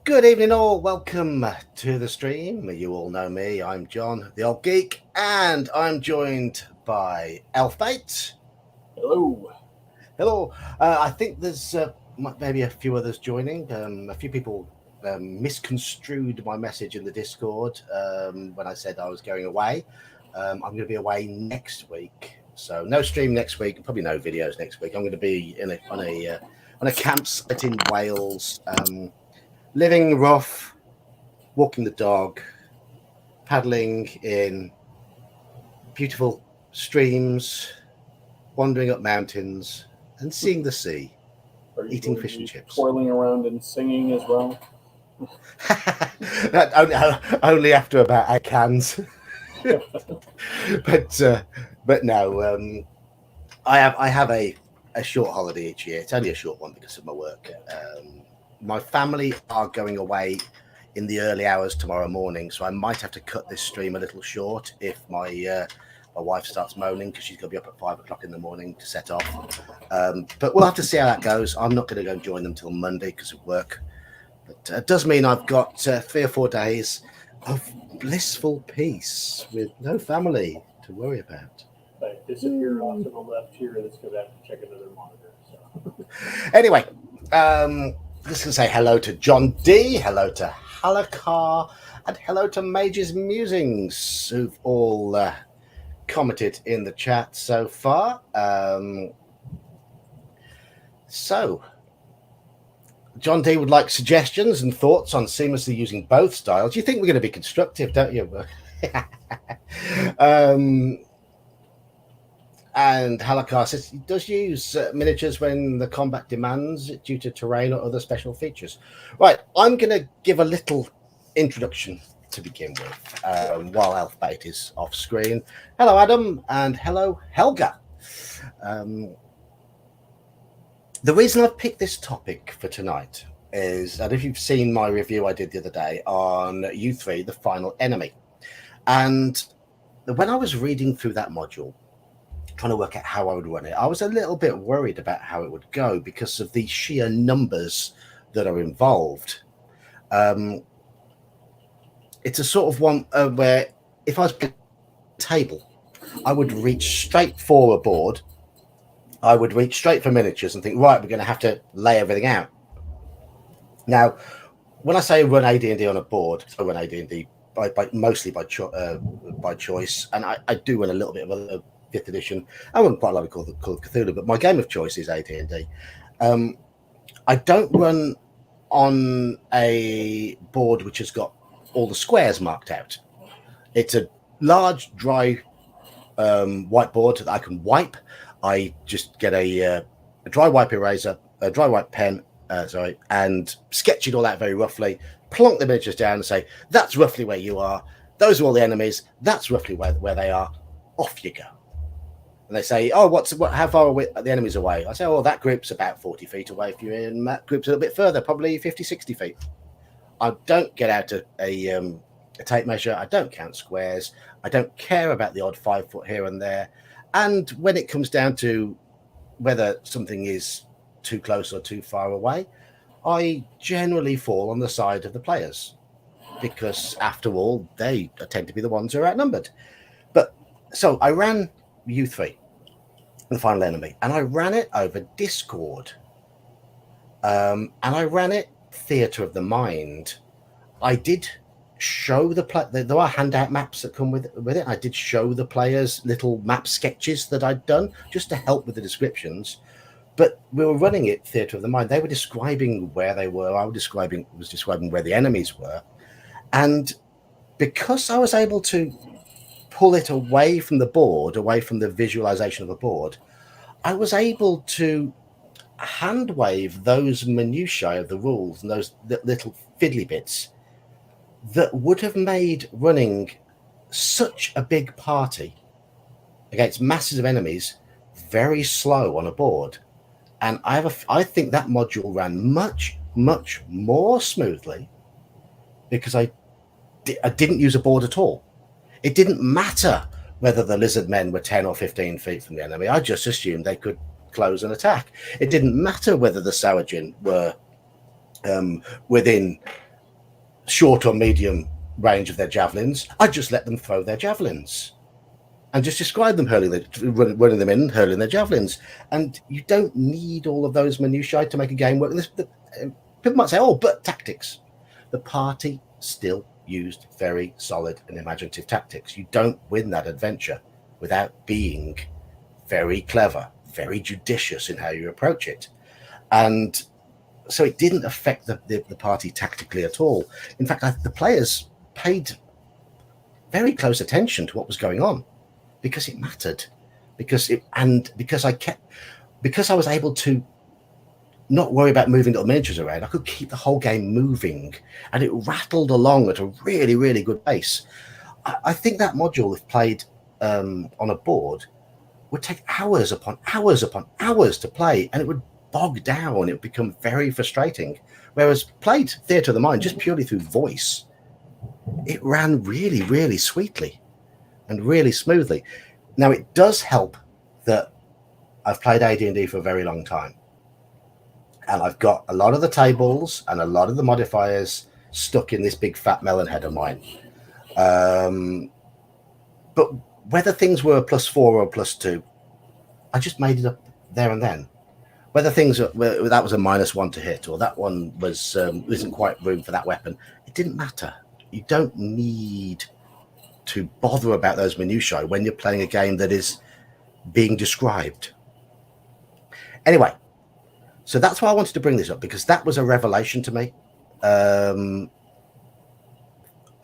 Good evening, all. Welcome to the stream. You all know me. I'm John, the old geek, and I'm joined by Elfbait. Hello. Hello. I think there's maybe a few others joining. A few people misconstrued my message in the Discord when I said I was going away. I'm going to be away next week, so no stream next week. Probably no videos next week. I'm going to be on a campsite in Wales. Living rough, walking the dog, paddling in beautiful streams, wandering up mountains, and seeing the sea, Are you eating going to fish and be chips. twirling around and singing as well? Only after about 8 cans. but but no, I have a short holiday each year. It's only a short one because of my work. My family are going away in the early hours tomorrow morning, so I might have to cut this stream a little short if my wife starts moaning because she's going to be up at 5 o'clock in the morning to set off. But we'll have to see how that goes. I'm not going to go and join them till Monday because of work. But it does mean I've got 3 or 4 days of blissful peace with no family to worry about. If I disappear off to the left here, that's because I have to check another monitor. So. Anyway, just going to say hello to John D, hello to Halakar, and hello to Mage's Musings, who've all commented in the chat so far. So, John D would like suggestions and thoughts on seamlessly using both styles. You think we're going to be constructive, don't you? And Halakar says he does use miniatures when the combat demands it due to terrain or other special features. Right, I'm going to give a little introduction to begin with while Elfbait is off screen. Hello, Adam, and hello, Helga. The reason I've picked this topic for tonight is that if you've seen my review I did the other day on U3, the final enemy, and when I was reading through that module, trying to work out how I would run it, I was a little bit worried about how it would go because of the sheer numbers that are involved. It's a sort of one where if I was playing a table, I would reach straight for a board. I would reach straight for miniatures and think, right, we're going to have to lay everything out. Now, when I say run AD&D on a board, I run AD&D mostly by choice, and I do run a little bit of a 5th edition. I wouldn't quite like to call it Call of Cthulhu, but my game of choice is AD&D. I don't run on a board which has got all the squares marked out. It's a large, dry whiteboard that I can wipe. I just get a dry wipe eraser, a dry wipe pen, and sketch it all out very roughly, plonk the miniatures down and say, that's roughly where you are. Those are all the enemies. That's roughly where they are. Off you go. And they say, oh, how far are the enemies away? I say, oh, that group's about 40 feet away. If you're in that group's a little bit further, probably 50, 60 feet. I don't get out a tape measure. I don't count squares. I don't care about the odd 5 foot here and there. And when it comes down to whether something is too close or too far away, I generally fall on the side of the players because, after all, they tend to be the ones who are outnumbered. But so I ran U3, the final enemy, and I ran it over Discord. And I ran it Theatre of the Mind. I did show there are handout maps that come with it. I did show the players little map sketches that I'd done just to help with the descriptions. But we were running it Theatre of the Mind. They were describing where they were. I was describing where the enemies were. And because I was able to pull it away from the board, away from the visualization of the board, I was able to hand wave those minutiae of the rules and those little fiddly bits that would have made running such a big party against masses of enemies very slow on a board. And I think that module ran much, much more smoothly because I didn't use a board at all. It didn't matter whether the lizard men were 10 or 15 feet from the enemy. I just assumed they could close and attack. It didn't matter whether the Sahuagin were within short or medium range of their javelins, I just let them throw their javelins and just describe them running them in, hurling their javelins. And you don't need all of those minutiae to make a game work. People might say, oh, but tactics. The party still used very solid and imaginative tactics. You don't win that adventure without being very clever, very judicious in how you approach it. And so it didn't affect the party tactically at all. In fact, the players paid very close attention to what was going on because it mattered. Because I was able to not worry about moving little miniatures around, I could keep the whole game moving, and it rattled along at a really, really good pace. I think that module, if played on a board, would take hours upon hours upon hours to play, and it would bog down. It would become very frustrating. Whereas played Theatre of the Mind just purely through voice, it ran really, really sweetly and really smoothly. Now, it does help that I've played AD&D for a very long time, and I've got a lot of the tables and a lot of the modifiers stuck in this big fat melon head of mine. But whether things were +4 or +2, I just made it up there and then. Whether things that was a -1 to hit, or that one was isn't quite room for that weapon, it didn't matter. You don't need to bother about those minutiae when you're playing a game that is being described. Anyway, so that's why I wanted to bring this up, because that was a revelation to me.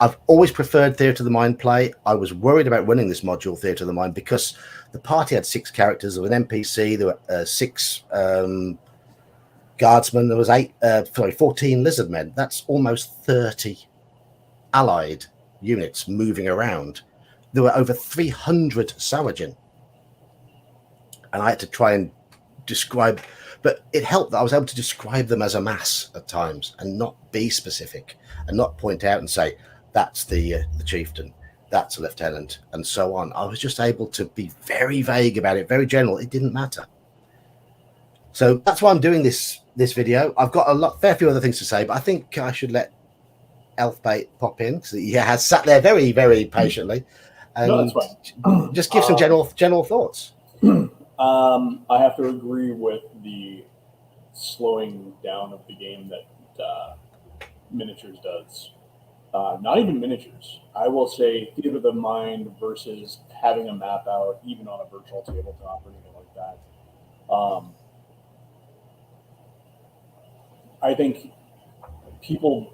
I've always preferred Theatre of the Mind play. I was worried about running this module, Theatre of the Mind, because the party had 6 characters. There was an NPC, there were 6 guardsmen, there was 14 lizard men. That's almost 30 allied units moving around. There were over 300 Sawajin. And I had to try and describe, but it helped that I was able to describe them as a mass at times and not be specific and not point out and say, that's the chieftain, that's a lieutenant, and so on. I was just able to be very vague about it, very general. It didn't matter. So that's why I'm doing this video. I've got a fair few other things to say, but I think I should let Elfbait pop in, because he has sat there very, very patiently, and just give some general thoughts. I have to agree with the slowing down of the game that miniatures does. Not even miniatures. I will say Theatre of the Mind versus having a map out, even on a virtual tabletop or anything like that. I think people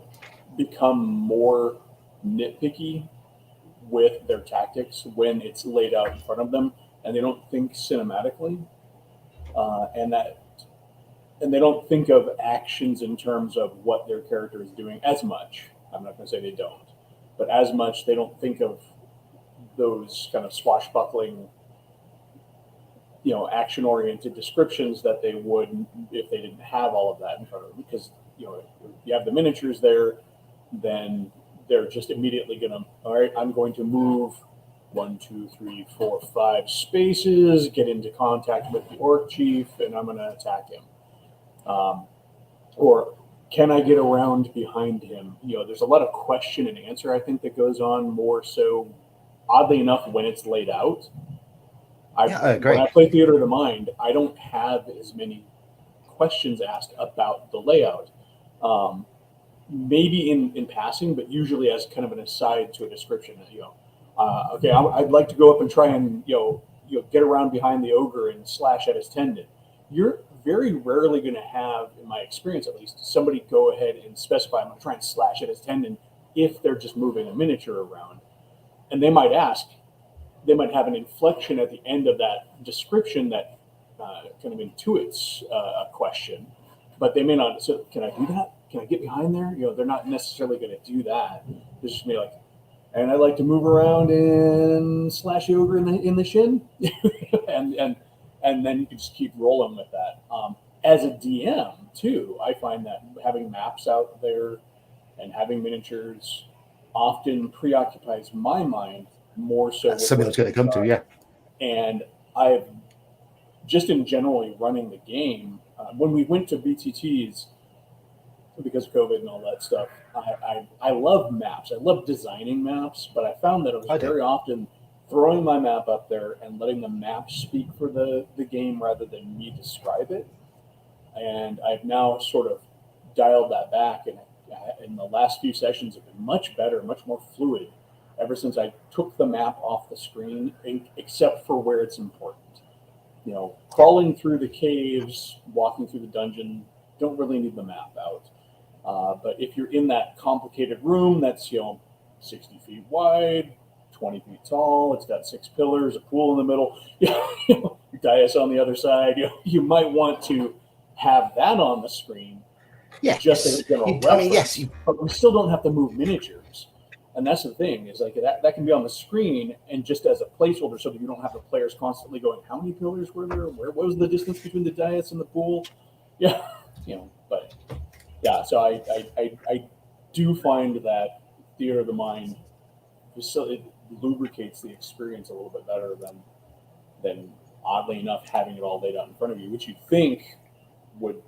become more nitpicky with their tactics when it's laid out in front of them, and they don't think cinematically, and they don't think of actions in terms of what their character is doing as much. I'm not going to say they don't, but as much they don't think of those kind of swashbuckling, action-oriented descriptions that they would if they didn't have all of that in front of them. Because if you have the miniatures there, then they're just immediately going to, all right, I'm going to move 1, 2, 3, 4, 5 spaces, get into contact with the orc chief, and I'm going to attack him. Or can I get around behind him? There's a lot of question and answer, I think, that goes on more so, oddly enough, when it's laid out. I agree. When I play Theatre of the Mind, I don't have as many questions asked about the layout. Maybe in passing, but usually as kind of an aside to a description. Okay, I'd like to go up and try and get around behind the ogre and slash at his tendon. You're very rarely going to have, in my experience at least, somebody go ahead and specify, I'm going to try and slash at his tendon if they're just moving a miniature around. And they might ask, they might have an inflection at the end of that description that kind of intuits a question, but they may not. So can I do that? Can I get behind there? They're not necessarily going to do that. They're just going to be like, and I like to move around and slash the ogre in the shin, and then you can just keep rolling with that. As a DM too, I find that having maps out there and having miniatures often preoccupies my mind more so. That's something that's going to come to, yeah. And I've just in generally running the game. When we went to BTTs, because of COVID and all that stuff. I love maps. I love designing maps, but I found that I was I do. very often throwing my map up there and letting the map speak for the game rather than me describe it. And I've now sort of dialed that back, and in the last few sessions have been much better, much more fluid ever since I took the map off the screen, except for where it's important. Crawling through the caves, walking through the dungeon, don't really need the map out. But if you're in that complicated room that's 60 feet wide, 20 feet tall, it's got 6 pillars, a pool in the middle, dais on the other side, you might want to have that on the screen just as Yes. a general I mean, reference. yes. But we still don't have to move miniatures. And that's the thing, is like that can be on the screen and just as a placeholder so that you don't have the players constantly going, how many pillars were there? What was the distance between the dais and the pool? Yeah. But yeah, so I do find that theater of the mind it lubricates the experience a little bit better than oddly enough having it all laid out in front of you, which you think would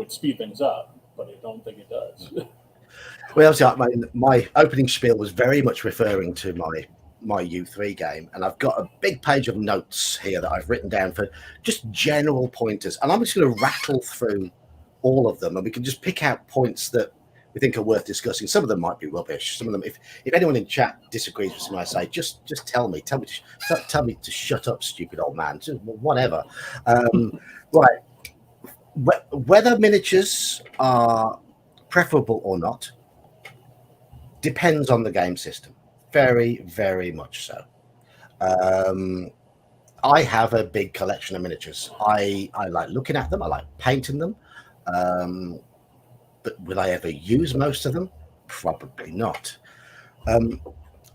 speed things up, but I don't think it does. Well, my opening spiel was very much referring to my U3 game, and I've got a big page of notes here that I've written down for just general pointers, and I'm just going to rattle through all of them, and we can just pick out points that we think are worth discussing. Some of them might be rubbish. Some of them, if anyone in chat disagrees with something I say, just tell me to shut up, stupid old man. Just whatever. Right. Whether miniatures are preferable or not depends on the game system. Very, very much so. I have a big collection of miniatures. I like looking at them. I like painting them. But will I ever use most of them? Probably not.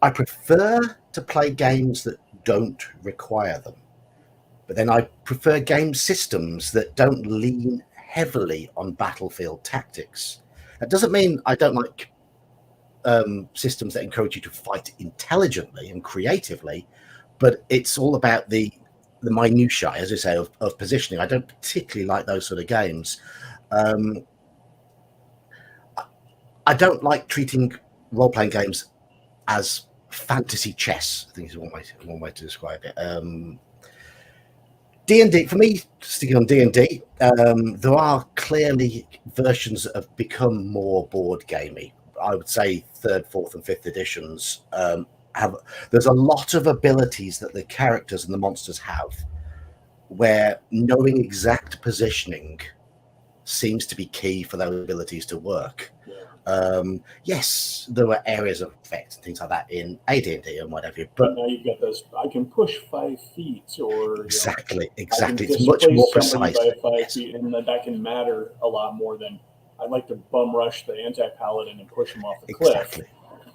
I prefer to play games that don't require them. But then I prefer game systems that don't lean heavily on battlefield tactics. That doesn't mean I don't like systems that encourage you to fight intelligently and creatively, but it's all about the minutiae, as I say, of positioning. I don't particularly like those sort of games. I don't like treating role-playing games as fantasy chess, I think is one way to describe it. D&D, for me, sticking on D&D, there are clearly versions that have become more board gamey. I would say 3rd, 4th, and 5th editions there's a lot of abilities that the characters and the monsters have where knowing exact positioning seems to be key for those abilities to work. Yes, there were areas of effect and things like that in AD&D and whatever, but now you've got this. I can push 5 feet, or exactly. It's much more precise by 5 feet, and that can matter a lot more than I'd like to bum rush the anti-paladin and push him off the cliff.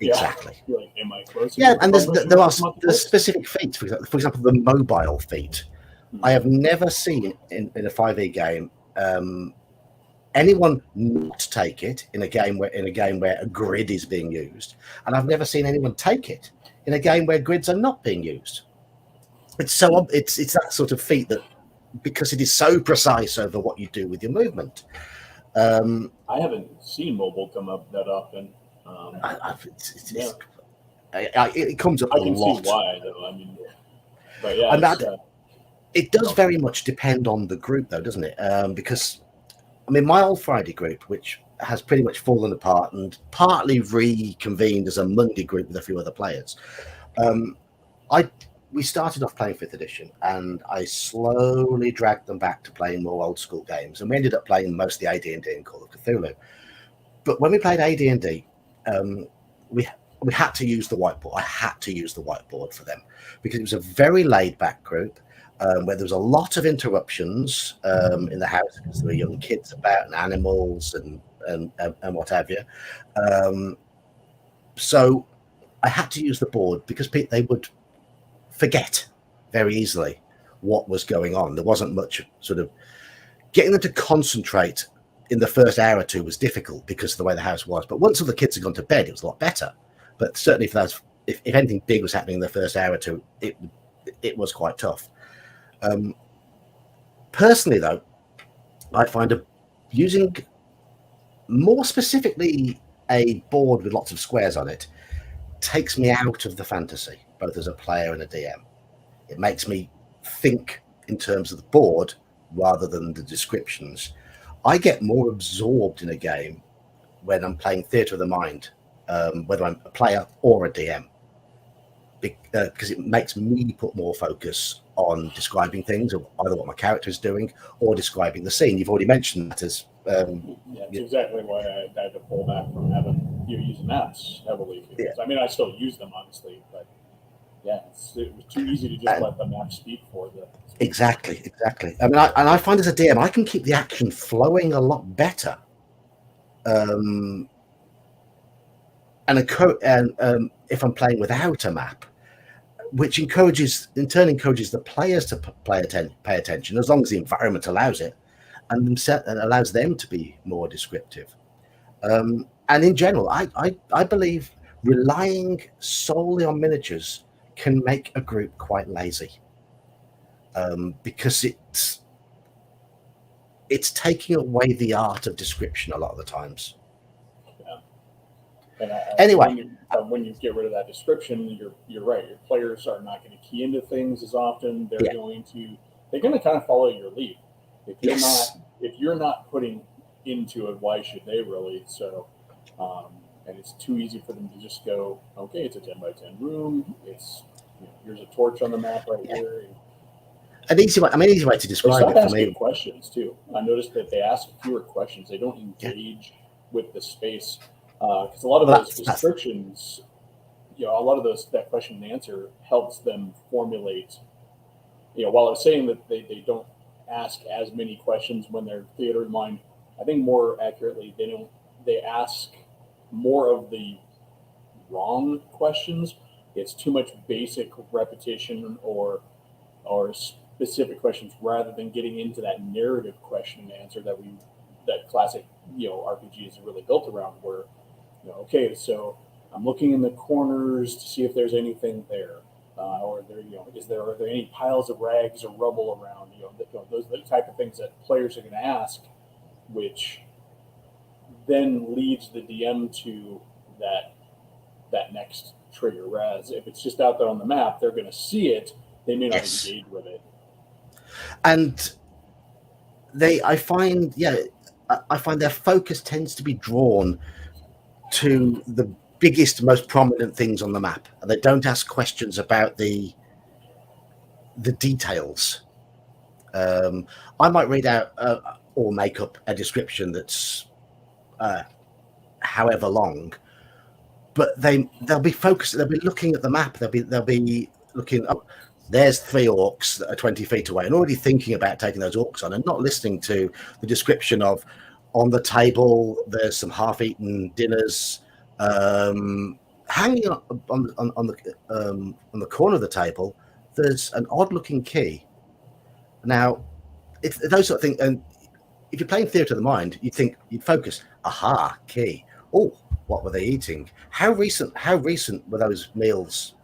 Exactly. You're like, am I close? Yeah, and there's specific feats. For example, the mobile feat. I have never seen in a 5e game anyone not take it in a game where a grid is being used, and I've never seen anyone take it in a game where grids are not being used. It's that sort of feat that, because it is so precise over what you do with your movement. I haven't seen mobile come up that often. It comes up a lot. I can see why, though. I mean, but yeah, and it does very much depend on the group, though, doesn't it? Because I mean, my old Friday group, which has pretty much fallen apart and partly reconvened as a Monday group with a few other players. We started off playing 5th edition, and I slowly dragged them back to playing more old school games, and we ended up playing mostly AD&D and Call of Cthulhu. But when we played AD&D, we had to use the whiteboard. I had to use the whiteboard for them because it was a very laid back group. Where there was a lot of interruptions in the house because there were young kids about and animals and what have you. So I had to use the board because they would forget very easily what was going on. There wasn't much sort of getting them to concentrate in the first hour or two was difficult because of the way the house was. But once all the kids had gone to bed, it was a lot better. But certainly for those, if anything big was happening in the first hour or two, it was quite tough. Personally, though, I find using more specifically, a board with lots of squares on it takes me out of the fantasy, both as a player and a DM. It makes me think in terms of the board rather than the descriptions. I get more absorbed in a game when I'm playing Theatre of the Mind, whether I'm a player or a DM, because it makes me put more focus on describing things, or either what my character is doing or describing the scene. You've already mentioned that as Yeah, it's exactly why I had to pull back from having using maps heavily. yeah, I mean, I still use them honestly, but yeah, it was too easy to just and let the map speak for the. exactly. I mean, I find as a DM, I can keep the action flowing a lot better. Um, and if I'm playing without a map, which in turn encourages the players to pay attention, as long as the environment allows it, and allows them to be more descriptive. And in general, I believe relying solely on miniatures can make a group quite lazy, because it's taking away the art of description a lot of the times. Yeah. And Anyway, when you get rid of that description, you're right. Your players are not going to key into things as often. yeah, They're going to kind of follow your lead. yes, If you're not putting into it, why should they really? So, and it's too easy for them to just go, okay, it's a 10 by 10 room. Here's a torch on the map right yeah. here. Easy way to They describe stop it for asking me. questions too. I noticed that they ask fewer questions. They don't Yeah, engage with the space because a lot of well, those that's descriptions, a lot of those that question and answer helps them formulate. While I was saying that they don't ask as many questions when they're theater in mind, I think more accurately they ask more of the wrong questions. It's too much basic repetition or specific questions rather than getting into that narrative question and answer that classic RPG is really built around where okay, so I'm looking in the corners to see if there's anything there, or there, are there any piles of rags or rubble around? Those are the type of things that players are going to ask, which then leads the DM to that next trigger. Whereas if it's just out there on the map, they're going to see it, they may not yes. engage with it. And I find their focus tends to be drawn to the biggest, most prominent things on the map, and they don't ask questions about the details. I might read out or make up a description that's however long, but they'll be focused. They'll be looking at the map. They'll be looking. Oh, there's 3 orcs that are 20 feet away, and already thinking about taking those orcs on, and not listening to the description of on the table. There's some half-eaten dinners. Hanging on the corner of the table, there's an odd-looking key. Now, it's those sort of things. And if you're playing Theatre of the Mind, you'd focus. Aha, key. Oh, what were they eating? How recent were those meals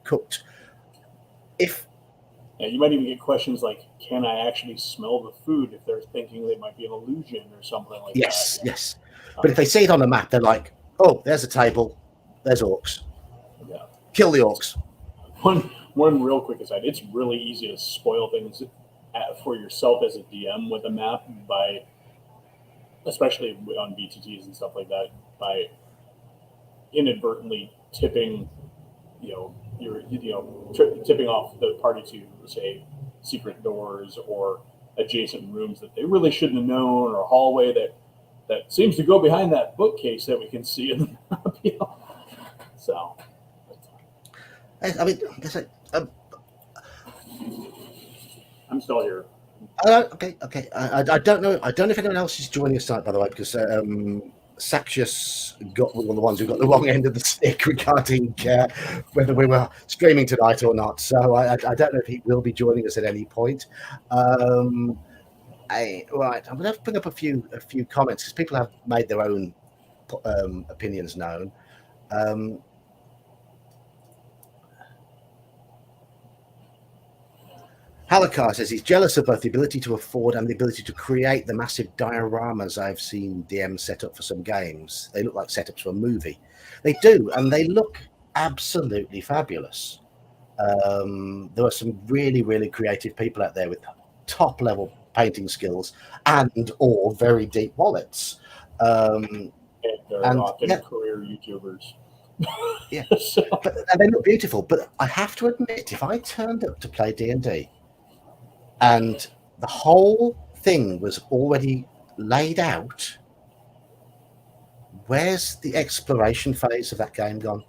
cooked? If Yeah, you might even get questions like, "Can I actually smell the food?" If they're thinking they might be an illusion or something like that. yes, but if Um, they see it on a map, they're like, oh, there's a table, there's orcs. yeah. Kill the orcs. One real quick aside, it's really easy to spoil things for yourself as a DM with a map by, especially on BTTs and stuff like that, by inadvertently tipping, tipping off the party to say secret doors or adjacent rooms that they really shouldn't have known, or a hallway that seems to go behind that bookcase that we can see in the map. So, I mean, I'm still here. okay. I don't know. I don't know if anyone else is joining us tonight, by the way, because Saxius got one of the ones who got the wrong end of the stick regarding whether we were streaming tonight or not. So I don't know if he will be joining us at any point. Right, I'm going to bring up a few comments because people have made their own opinions known. Halakar says he's jealous of both the ability to afford and the ability to create the massive dioramas I've seen DM set up for some games. They look like setups for a movie. They do, and they look absolutely fabulous. There are some really, really creative people out there with top level painting skills and or very deep wallets. And they're And often yeah, career YouTubers. yeah, So, and they look beautiful. But I have to admit, if I turned up to play D&D and the whole thing was already laid out, where's the exploration phase of that game gone?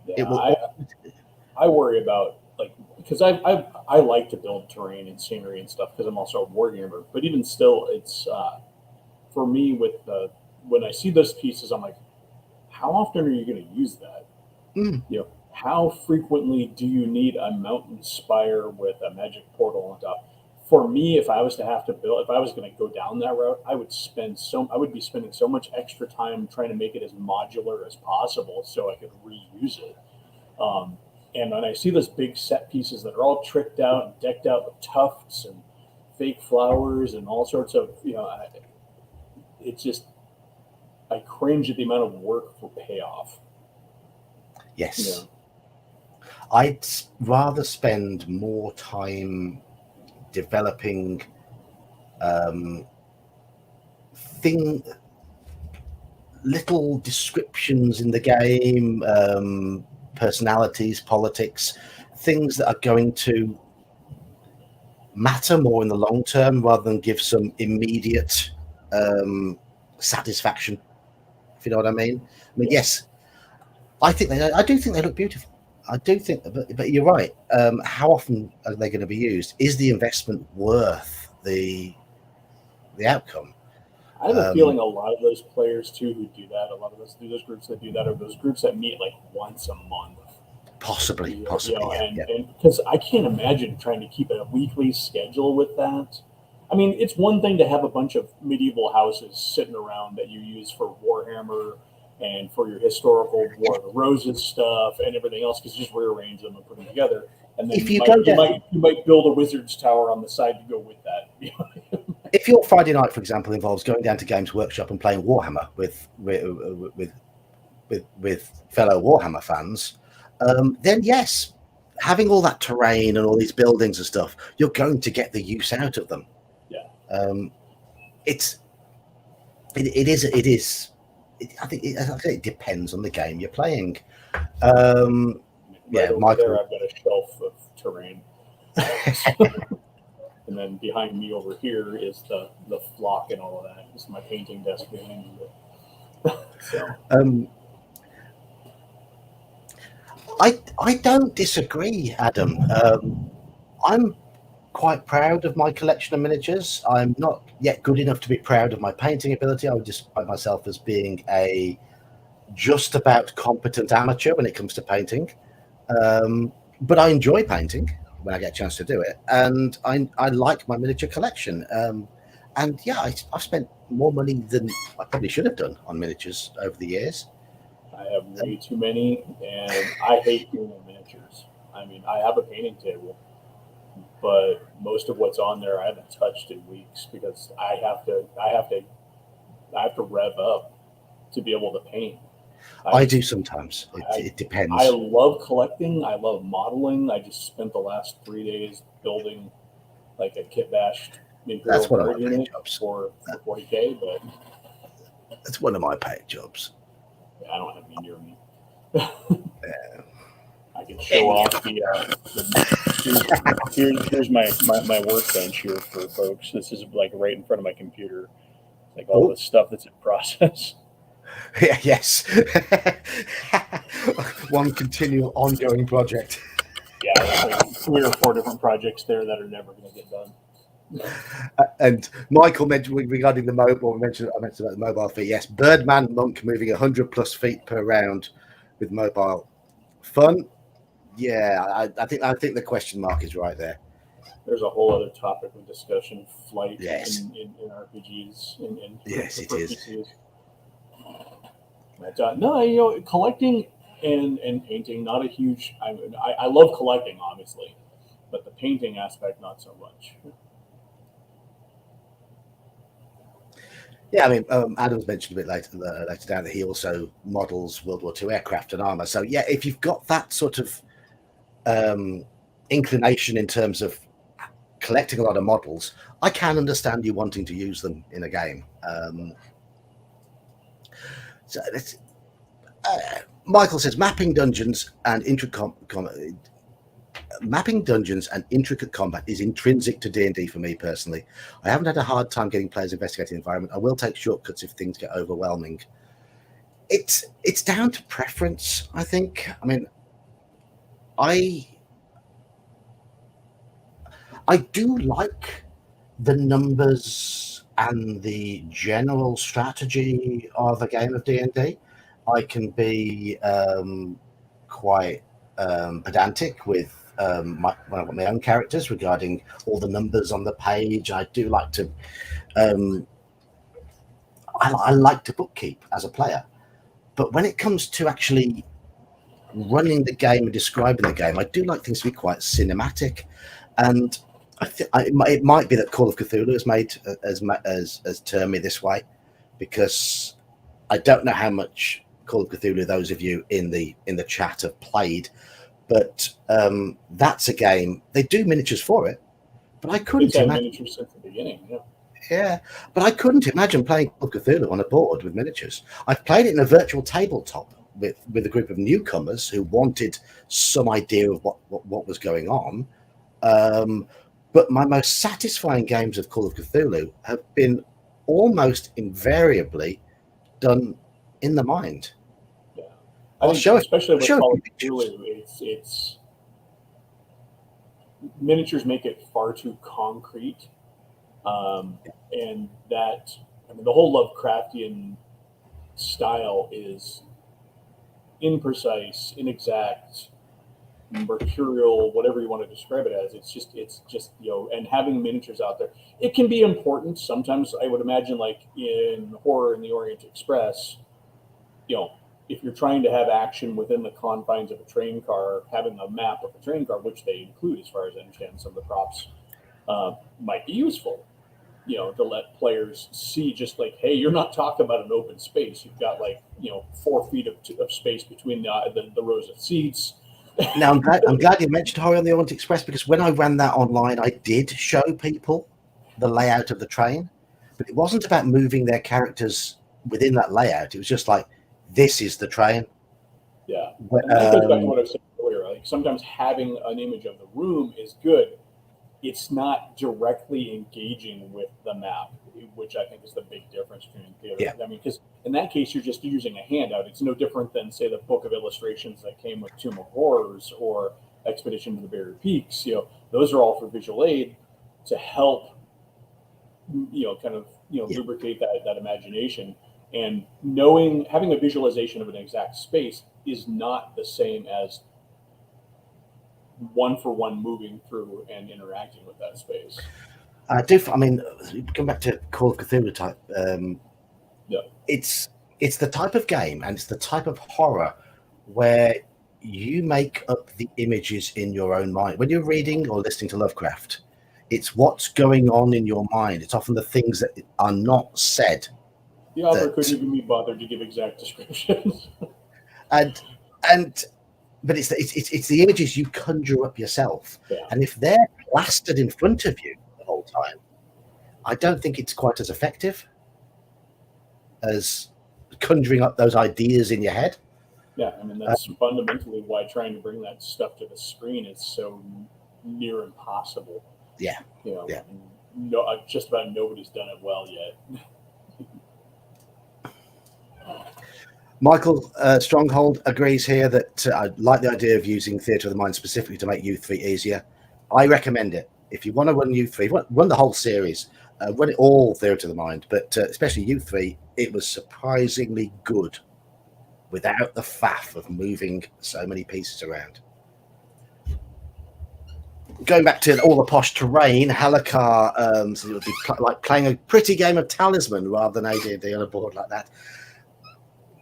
yeah, It will. I worry about like because I like to build terrain and scenery and stuff because I'm also a wargamer. But even still, it's for me with the when I see those pieces, I'm like, how often are you going to use that? Mm, You know, how frequently do you need a mountain spire with a magic portal on top? For me, if I was to have to build, if I was going to go down that route, I would be spending so much extra time trying to make it as modular as possible so I could reuse it. Um, and when I see those big set pieces that are all tricked out and decked out with tufts and fake flowers and all sorts of, it's just, I cringe at the amount of work for payoff. You yes, know, I'd rather spend more time developing um, thing little descriptions in the game, personalities, politics, things that are going to matter more in the long term rather than give some immediate um, satisfaction. If you know what I mean. I mean, yeah. yes, I do think they look beautiful. I do think, but you're right. How often are they going to be used? Is the investment worth the outcome? I have a Um, feeling a lot of those players too who do that, a lot of those groups that do that are those groups that meet like once a month. possibly, yeah, yeah. And because I can't imagine trying to keep a weekly schedule with that. I mean, it's one thing to have a bunch of medieval houses sitting around that you use for Warhammer and for your historical War of the Roses stuff and everything else, because you just rearrange them and put them together. And then If you go down, you might build a wizard's tower on the side to go with that. if your Friday night, for example, involves going down to Games Workshop and playing Warhammer with fellow Warhammer fans, then yes, having all that terrain and all these buildings and stuff, you're going to get the use out of them. Yeah. Um, it's it is. I think as I say, it depends on the game you're playing. Um, Right yeah, over there, Michael. I've got a shelf of terrain. And then behind me over here is the flock and all of that. This is my painting desk behind me. So um, I don't disagree, Adam. I'm quite proud of my collection of miniatures. I'm not yet good enough to be proud of my painting ability. I would describe myself as being a just about competent amateur when it comes to painting. But I enjoy painting when I get a chance to do it, and I like my miniature collection. And yeah, I've spent more money than I probably should have done on miniatures over the years. I have way too many, and I hate doing miniatures. I mean, I have a painting table, but most of what's on there I haven't touched in weeks because I have to rev up to be able to paint. I I just do sometimes. I It I depends. love collecting. I love modeling. I just spent the last 3 days building like a kit bashed Imperial That's one of my Guard paid unit jobs. for 40K, but That's one of my paid jobs. yeah, I don't have any near me. Yeah. I can show Anyhow, off here's my workbench here for folks. This is like right in front of my computer, like all the oh stuff that's in process. yeah, yes, one continual ongoing project. Yeah, there's like 3 or 4 different projects there that are never going to get done. And Michael mentioned regarding the mobile. I mentioned about the mobile fee. Yes, Birdman Monk moving 100+ feet per round with mobile fun. Yeah, I think the question mark is right there. There's a whole other topic of discussion: flight Yes, in RPGs and yes, it for is. PCs. But no, collecting and painting, not a huge. I love collecting, obviously, but the painting aspect not so much. Yeah, I mean, Adam's mentioned a bit later down that he also models World War II aircraft and armor. So yeah, if you've got that sort of inclination in terms of collecting a lot of models, I can understand you wanting to use them in a game. So Michael says mapping dungeons and intricate combat is intrinsic to D&D for me personally. I haven't had a hard time getting players investigating the environment. I will take shortcuts if things get overwhelming. It's down to preference, I think. I mean, I do like the numbers and the general strategy of a game of D&D. I can be quite pedantic with when I've got my own characters regarding all the numbers on the page. I do like to I like to bookkeep as a player, but when it comes to actually running the game and describing the game, I do like things to be quite cinematic. And it might be that Call of Cthulhu has made as turned me this way, because I don't know how much Call of Cthulhu those of you in the chat have played, but that's a game they do miniatures for it. But I couldn't imagine miniatures since the beginning. Yeah. Yeah, but I couldn't imagine playing Call of Cthulhu on a board with miniatures. I've played it in a virtual tabletop with a group of newcomers who wanted some idea of what was going on. But my most satisfying games of Call of Cthulhu have been almost invariably done in the mind. Yeah, I think show especially it. with Call of Cthulhu, it's miniatures make it far too concrete, and that, I mean, the whole Lovecraftian style is imprecise, inexact, mercurial, whatever you want to describe it as. It's just and having miniatures out there, it can be important sometimes. I would imagine, like in Horror in the Orient Express, if you're trying to have action within the confines of a train car, having a map of a train car, which they include as far as I understand, some of the props might be useful, to let players see, just like, hey, you're not talking about an open space. You've got 4 feet of space between the rows of seats. Now, I'm glad you mentioned Horror on the Orient Express, because when I ran that online, I did show people the layout of the train, but it wasn't about moving their characters within that layout. It was just like, this is the train. Yeah, and that goes back to what I was saying earlier. Like, sometimes having an image of the room is good. It's not directly engaging with the map, which I think is the big difference between theater. Yeah. I mean, because in that case, you're just using a handout. It's no different than, say, the book of illustrations that came with Tomb of Horrors or Expedition to the Buried Peaks. Those are all for visual aid to help, lubricate that imagination. And having a visualization of an exact space is not the same as one-for-one moving through and interacting with that space. I mean, come back to Call of Cthulhu type. Yeah. It's the type of game, and it's the type of horror where you make up the images in your own mind. When you're reading or listening to Lovecraft, it's what's going on in your mind. It's often the things that are not said. The author couldn't even be bothered to give exact descriptions. But it's the images you conjure up yourself. Yeah. And if they're plastered in front of you the whole time, I don't think it's quite as effective as conjuring up those ideas in your head. Yeah, I mean, that's fundamentally why trying to bring that stuff to the screen is so near impossible. Yeah. Yeah. Just about nobody's done it well yet. Michael Stronghold agrees here that I like the idea of using Theatre of the Mind specifically to make U3 easier. I recommend it. If you want to run U3, run the whole series, run it all Theatre of the Mind, but especially U3, it was surprisingly good without the faff of moving so many pieces around. Going back to all the posh terrain, Halakar, so it would be like playing a pretty game of Talisman rather than AD&D on a board like that.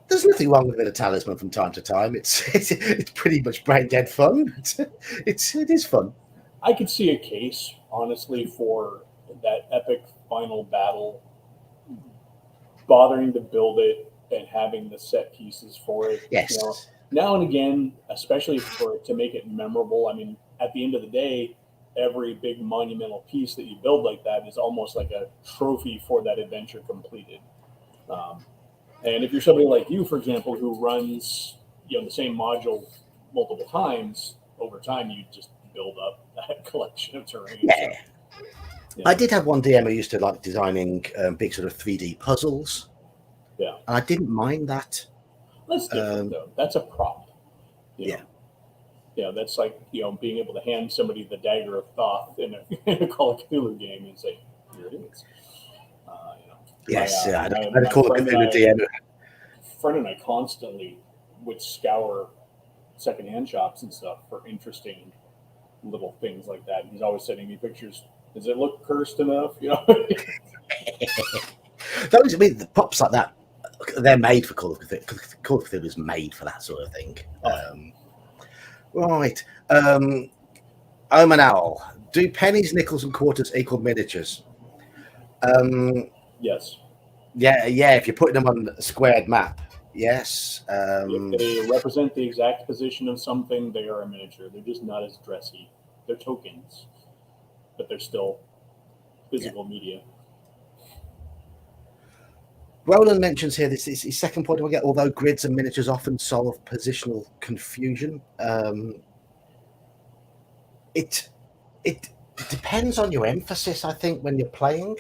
There's nothing wrong with a bit of Talisman from time to time. It's pretty much brain dead fun. It is fun. I could see a case, honestly, for that epic final battle, bothering to build it and having the set pieces for it. Yes. Now and again, especially for to make it memorable. I mean, at the end of the day, every big monumental piece that you build like that is almost like a trophy for that adventure completed. Um, and if you're somebody like you, for example, who runs the same module multiple times, over time you just build up that collection of terrain. Yeah. So, I did have one DM who used to like designing big sort of 3D puzzles, yeah, and I didn't mind that. that's different though. That's a prop. You know. Yeah. Yeah, that's like being able to hand somebody the dagger of Thoth in a Call of Cthulhu game and say, "Here it is." Yes, yeah, I had a My Call of Cthulhu DM. friend and I constantly would scour secondhand shops and stuff for interesting little things like that. He's always sending me pictures. Does it look cursed enough? Those, I mean, the props like that, they're made for Call of Cthulhu. Call of Cthulhu is made for that sort of thing. Right. Omen Owl. Do pennies, nickels, and quarters equal miniatures? Yes. Yeah. If you're putting them on a squared map, yes. If they represent the exact position of something, they are a miniature. They're just not as dressy. They're tokens, but they're still physical media. Roland mentions here this is his second point. We get, although grids and miniatures often solve positional confusion, it depends on your emphasis. I think when you're playing,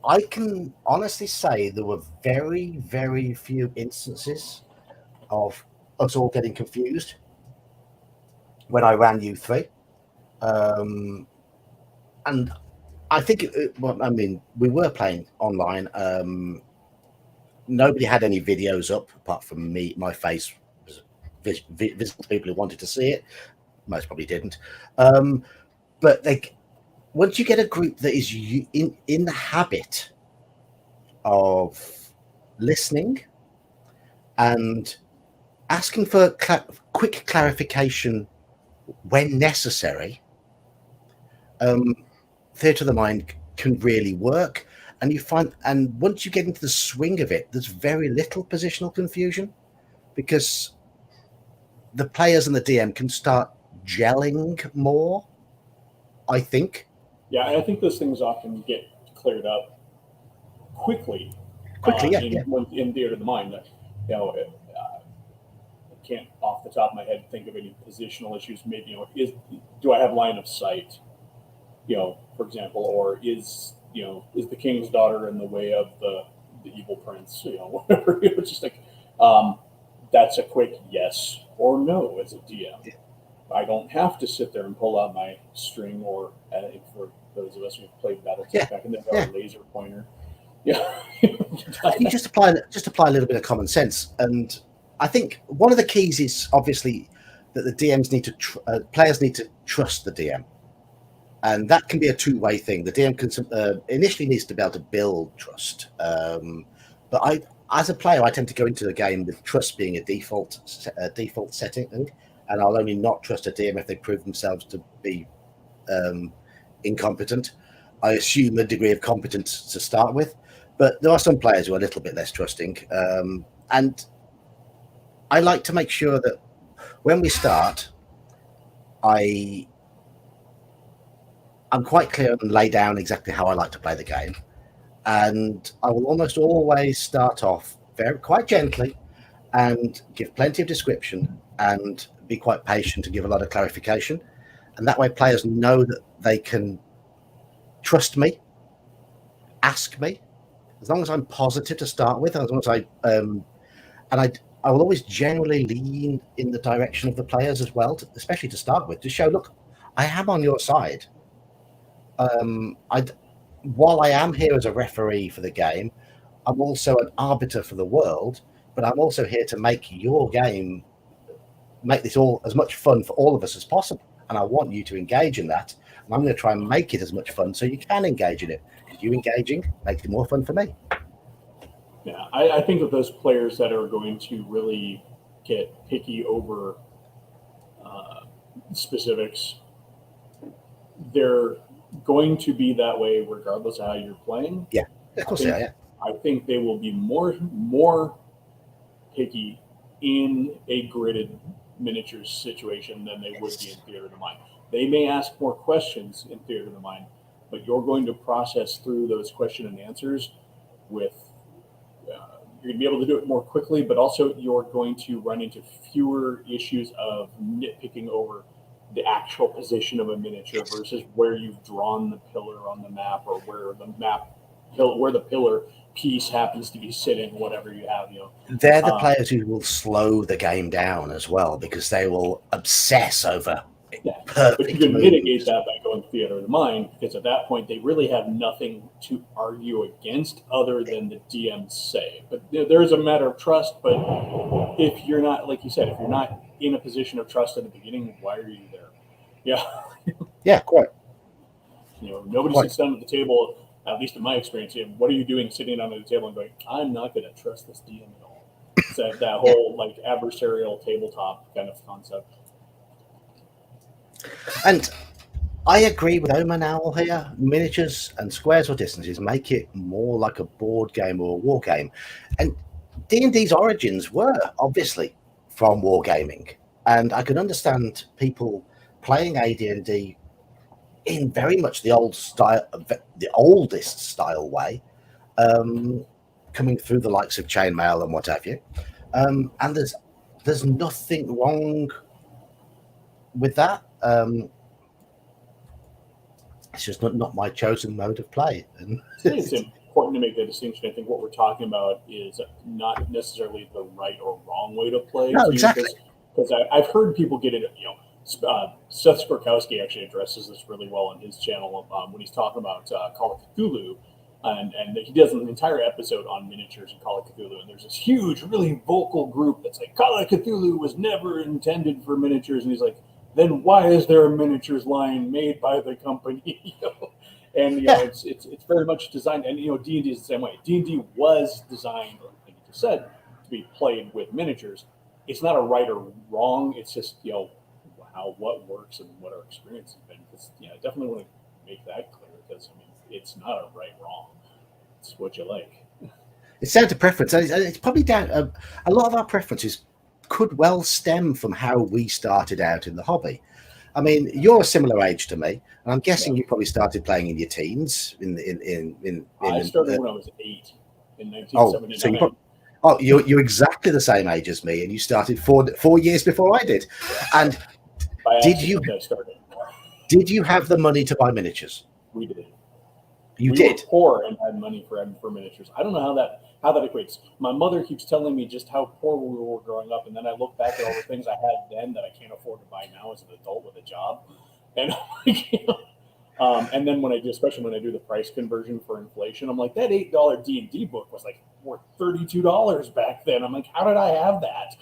I can honestly say there were very, very few instances of us all getting confused when I ran U3, and I think, well, I mean, we were playing online. Nobody had any videos up apart from me. My face was visible to people who wanted to see it. Most probably didn't. But once you get a group that is in the habit of listening and asking for quick clarification when necessary, theatre of the mind can really work. And you find, and once you get into the swing of it, there's very little positional confusion because the players and the DM can start gelling more, I think. Yeah, I think those things often get cleared up quickly. In theater of the mind. I can't off the top of my head think of any positional issues. Maybe do I have line of sight? For example, or is the king's daughter in the way of the evil prince? Whatever. It's just like that's a quick yes or no as a DM. Yeah. I don't have to sit there and pull out my string, or for those of us who played BattleTech back in the day, laser pointer. Yeah, you just apply a little bit of common sense, and I think one of the keys is obviously that the DMs need to players need to trust the DM, and that can be a two-way thing. The DM can initially needs to be able to build trust, but as a player, I tend to go into the game with trust being a default setting, and I'll only not trust a DM if they prove themselves to be incompetent. I assume a degree of competence to start with, but there are some players who are a little bit less trusting, and I like to make sure that when we start, I'm quite clear and lay down exactly how I like to play the game, and I will almost always start off quite gently and give plenty of description and be quite patient and give a lot of clarification, and that way players know that they can trust me, ask me, as long as I'm positive to start with, as long as I will always generally lean in the direction of the players as well, especially to start with, to show, look, I am on your side. While I am here as a referee for the game, I'm also an arbiter for the world, but I'm also here to make your game, make this all as much fun for all of us as possible. And I want you to engage in that. And I'm going to try and make it as much fun so you can engage in it. Because you engaging makes it more fun for me. Yeah, I think of those players that are going to really get picky over specifics. They're going to be that way regardless of how you're playing. Yeah, of course they are. Yeah. I think they will be more picky in a gridded miniatures situation than they would be in Theater of the Mind. They may ask more questions in Theater of the Mind, but you're going to process through those question and answers with. You're going to be able to do it more quickly, but also you're going to run into fewer issues of nitpicking over the actual position of a miniature versus where you've drawn the pillar on the map or where the pillar piece happens to be sitting, whatever you have. They're the players who will slow the game down as well because they will obsess over. Yeah, but you can mitigate that by going Theater of the Mind, because at that point they really have nothing to argue against other than the DM's say. But there is a matter of trust. But if you're not, like you said, if you're not in a position of trust at the beginning, why are you there? Yeah, yeah, quite. Nobody sits down at the table. At least in my experience, what are you doing sitting down at the table and going, I'm not going to trust this DM at all? It's that whole like adversarial tabletop kind of concept. And I agree with Oman Owl here. Miniatures and squares or distances make it more like a board game or a war game. And D&D's origins were obviously from wargaming. And I can understand people playing AD&D in very much the old style, the oldest style way, coming through the likes of chainmail and what have you. And there's nothing wrong with that. It's just not my chosen mode of play. And it's important to make that distinction. I think what we're talking about is not necessarily the right or wrong way to play. No, exactly. Because I've heard people get it. Seth Skorkowski actually addresses this really well on his channel when he's talking about Call of Cthulhu, and he does an entire episode on miniatures and Call of Cthulhu. And there's this huge, really vocal group that's like, Call of Cthulhu was never intended for miniatures, and he's like, then why is there a miniatures line made by the company? And it's very much designed, and D&D is the same way. D&D was designed, like you just said, to be played with miniatures. It's not a right or wrong. It's just what works and what our experience has been. Because I definitely want to make that clear, because it's not a right wrong. It's what you like. It's down to preference. It's probably down. A lot of our preferences could well stem from how we started out in the hobby. I mean, you're a similar age to me, and I'm guessing you probably started playing in your teens. I started when I was 8 in 1979. You're exactly the same age as me, and you started 4 years before I did. And did you have the money to buy miniatures? We did. We were poor and had money for miniatures. I don't know how that equates. My mother keeps telling me just how poor we were growing up, and then I look back at all the things I had then that I can't afford to buy now as an adult with a job. And and then especially when I do the price conversion for inflation, I'm like, that $8 D&D book was like worth $32 back then. I'm like, how did I have that?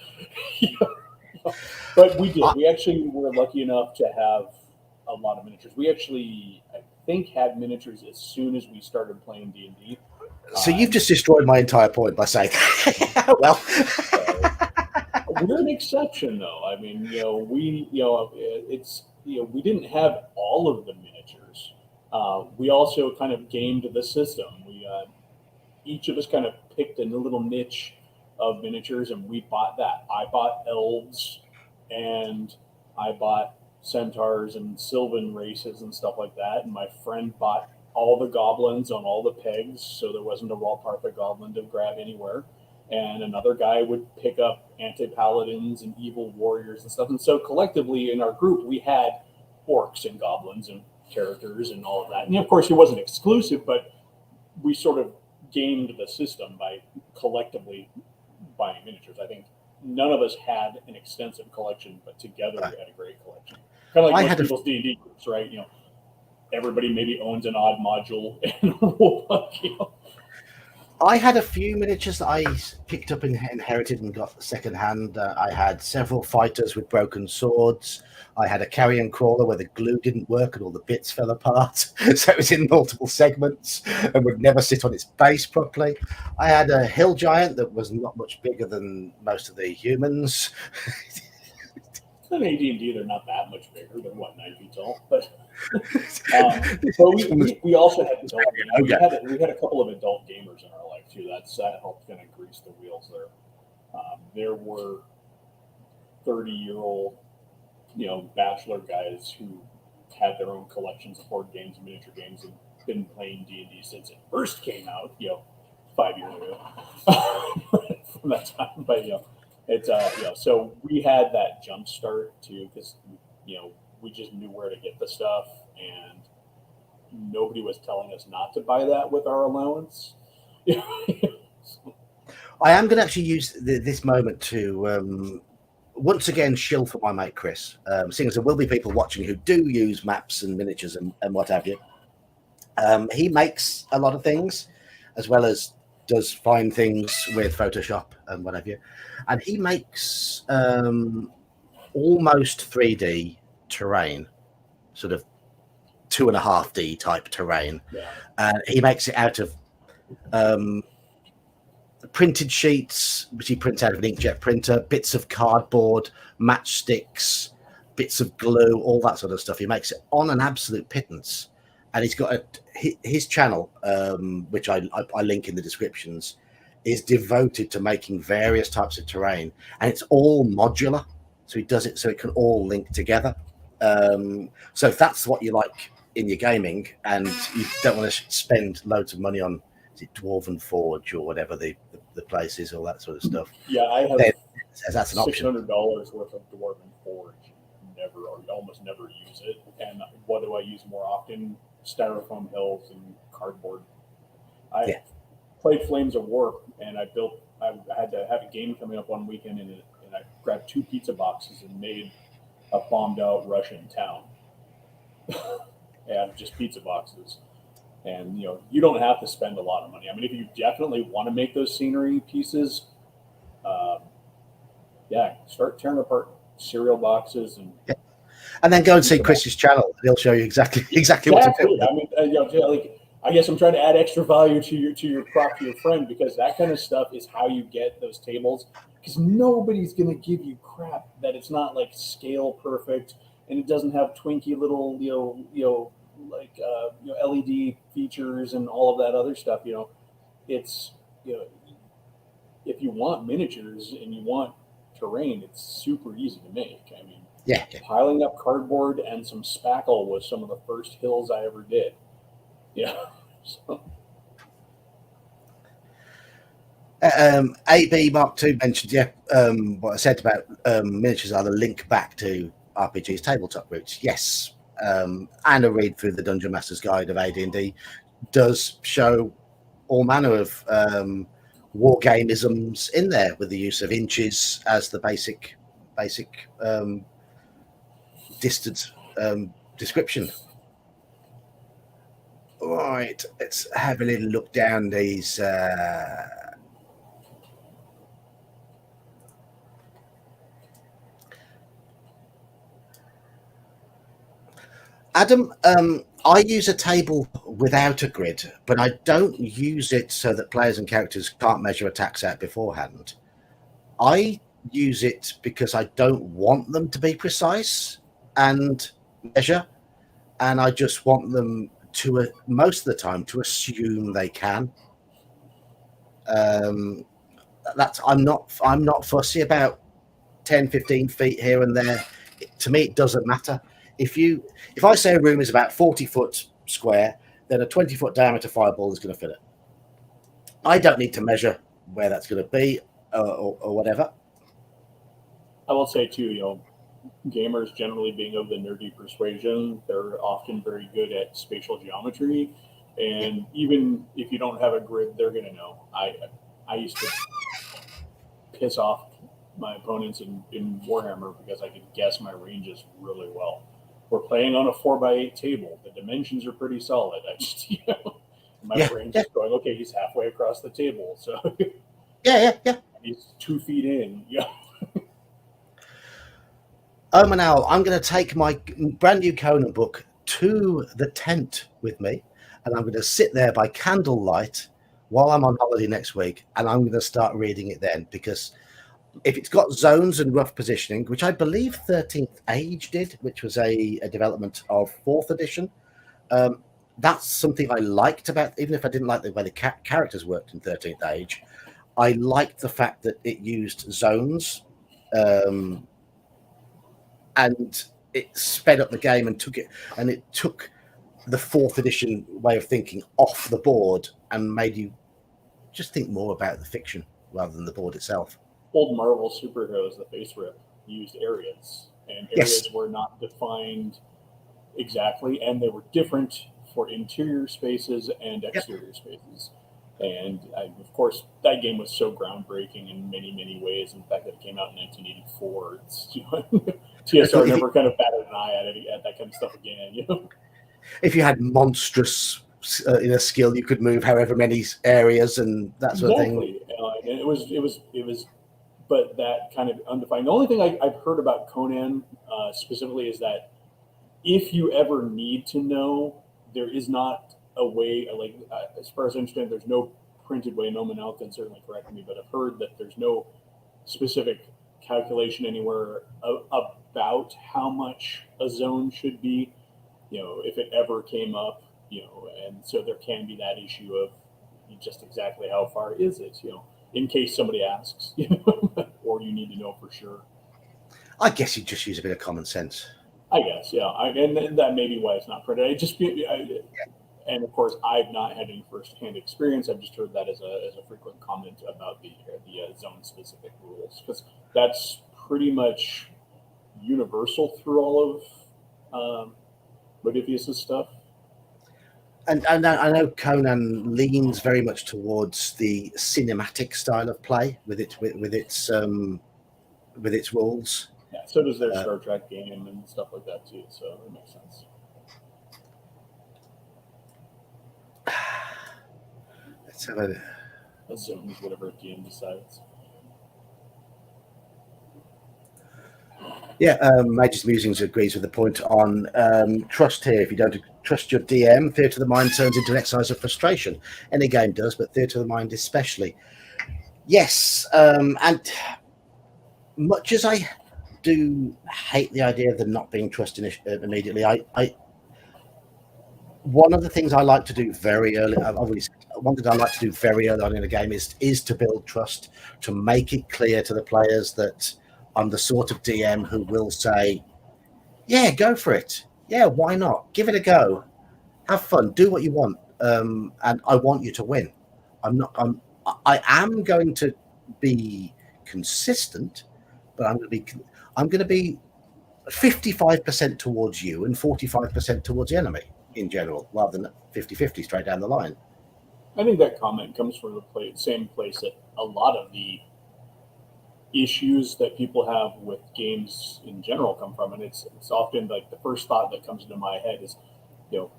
But we did. We actually were lucky enough to have a lot of miniatures. We actually, I think, had miniatures as soon as we started playing D&D. So you've just destroyed my entire point by saying, well, we're an exception, though. I mean, we didn't have all of the miniatures. We also kind of gamed the system. We each of us kind of picked a little niche of miniatures, and we bought that. I bought elves, and I bought centaurs and sylvan races and stuff like that. And my friend bought all the goblins on all the pegs, so there wasn't a Walpartha goblin to grab anywhere. And another guy would pick up anti-paladins and evil warriors and stuff. And so collectively in our group, we had orcs and goblins and characters and all of that. And of course, it wasn't exclusive, but we sort of gamed the system by collectively buying miniatures. I think none of us had an extensive collection, but together we had a great collection. Kind of like most people's D&D groups, right? Everybody maybe owns an odd module. I had a few miniatures that I picked up and inherited and got secondhand. I had several fighters with broken swords. I had a carrion crawler where the glue didn't work and all the bits fell apart. So it was in multiple segments and would never sit on its base properly. I had a hill giant that was not much bigger than most of the humans. In AD&D, they're not that much bigger. They're what, 9 feet tall, but but we also had adult gamers. We had a couple of adult gamers in our life too. That helped kind of grease the wheels there. There were 30-year-old, bachelor guys who had their own collections of board games and miniature games and been playing D&D since it first came out, 5 years ago from that time. But it's so we had that jump start too, because we just knew where to get the stuff, and nobody was telling us not to buy that with our allowance. I am going to actually use this moment to once again shill for my mate Chris, seeing as there will be people watching who do use maps and miniatures and what have you. He makes a lot of things, as well as does fine things with Photoshop and what have you. And he makes almost 3D terrain, sort of 2.5D type terrain. Yeah. And he makes it out of printed sheets, which he prints out of an inkjet printer, bits of cardboard, matchsticks, bits of glue, all that sort of stuff. He makes it on an absolute pittance. And he's got his channel, which I link in the descriptions, is devoted to making various types of terrain, and it's all modular. So he does it so it can all link together. So if that's what you like in your gaming, and you don't want to spend loads of money on, is it Dwarven Forge or whatever the place is, all that sort of stuff. Yeah, I have that's an option. $600 worth of Dwarven Forge. Almost never use it. And what do I use more often? Styrofoam hills and cardboard. I played Flames of War, and I had to have a game coming up one weekend, and I grabbed 2 pizza boxes and made a bombed out Russian town. And just pizza boxes. And you don't have to spend a lot of money. I mean, if you definitely want to make those scenery pieces, start tearing apart cereal boxes and then go and see Chris's channel. He'll show you exactly what to do. I mean, I guess I'm trying to add extra value to your prop to your friend, because that kind of stuff is how you get those tables. Because nobody's going to give you crap that it's not like scale perfect and it doesn't have twinky little LED features and all of that other stuff. It's if you want miniatures and you want terrain, it's super easy to make. I mean, piling up cardboard and some spackle was some of the first hills I ever did. Yeah. So. AB Mark II mentioned, what I said about miniatures are the link back to RPG's tabletop roots. Yes. And a read through the Dungeon Master's Guide of AD&D does show all manner of war gameisms in there, with the use of inches as the basic distance description. Right, let's have a little look down these. Adam, I use a table without a grid, but I don't use it so that players and characters can't measure attacks out beforehand. I use it because I don't want them to be precise and measure, and I just want them to, most of the time, to assume they can. I'm not fussy about 10, 15 feet here and there. To me, it doesn't matter. If I say a room is about 40 foot square, then a 20-foot diameter fireball is going to fit it. I don't need to measure where that's going to be or whatever. I will say too, gamers generally being of the nerdy persuasion, they're often very good at spatial geometry, and even if you don't have a grid, they're going to know. I used to piss off my opponents in Warhammer because I could guess my ranges really well. We're playing on a 4x8 table. The dimensions are pretty solid. I just, my brain's just going, okay, he's halfway across the table, so yeah. He's 2 feet in. Yeah. Manal, I'm going to take my brand new Conan book to the tent with me, and I'm going to sit there by candlelight while I'm on holiday next week, and I'm going to start reading it then, because if it's got zones and rough positioning, which I believe 13th Age did, which was a development of 4th edition, that's something I liked about, even if I didn't like the way the characters worked in 13th Age, I liked the fact that it used zones, and it sped up the game and took the 4th edition way of thinking off the board and made you just think more about the fiction rather than the board itself. Old Marvel superheroes, the face rip, used areas, and areas were not defined exactly, and they were different for interior spaces and exterior spaces. And of course, that game was so groundbreaking in many, many ways. In fact, that it came out in 1984. TSR never kind of batted an eye at that kind of stuff again. If you had monstrous in a skill, you could move however many areas and that sort of thing. And it was, but that kind of undefined. The only thing I've heard about Conan specifically is that if you ever need to know, there is not a way, as far as I understand, there's no printed way. No one else can certainly correct me, but I've heard that there's no specific calculation anywhere about how much a zone should be, if it ever came up, and so there can be that issue of just exactly how far is it, in case somebody asks, or you need to know for sure. I guess you just use a bit of common sense. I guess, yeah, and that may be why it's not printed. And of course, I've not had any first-hand experience. I've just heard that as a frequent comment about the zone-specific rules, because that's pretty much universal through all of Modifius's stuff. And I know Conan leans very much towards the cinematic style of play with its rules. Yeah, so does their Star Trek game and stuff like that too. So it makes sense. Let's have a zones, whatever GM decides. Yeah, Mage's Musings agrees with the point on trust here. If you don't trust your DM, Theatre of the Mind turns into an exercise of frustration. Any game does, but Theatre of the Mind especially. Yes, and much as I do hate the idea of them not being trusted immediately, one of the things I like to do very early, one thing I like to do very early on in a game is to build trust, to make it clear to the players that I'm the sort of DM who will say, yeah, go for it. Yeah, why not? Give it a go. Have fun. Do what you want. And I want you to win. I am going to be consistent, but I'm going to be 55% towards you and 45% towards the enemy in general, rather than 50-50 straight down the line. I think that comment comes from the same place that a lot of the issues that people have with games in general come from, and it's often like the first thought that comes into my head is,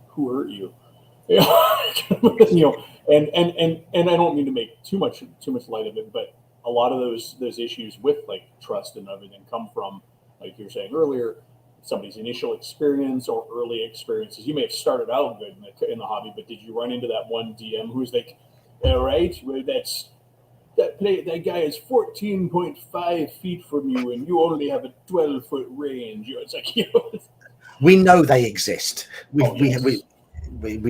who hurt you? And I don't mean to make too much light of it, but a lot of those issues with like trust and everything come from, like you were saying earlier, somebody's initial experience or early experiences. You may have started out good in the hobby, but did you run into that one DM who's like, all right, well, that guy is 14.5 feet from you, and you only have a 12-foot range. It's like, we know they exist. We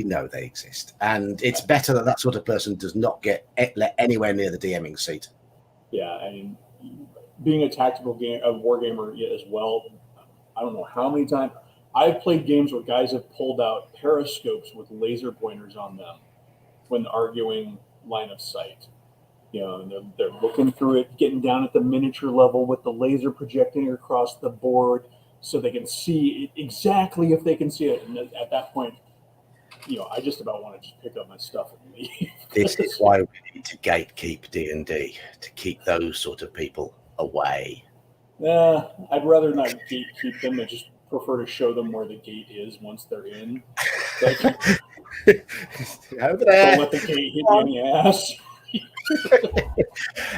know they exist, and it's better that sort of person does not get let anywhere near the DMing seat. Yeah, I mean, being a tactical wargamer as well, I don't know how many times I've played games where guys have pulled out periscopes with laser pointers on them when arguing line of sight. And they're looking through it, getting down at the miniature level with the laser projecting across the board so they can see it exactly if they can see it. And at that point, I just about want to just pick up my stuff and leave. This is why we need to gatekeep D&D, to keep those sort of people away. I'd rather not gatekeep them. I just prefer to show them where the gate is once they're in. Like, over there. Don't let the gate hit you in the ass.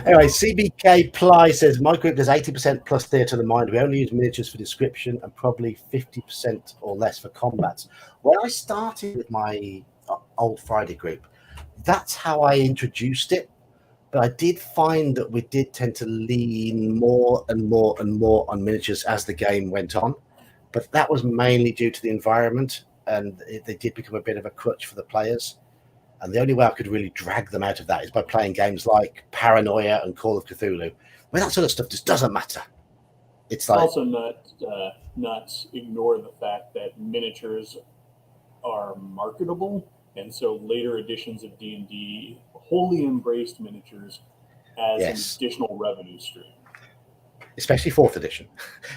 Anyway, CBK Ply says my group does 80% plus Theatre of the Mind. We only use miniatures for description and probably 50% or less for combats. When I started with my old Friday group, that's how I introduced it. But I did find that we did tend to lean more and more and more on miniatures as the game went on. But that was mainly due to the environment, and they did become a bit of a crutch for the players. And the only way I could really drag them out of that is by playing games like Paranoia and Call of Cthulhu, where that sort of stuff just doesn't matter. It's like Also, not ignore the fact that miniatures are marketable, and so later editions of D&D wholly embraced miniatures as an yes, additional revenue stream. especially fourth edition.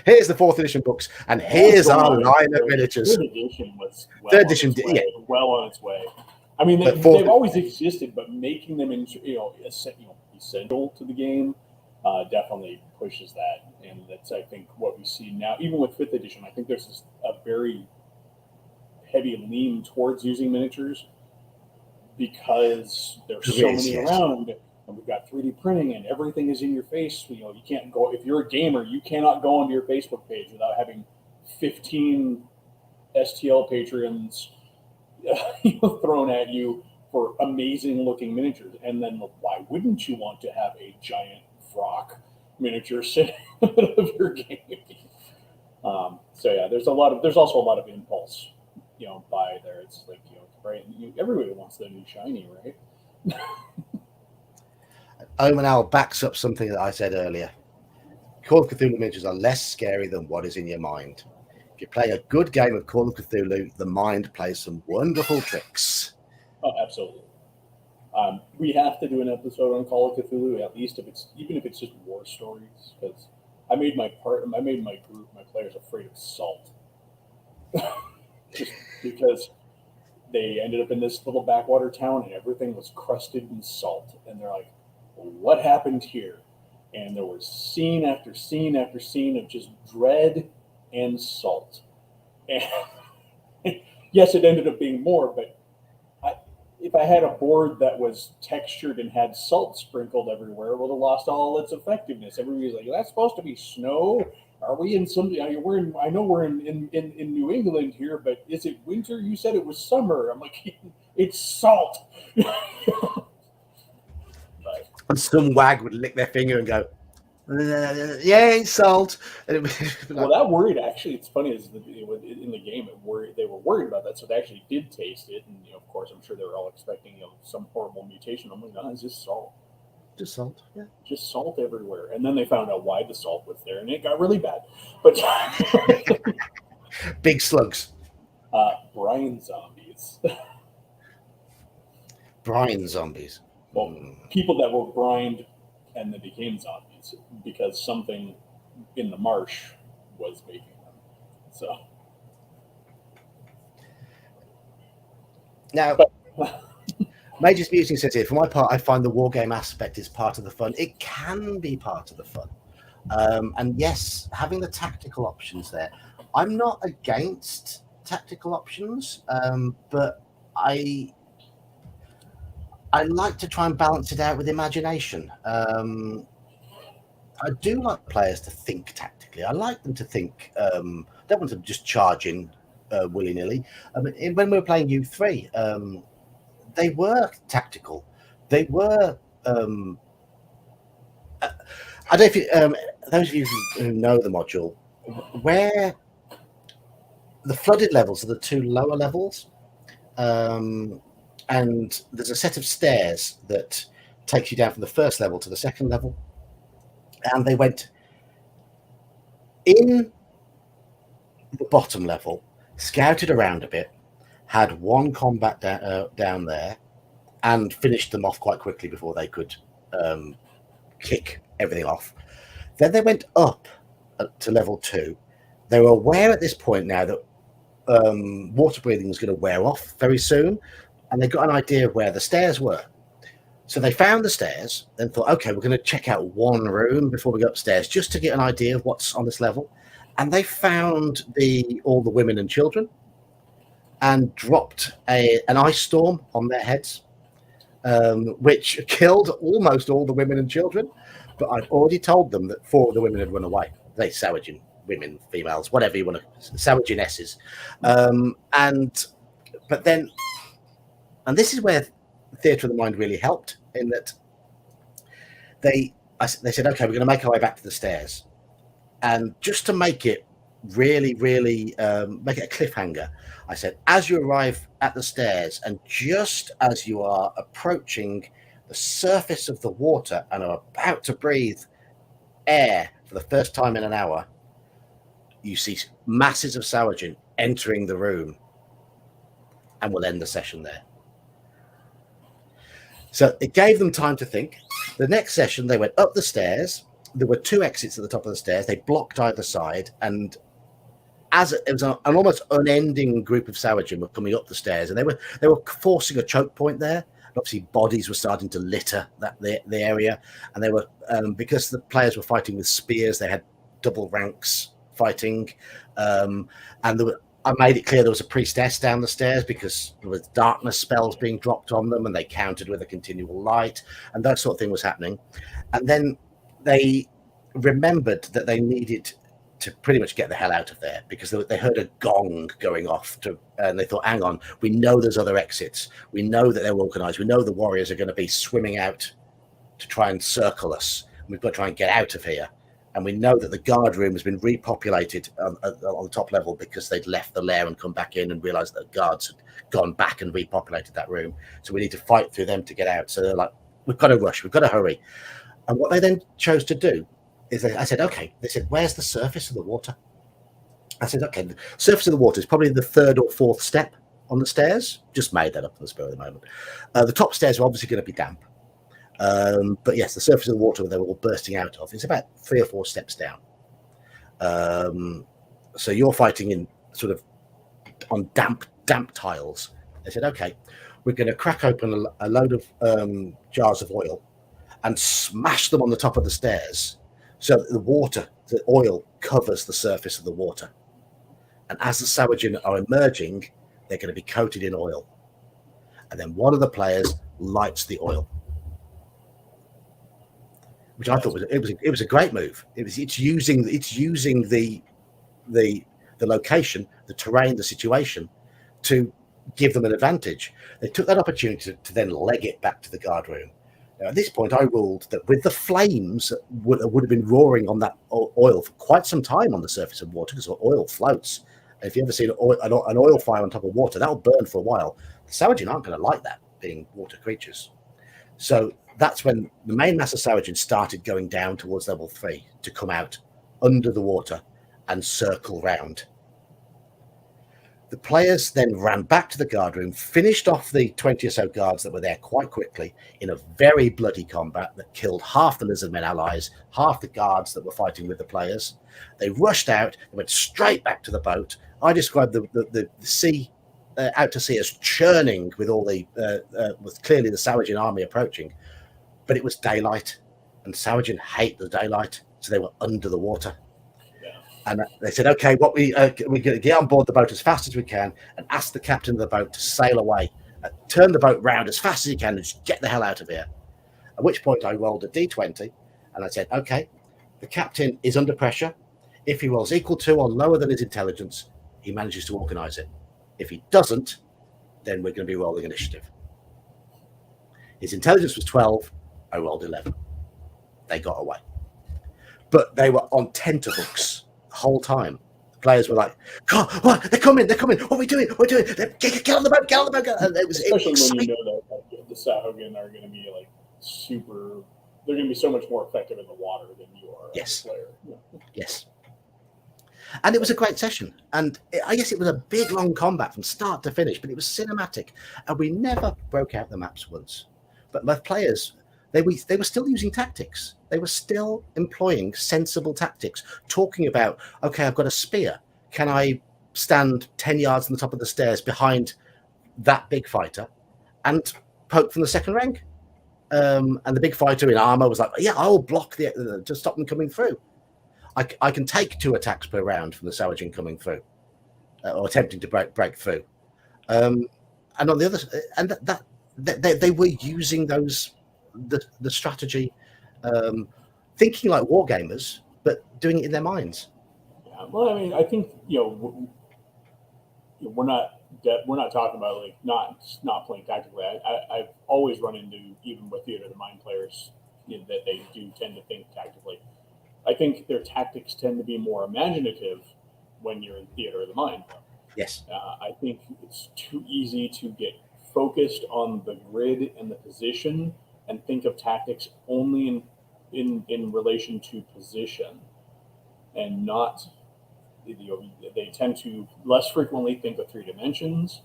Here's the fourth edition books, and And that was here's going our on in line of third, miniatures. third edition was Third edition, yeah, well on its way. I mean, but fourth, they've always existed, but making them essential to the game definitely pushes that, and that's I think what we see now. Even with fifth edition, I think there's a very heavy lean towards using miniatures because there's so many yes. around, and we've got 3D printing, and everything is in your face. You know, you can't go if you're a gamer, you cannot go onto your Facebook page without having 15 STL patrons thrown at you for amazing looking miniatures. And then why wouldn't you want to have a giant Vrock miniature sitting in the middle of your game? So yeah, there's also a lot of impulse, buy there. It's like, right, everybody wants the new shiny, right? Omanal backs up something that I said earlier. Call of Cthulhu miniatures are less scary than what is in your mind. If you play a good game of Call of Cthulhu, the mind plays some wonderful tricks. Oh, absolutely. We have to do an episode on Call of Cthulhu, at least even if it's just war stories, because I made my group, my players afraid of salt, just because they ended up in this little backwater town and everything was crusted in salt, and they're like, "What happened here?" And there was scene after scene after scene of just dread and salt. And yes, it ended up being more, but if I had a board that was textured and had salt sprinkled everywhere, it would have lost all its effectiveness. Everybody's like, "That's supposed to be snow. Are we in some? I know we're in New England here, but is it winter? You said it was summer." I'm like, "It's salt." But, And some wag would lick their finger and go, "Yeah, it's salt." And well, that worried. Actually, it's funny is in the game, they were worried about that, so they actually did taste it, and of course, I'm sure they were all expecting some horrible mutation. I'm like, "No, it's just salt, just salt, yeah, just salt everywhere." And then they found out why the salt was there, and it got really bad. But big slugs, brine zombies. brine zombies. Well, people that were brined and then became zombies because something in the marsh was making them. So now, Major's Musing says here, for my part, I find the wargame aspect is part of the fun. It can be part of the fun. And yes, having the tactical options there. I'm not against tactical options, but I like to try and balance it out with imagination. I do like players to think tactically. I like them to think. I don't want them to just charge in willy-nilly. When we were playing U3, they were tactical. They were. I don't know if you, those of you who know the module, where the flooded levels are the two lower levels, and there's a set of stairs that takes you down from the first level to the second level, and they went in the bottom level, scouted around a bit, had one combat down there, and finished them off quite quickly before they could kick everything off. Then they went up to level 2. They were aware at this point now that water breathing was going to wear off very soon, and they got an idea of where the stairs were. So they found the stairs and thought, okay, we're going to check out one room before we go upstairs just to get an idea of what's on this level. And they found all the women and children and dropped an ice storm on their heads, which killed almost all the women and children. But I'd already told them that 4 of the women had run away. They Sawagin women, females, whatever you want to, Sawaginesses. But then, and this is where Theatre of the Mind really helped, in that they said, okay, we're going to make our way back to the stairs, and just to make it really, really make it a cliffhanger, I said, as you arrive at the stairs, and just as you are approaching the surface of the water and are about to breathe air for the first time in an hour, you see masses of Saurjin entering the room, and we'll end the session there. So it gave them time to think. The next session, they went up the stairs. There were 2 exits at the top of the stairs. They blocked either side, and as it was an almost unending group of Saurjin were coming up the stairs, and they were forcing a choke point there. And obviously, bodies were starting to litter the area, and they were because the players were fighting with spears. They had double ranks fighting, and I made it clear there was a priestess down the stairs because there was darkness spells being dropped on them, and they countered with a continual light, and that sort of thing was happening. And then they remembered that they needed to pretty much get the hell out of there because they heard a gong going off, and they thought, hang on, we know there's other exits. We know that they're organized. We know the warriors are going to be swimming out to try and circle us. We've got to try and get out of here. And we know that the guard room has been repopulated on the top level because they'd left the lair and come back in and realized that the guards had gone back and repopulated that room. So we need to fight through them to get out. So they're like, we've got to rush. We've got to hurry. And what they then chose to do is I said, okay, they said, where's the surface of the water? I said, okay, the surface of the water is probably the 3rd or 4th step on the stairs. Just made that up on the spur of the moment. The top stairs are obviously going to be damp. But yes, the surface of the water they were all bursting out of is about 3 or 4 steps down. So you're fighting in sort of on damp tiles. They said, okay, we're going to crack open a load of jars of oil and smash them on the top of the stairs so that the oil covers the surface of the water. And as the Saurjin are emerging, they're going to be coated in oil. And then one of the players lights the oil, which I thought was a great move. It's using the location, the terrain, the situation to give them an advantage. They took that opportunity to then leg it back to the guard room. Now, at this point, I ruled that with the flames that would have been roaring on that oil for quite some time on the surface of water, because oil floats. And if you ever see an oil fire on top of water, that'll burn for a while. The Saurjin aren't going to like that, being water creatures. So that's when the main mass of Saurjin started going down towards level 3 to come out under the water and circle round. The players then ran back to the guard room, finished off the 20 or so guards that were there quite quickly in a very bloody combat that killed half the Lizardmen allies, half the guards that were fighting with the players. They rushed out, they went straight back to the boat. I described the sea out to sea as churning with all with clearly the Saurjin army approaching, but it was daylight, and Saurjin hate the daylight, so they were under the water. And they said, okay, we're going to get on board the boat as fast as we can and ask the captain of the boat to sail away, turn the boat round as fast as he can and just get the hell out of here. At which point I rolled a D20 and I said, okay, the captain is under pressure. If he rolls equal to or lower than his intelligence, he manages to organize it. If he doesn't, then we're going to be rolling initiative. His intelligence was 12. I rolled 11. They got away. But they were on tenterhooks the whole time. The players were like, "God, what? They're coming! What are we doing? Get on the boat! And especially when you know that the Sahuagin are going to be like super. They're going to be so much more effective in the water than you are as a player. Yeah. Yes. And it was a great session. And I guess it was a big, long combat from start to finish, but it was cinematic. And we never broke out the maps once. But my players, they were still using tactics. They were still employing sensible tactics, talking about, okay, I've got a spear. Can I stand 10 yards on the top of the stairs behind that big fighter and poke from the second rank? And the big fighter in armor was like, yeah, I'll block to stop them coming through. I can take 2 attacks per round from the Sahuagin coming through or attempting to break through. And on the other, and they were using the strategy, thinking like war gamers, but doing it in their minds. Yeah, well, I mean, I think we're not talking about like not playing tactically. I've always run into, even with Theater of the Mind players, that they do tend to think tactically. I think their tactics tend to be more imaginative when you're in theater of the mind. Yes. I think it's too easy to get focused on the grid and the position and think of tactics only in relation to position and not. They tend to less frequently think of three dimensions.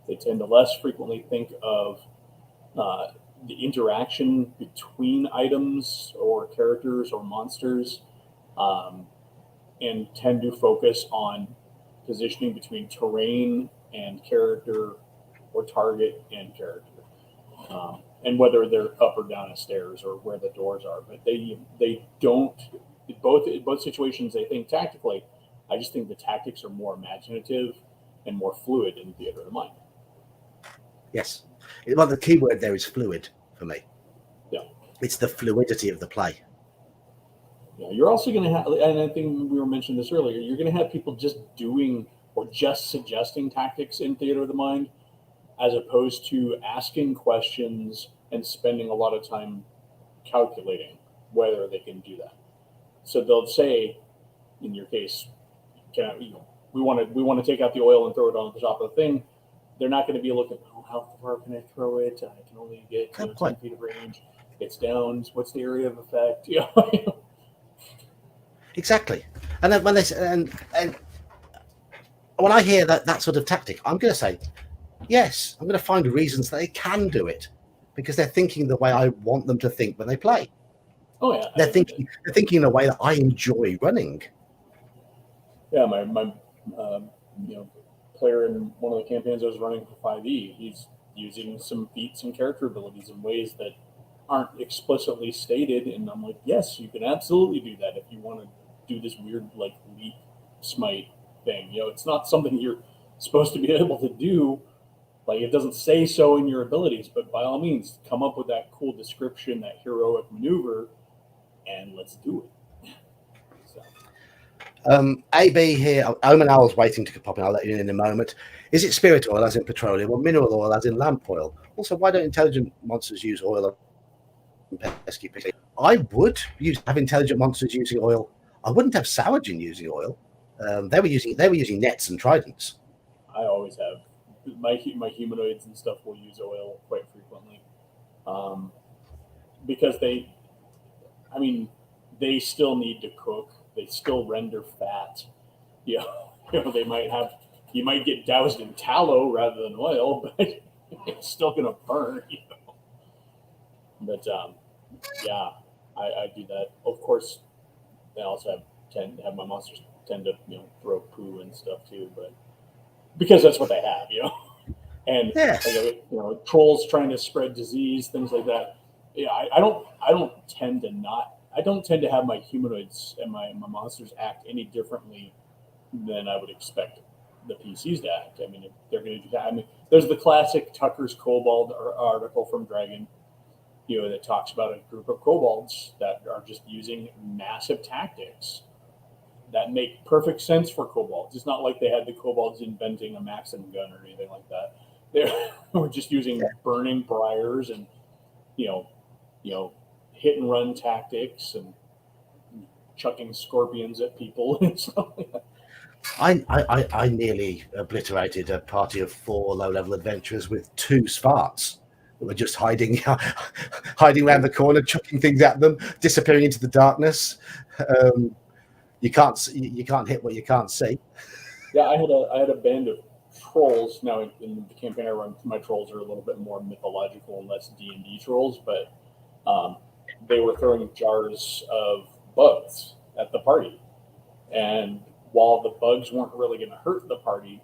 They tend to less frequently think of uh, the interaction between items or characters or monsters, um, and tend to focus on positioning between terrain and character or target and character, and whether they're up or down a stairs or where the doors are. But they don't both situations they think tactically. I just think the tactics are more imaginative and more fluid in theater of the mind. Yes. Well, the key word there is fluid for me. Yeah. It's the fluidity of the play. Yeah, you're also going to have, and I think we were mentioning this earlier, you're going to have people just doing or just suggesting tactics in theater of the mind as opposed to asking questions and spending a lot of time calculating whether they can do that. So they'll say, in your case, we want to take out the oil and throw it on the top of the thing. They're not going to be looking, oh, how far can I throw it? I can only get 10 feet of range. It's down. What's the area of effect? Exactly. And then when they and when I hear that sort of tactic, I'm going to say, yes, I'm going to find reasons that they can do it because they're thinking the way I want them to think when they play. Oh yeah, They're thinking in a way that I enjoy running. Yeah, my you know player in one of the campaigns I was running for 5e, he's using some feats and character abilities in ways that aren't explicitly stated, and I'm like, yes, you can absolutely do that if you want to do this weird like leap smite thing. It's not something you're supposed to be able to do. Like it doesn't say so in your abilities, but by all means, come up with that cool description, that heroic maneuver, and let's do it. So. AB here, Omen Owl's waiting to pop in. I'll let you in a moment. Is it spirit oil as in petroleum or mineral oil as in lamp oil? Also, why don't intelligent monsters use oil on pesky pixie? I would have intelligent monsters using oil. I wouldn't have Saurjin using oil. They were using nets and tridents. I always have. My humanoids and stuff will use oil quite frequently, because I mean, they still need to cook. They still render fat. They might have. You might get doused in tallow rather than oil, but it's still gonna burn. But yeah, I do that. Of course, I also tend to have my monsters tend to throw poo and stuff too, but because that's what they have. And Yes. trolls trying to spread disease, things like that. Yeah, I don't tend to not. I don't tend to have my humanoids and my monsters act any differently than I would expect the PCs to act. I mean, if they're going to do that. I mean, there's the classic Tucker's Kobold article from Dragon, that talks about a group of kobolds that are just using massive tactics that make perfect sense for kobolds. It's not like they had the kobolds inventing a Maxim gun or anything like that. They were just using burning briars and you know, hit and run tactics and chucking scorpions at people and stuff like that. I nearly obliterated a party of 4 low-level adventurers with 2 Sparts that were just hiding around the corner, chucking things at them, disappearing into the darkness. You can't hit what you can't see. Yeah, I had a band of trolls. Now in the campaign I run, my trolls are a little bit more mythological and less D&D trolls, but they were throwing jars of bugs at the party, and while the bugs weren't really going to hurt the party,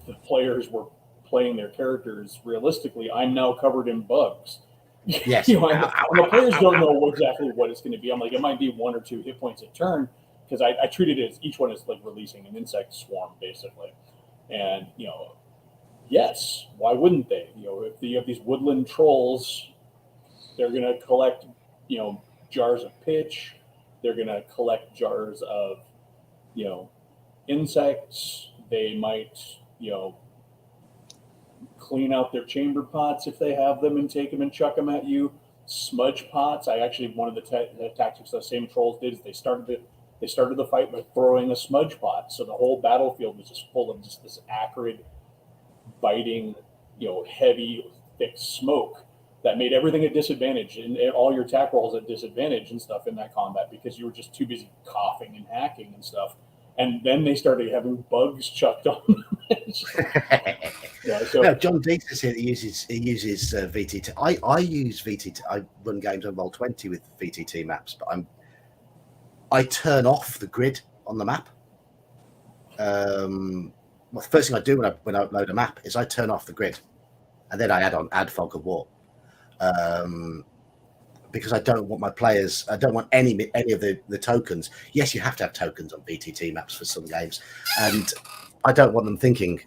the players were playing their characters realistically. I'm now covered in bugs. Yes. And the players don't know exactly what it's going to be. I'm like, it might be 1 or 2 hit points a turn, because I treated it as each one is like releasing an insect swarm, basically. And, yes, why wouldn't they? If you have these woodland trolls, they're going to collect, jars of pitch. They're going to collect jars of, insects. They might, clean out their chamber pots if they have them and take them and chuck them at you. smudge pots. I actually one of the tactics those same trolls did is they started the fight by throwing a smudge pot, so the whole battlefield was just full of just this acrid, biting, heavy, thick smoke that made everything a disadvantage and all your attack rolls at disadvantage and stuff in that combat because you were just too busy coughing and hacking and stuff. And then they started having bugs chucked on them. So no, John Deeks is here. He uses VTT. I use VTT. I run games on Roll20 with VTT maps, but I turn off the grid on the map. Well, the first thing I do when I upload a map is I turn off the grid, and then I add fog of war, because I don't want my players. I don't want any of the tokens. Yes, you have to have tokens on VTT maps for some games, and I don't want them thinking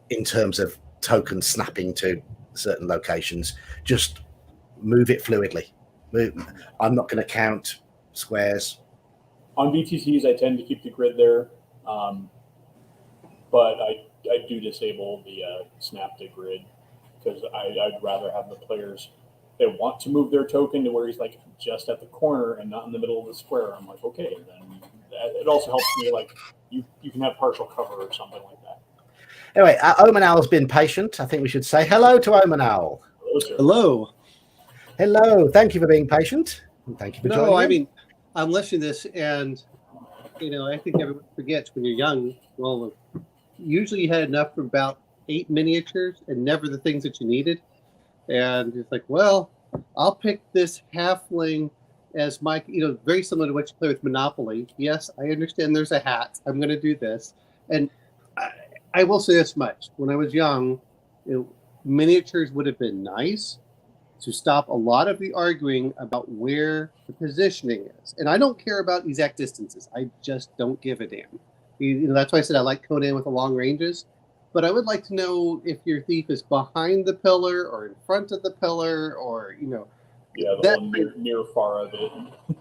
in terms of tokens snapping to certain locations. Just move it fluidly. I'm not going to count squares. On VTTs, I tend to keep the grid there, but I do disable the snap to grid because I'd rather have the players they want to move their token to where he's like just at the corner and not in the middle of the square. I'm like, okay, then it also helps me like you can have partial cover or something like that. Anyway, Omen Owl's been patient. I think we should say hello to Omen Owl. Hello, sir. Hello. Hello. Thank you for being patient. Thank you for joining. No, I mean, I'm listening to this, and I think everyone forgets when you're young. Well, usually you had enough for about 8 miniatures, and never the things that you needed. And it's like, well, I'll pick this halfling as my, very similar to what you play with Monopoly. Yes, I understand there's a hat. I'm going to do this, and I will say this much: when I was young, miniatures would have been nice to stop a lot of the arguing about where the positioning is. And I don't care about exact distances. I just don't give a damn. That's why I said I like Conan with the long ranges. But I would like to know if your thief is behind the pillar or in front of the pillar or, Yeah, the one near far of it.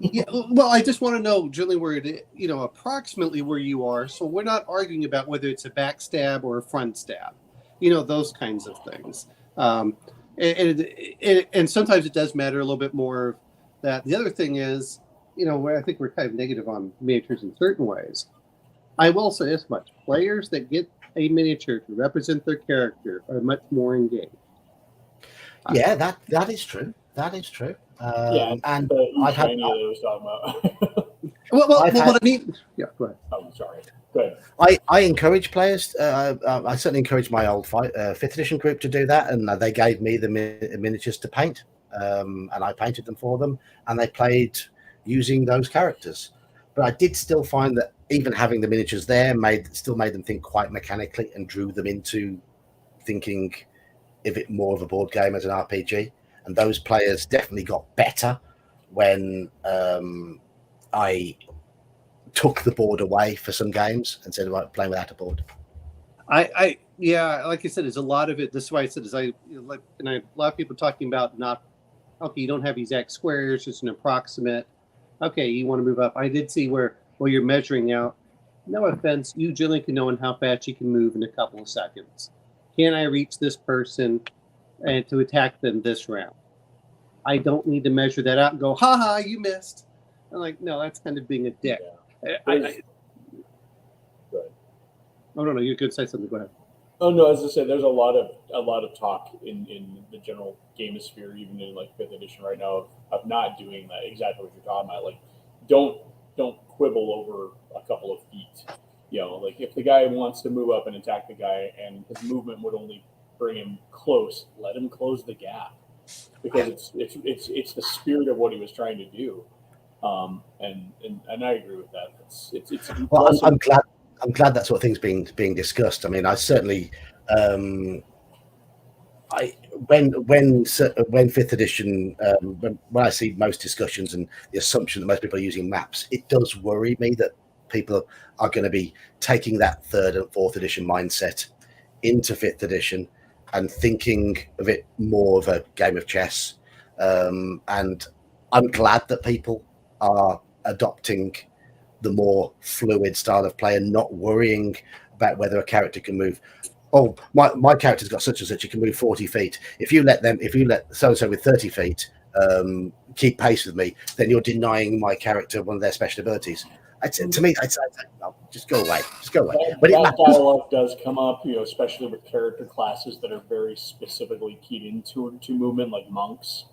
Yeah, well, I just want to know generally where it, approximately where you are. So we're not arguing about whether it's a backstab or a front stab. Those kinds of things. And sometimes it does matter a little bit more. That the other thing is, where I think we're kind of negative on miniatures in certain ways. I will say this much: players that get a miniature to represent their character are much more engaged. Yeah, that is true. That is true. And I've had. Was talking about. What I mean. Yeah, go ahead. Oh, sorry. Go ahead. I encourage players. I certainly encourage my old 5th edition group to do that, and they gave me the miniatures to paint, and I painted them for them, and they played using those characters. But I did still find that even having the miniatures there still made them think quite mechanically and drew them into thinking of it more of a board game as an RPG. And those players definitely got better when I took the board away for some games and said, right, playing without a board. Yeah, like I said, there's a lot of it. This is why I said, a lot of people talking about you don't have exact squares, just an approximate. Okay, you want to move up. I did see where you're measuring out. No offense, you generally can know how fast you can move in a couple of seconds. Can I reach this person and to attack them this round? I don't need to measure that out and go, ha, you missed. I'm like, no, that's kind of being a dick. Yeah. Go ahead. Oh, no, you could say something. Go ahead. Oh no, as I said, there's a lot of talk in the general gamosphere, even in like 5th edition right now, of not doing that. Exactly what you're talking about. Like, don't quibble over a couple of feet. Like if the guy wants to move up and attack the guy, and his movement would only bring him close, let him close the gap, because it's the spirit of what he was trying to do. And I agree with that. It's well, I'm glad that sort of thing's being discussed. I mean, I certainly, when 5th edition, when I see most discussions and the assumption that most people are using maps, it does worry me that people are going to be taking that 3rd and 4th edition mindset into 5th edition and thinking of it more of a game of chess. And I'm glad that people are adopting the more fluid style of play and not worrying about whether a character can move. Oh, my character's got such and such, he can move 40 feet. If you let so-and-so with 30 feet keep pace with me, then you're denying my character one of their special abilities. To me, I'd say, oh, just go away. Just go away. That dialogue does come up, especially with character classes that are very specifically keyed into movement, like monks.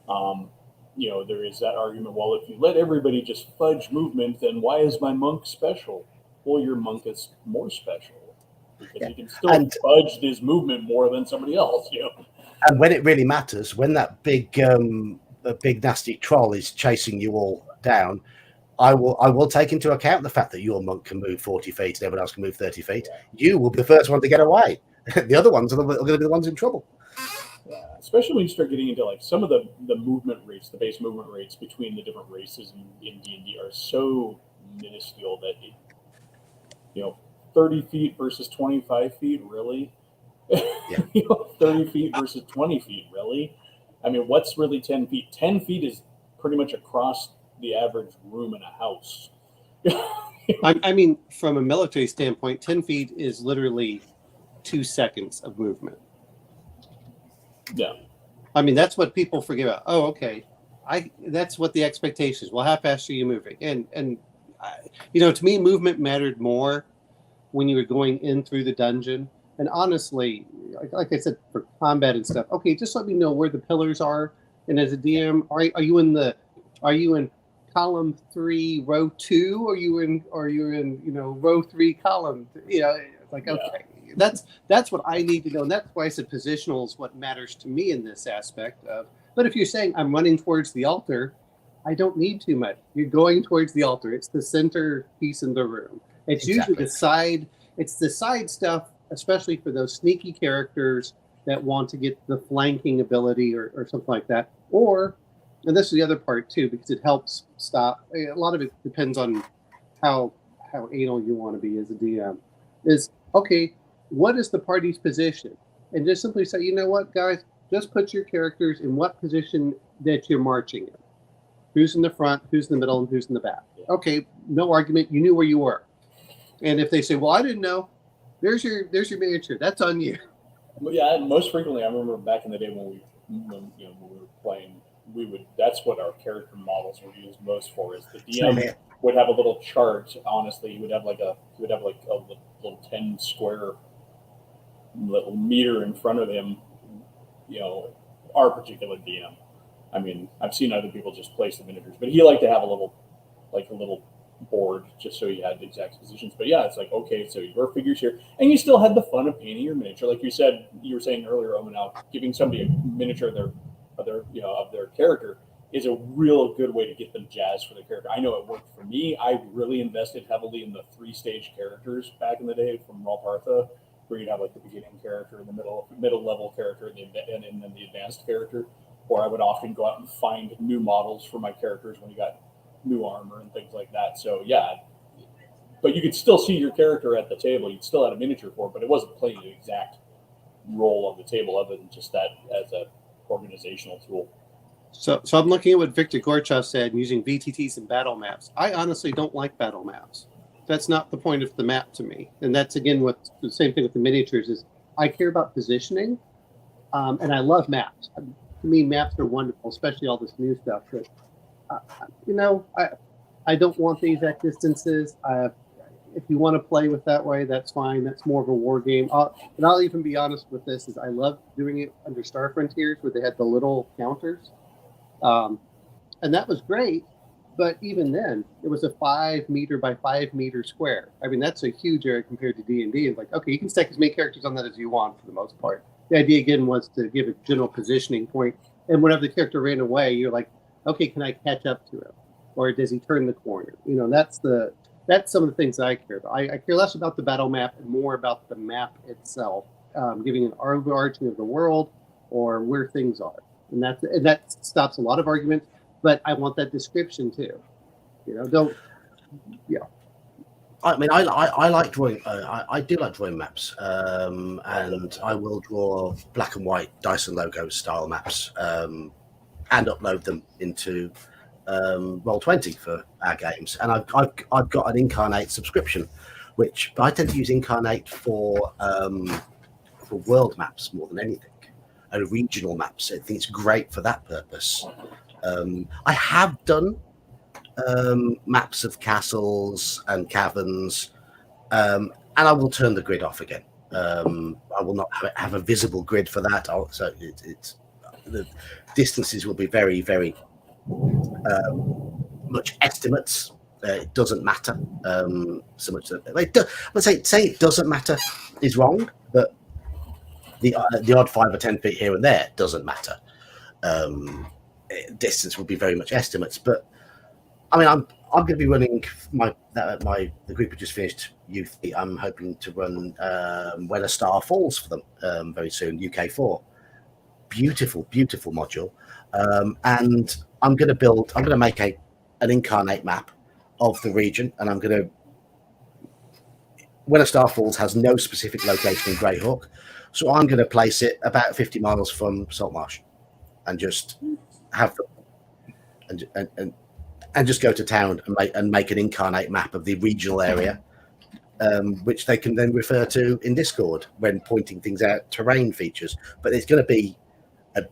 There is that argument. Well, if you let everybody just fudge movement, then why is my monk special? Well, your monk is more special because he can still fudge his movement more than somebody else. And when it really matters, when that big nasty troll is chasing you all down, I will take into account the fact that your monk can move 40 feet and everyone else can move 30 feet. You will be the first one to get away. The other ones are going to be the ones in trouble. Yeah, especially when you start getting into like some of the movement rates, the base movement rates between the different races in D&D are so minuscule that 30 feet versus 25 feet, really? Yeah. 30 feet versus 20 feet, really? I mean, what's really 10 feet? 10 feet is pretty much across the average room in a house. I mean, from a military standpoint, 10 feet is literally 2 seconds of movement. Yeah. I mean, that's what people forget about. Oh, okay. That's what the expectation is. Well, how fast are you moving? And to me, movement mattered more when you were going in through the dungeon. And honestly, like I said, for combat and stuff, okay, just let me know where the pillars are. And as a DM, are you in column 3, row 2? Or are you in row 3, column? It's like, okay, that's what I need to know. And that's why I said positional is what matters to me in this aspect of. But if you're saying I'm running towards the altar, I don't need too much. You're going towards the altar. It's the center piece in the room. It's usually the side. It's the side stuff, especially for those sneaky characters that want to get the flanking ability or something like that. And this is the other part too, because it helps stop. A lot of it depends on how anal you want to be as a DM. Is okay. What is the party's position? And just simply say, you know what, guys, just put your characters in what position that you're marching in. Who's in the front, who's in the middle, and who's in the back. Okay, no argument. You knew where you were. And if they say, well, I didn't know, there's your miniature. That's on you. Well, yeah, most frequently, I remember back in the day when we were playing, that's what our character models were used most for. Is the DM would have a little chart. Honestly, he would have like a little 10 square little meter in front of him. Our particular DM. I mean, I've seen other people just place the miniatures, but he liked to have a little board just so he had the exact positions. But yeah, it's like, okay, so your figure's here, and you still had the fun of painting your miniature, like you were saying earlier, Omen. Now giving somebody a miniature of their character is a real good way to get them jazzed for their character. I know it worked for me. I really invested heavily in the 3-stage characters back in the day from Ralpartha, where you'd have like the beginning character, the middle level character, and then the advanced character. Or I would often go out and find new models for my characters when you got new armor and things like that. So yeah, but you could still see your character at the table. You'd still had a miniature for it, but it wasn't playing the exact role on the table other than just that as a organizational tool. So I'm looking at what Victor Gorchov said, using VTTs and battle maps. I honestly don't like battle maps. That's not the point of the map to me. And that's, again, what the same thing with the miniatures is. I care about positioning, and I love maps. To me, maps are wonderful, especially all this new stuff. But I don't want the exact distances. If you want to play with that way, that's fine. That's more of a war game. And I'll even be honest with this: is I love doing it under Star Frontiers, where they had the little counters, and that was great. But even then, it was a 5 meter by 5 meter square. I mean, that's a huge area compared to D&D. It's like, okay, you can stack as many characters on that as you want for the most part. The idea, again, was to give a general positioning point. And whenever the character ran away, you're like, okay, can I catch up to him? Or does he turn the corner? That's some of the things that I care about. I care less about the battle map and more about the map itself, giving an overarching of the world or where things are. And that stops a lot of arguments. But I want that description too. I mean, I like drawing. I do like drawing maps, and I will draw black and white Dyson logo style maps, and upload them into Roll20 for our games. And I've got an Incarnate subscription, which I tend to use Incarnate for world maps more than anything. and regional maps. I think it's great for that purpose. I have done maps of castles and caverns, and I will turn the grid off again. I will not have a visible grid for that. So it's the distances will be very, very much estimates. It doesn't matter so much. Let's say it doesn't matter is wrong, but the odd 5 or 10 feet here and there doesn't matter. Distance will be very much estimates, but I mean, I'm going to be running the group who just finished youth. I'm hoping to run When a Star Falls for them very soon. UK4, beautiful module, and I'm going to make an incarnate map of the region, and I'm going to. When a Star Falls has no specific location in Greyhawk, so I'm going to place it about 50 miles from Saltmarsh, and just have and just go to town and make an incarnate map of the regional area, which they can then refer to in Discord when pointing things out, terrain features. But it's going to be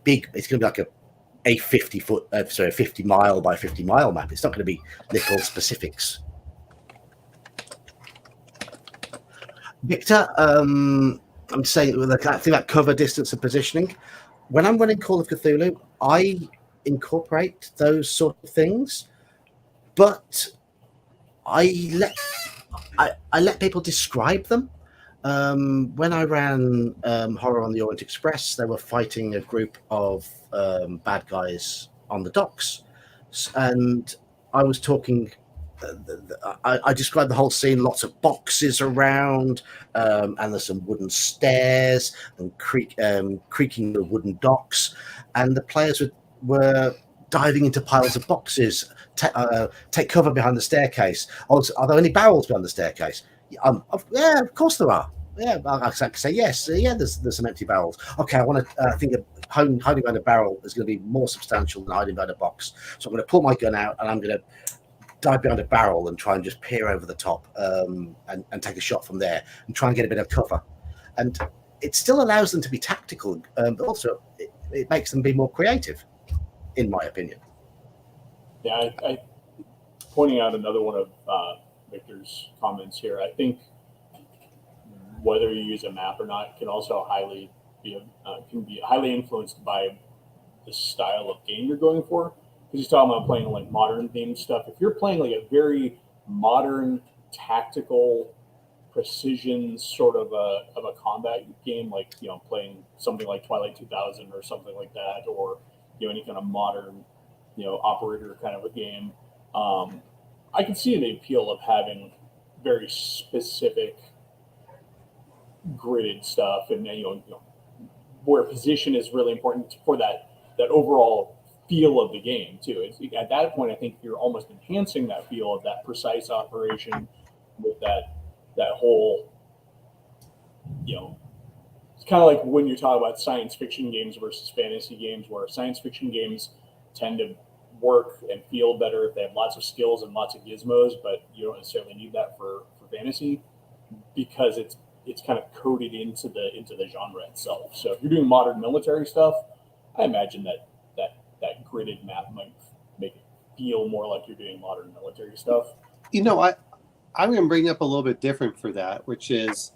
it's going to be like a 50 mile by 50 mile map. It's not going to be little specifics. Victor, I'm saying with the thing about cover, distance, and positioning. When I'm running Call of Cthulhu, I incorporate those sort of things, but I let people describe them. When I ran Horror on the Orient Express, they were fighting a group of bad guys on the docks, and I was talking. I described the whole scene. Lots of boxes around, and there's some wooden stairs and creaking the wooden docks, and the players were diving into piles of boxes. Take cover behind the staircase. Also, are there any barrels behind the staircase? Yeah, of course there are. Yeah, I can say yes. Yeah, there's some empty barrels. Okay, I want to think of hiding behind a barrel is going to be more substantial than hiding behind a box. So I'm going to pull my gun out and I'm going to dive behind a barrel and try and just peer over the top and take a shot from there and try and get a bit of cover. And it still allows them to be tactical, but also it makes them be more creative, in my opinion. Yeah, I pointing out another one of Victor's comments here. I think whether you use a map or not can also be highly influenced by the style of game you're going for. Because he's talking about playing like modern themed stuff. If you're playing like a very modern, tactical, precision sort of a combat game, like playing something like Twilight 2000 or something like that, or any kind of modern operator kind of a game, I can see the appeal of having very specific gridded stuff, and where position is really important for that overall feel of the game too. At that point, I think you're almost enhancing that feel of that precise operation with that whole. It's kind of like when you're talking about science fiction games versus fantasy games, where science fiction games tend to work and feel better if they have lots of skills and lots of gizmos, but you don't necessarily need that for fantasy because it's kind of coded into the genre itself. So if you're doing modern military stuff, I imagine that gridded map might make it feel more like you're doing modern military stuff. I'm going to bring up a little bit different for that, which is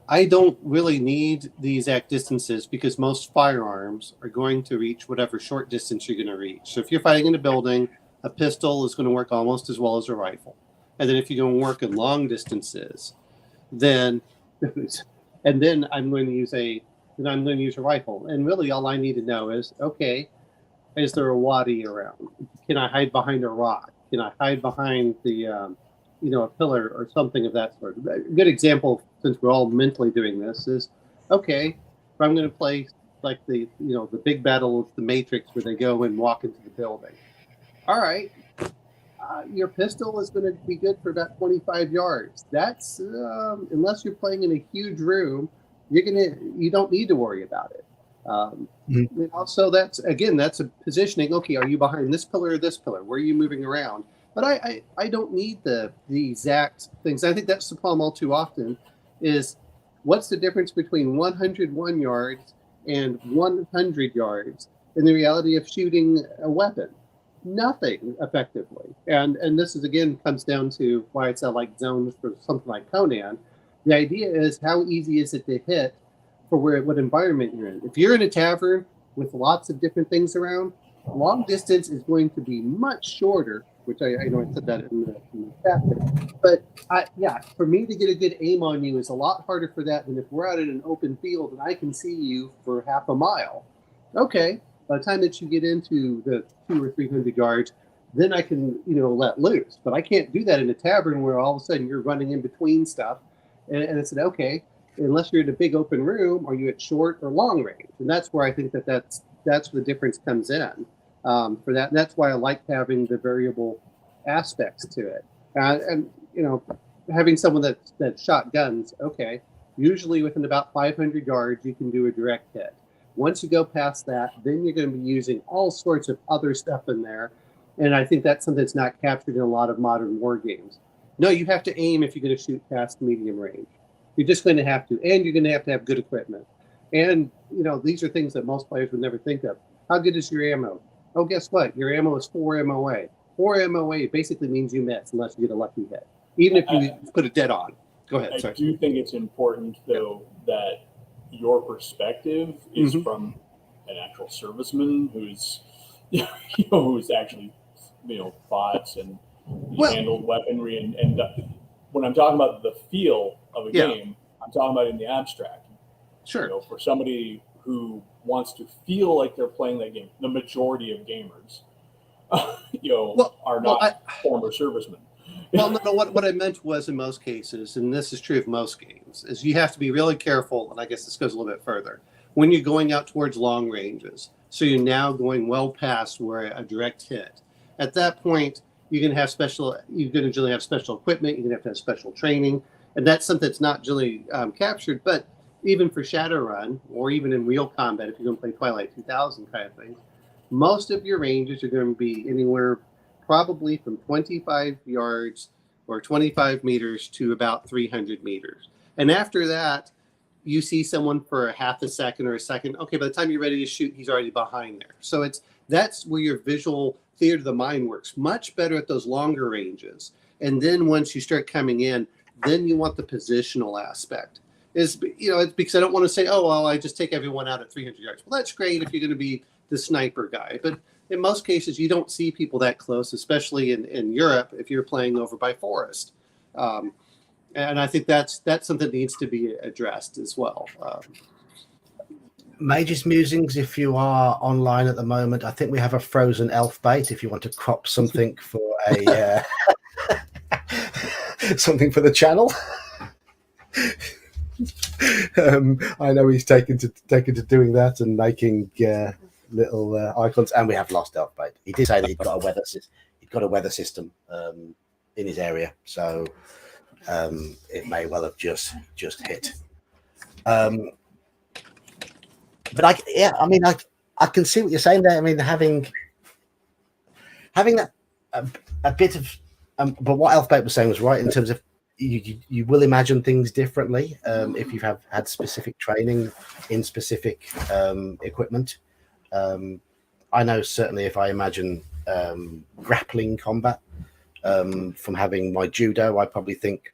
I don't really need the exact distances because most firearms are going to reach whatever short distance you're going to reach. So if you're fighting in a building, a pistol is going to work almost as well as a rifle. And then if you're going to work in long distances, then I'm going to use a rifle. And really all I need to know is, okay, is there a wadi around? Can I hide behind a rock? Can I hide behind the, a pillar or something of that sort? A good example, since we're all mentally doing this, is, okay, if I'm going to play like the big battle of the Matrix where they go and walk into the building. All right, your pistol is going to be good for about 25 yards. That's unless you're playing in a huge room, you don't need to worry about it. And also, that's a positioning. Okay, are you behind this pillar or this pillar? Where are you moving around? But I don't need the exact things. I think that's the problem all too often is what's the difference between 101 yards and 100 yards in the reality of shooting a weapon. Nothing effectively. And this is, again, comes down to why it's like zones for something like Conan. The idea is, how easy is it to hit for what environment you're in? If you're in a tavern with lots of different things around, long distance is going to be much shorter, which I know I said that in the chat. But for me to get a good aim on you is a lot harder for that than if we're out in an open field and I can see you for half a mile. Okay, by the time that you get into the 200 or 300 yards, then I can, let loose. But I can't do that in a tavern where all of a sudden you're running in between stuff. And I said, okay, unless you're in a big open room, are you at short or long range? And that's where I think that's where the difference comes in for that. And that's why I like having the variable aspects to it. And having someone that shot guns, okay, usually within about 500 yards, you can do a direct hit. Once you go past that, then you're going to be using all sorts of other stuff in there. And I think that's something that's not captured in a lot of modern war games. No, you have to aim if you're going to shoot past medium range. You're just going to have to, and you're going to have good equipment. And, these are things that most players would never think of. How good is your ammo? Oh, guess what? Your ammo is 4 MOA. 4 MOA basically means you miss unless you get a lucky hit, even if you put it dead on. Go ahead. Sorry. I do think it's important, though, that your perspective is from an actual serviceman who's actually fought and handled weaponry and when I'm talking about the feel of a game, I'm talking about in the abstract. Sure. For somebody who wants to feel like they're playing that game, the majority of gamers are not former servicemen. Well, no, what I meant was, in most cases, and this is true of most games, is you have to be really careful, and I guess this goes a little bit further, when you're going out towards long ranges. So you're now going well past where a direct hit. At that point, you're going to generally have special equipment, you're going to have special training, and that's something that's not generally captured. But even for Shadowrun, or even in real combat, if you're going to play Twilight 2000 kind of thing, most of your ranges are going to be anywhere probably from 25 yards or 25 meters to about 300 meters. And after that, you see someone for a half a second or a second. Okay, by the time you're ready to shoot, he's already behind there. So that's where your visual theater of the mind works much better at those longer ranges. And then once you start coming in, then you want the positional aspect. It's because I don't want to say, oh, well, I just take everyone out at 300 yards. Well, that's great if you're going to be the sniper guy. But in most cases, you don't see people that close, especially in Europe, if you're playing over by forest. And I think that's something that needs to be addressed as well. Mage's Musings, if you are online at the moment, I think we have a frozen elf bait if you want to crop something for a something for the channel. I know he's taken to doing that and making little icons, and we have lost elf bait. He did say that he'd got a weather system in his area, so it may well have just hit. But I can see what you're saying there. I mean, having that a bit of, but what Elfbait was saying was right in terms of you will imagine things differently if you have had specific training in specific equipment. I know certainly if I imagine grappling combat from having my judo, I probably think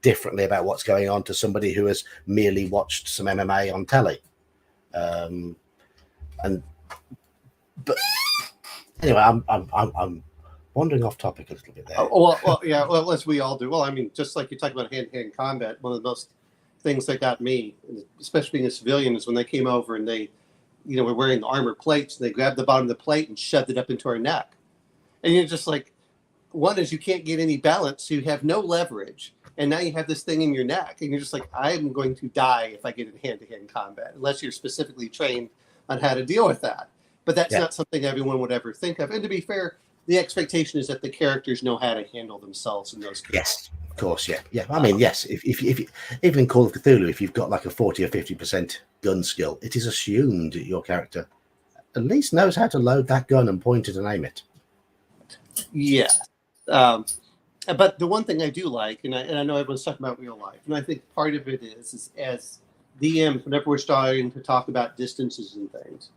differently about what's going on to somebody who has merely watched some MMA on telly. But anyway, I'm wandering off topic a little bit there. Well, as we all do. Well, I mean, just like you talk about hand-to-hand combat, one of the most things that got me, especially being a civilian, is when they came over and they, were wearing the armor plates, and they grabbed the bottom of the plate and shoved it up into our neck. And you're just like, one is you can't get any balance, so you have no leverage. And now you have this thing in your neck, and you're just like, I am going to die if I get in hand-to-hand combat, unless you're specifically trained on how to deal with that. But that's not something everyone would ever think of. And to be fair, the expectation is that the characters know how to handle themselves in those cases. Yes, of course, yeah. I mean, yes, if even in Call of Cthulhu, if you've got like a 40 or 50% gun skill, it is assumed that your character at least knows how to load that gun and point it and aim it. Yeah. But the one thing I do like, and I know everyone's talking about real life, and I think part of it is as DMs, whenever we're starting to talk about distances and things,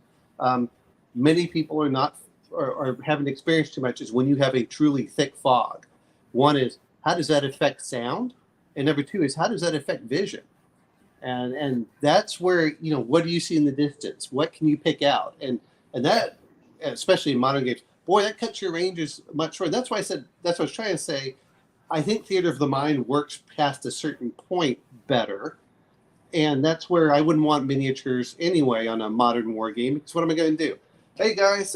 many people are not or haven't experienced too much is when you have a truly thick fog. One is, how does that affect sound? And number two is, how does that affect vision? And that's where, what do you see in the distance? What can you pick out? And that, especially in modern games, boy, that cuts your ranges much shorter. That's why I said, that's what I was trying to say. I think theater of the mind works past a certain point better. And that's where I wouldn't want miniatures anyway on a modern war game. Because what am I going to do? Hey guys,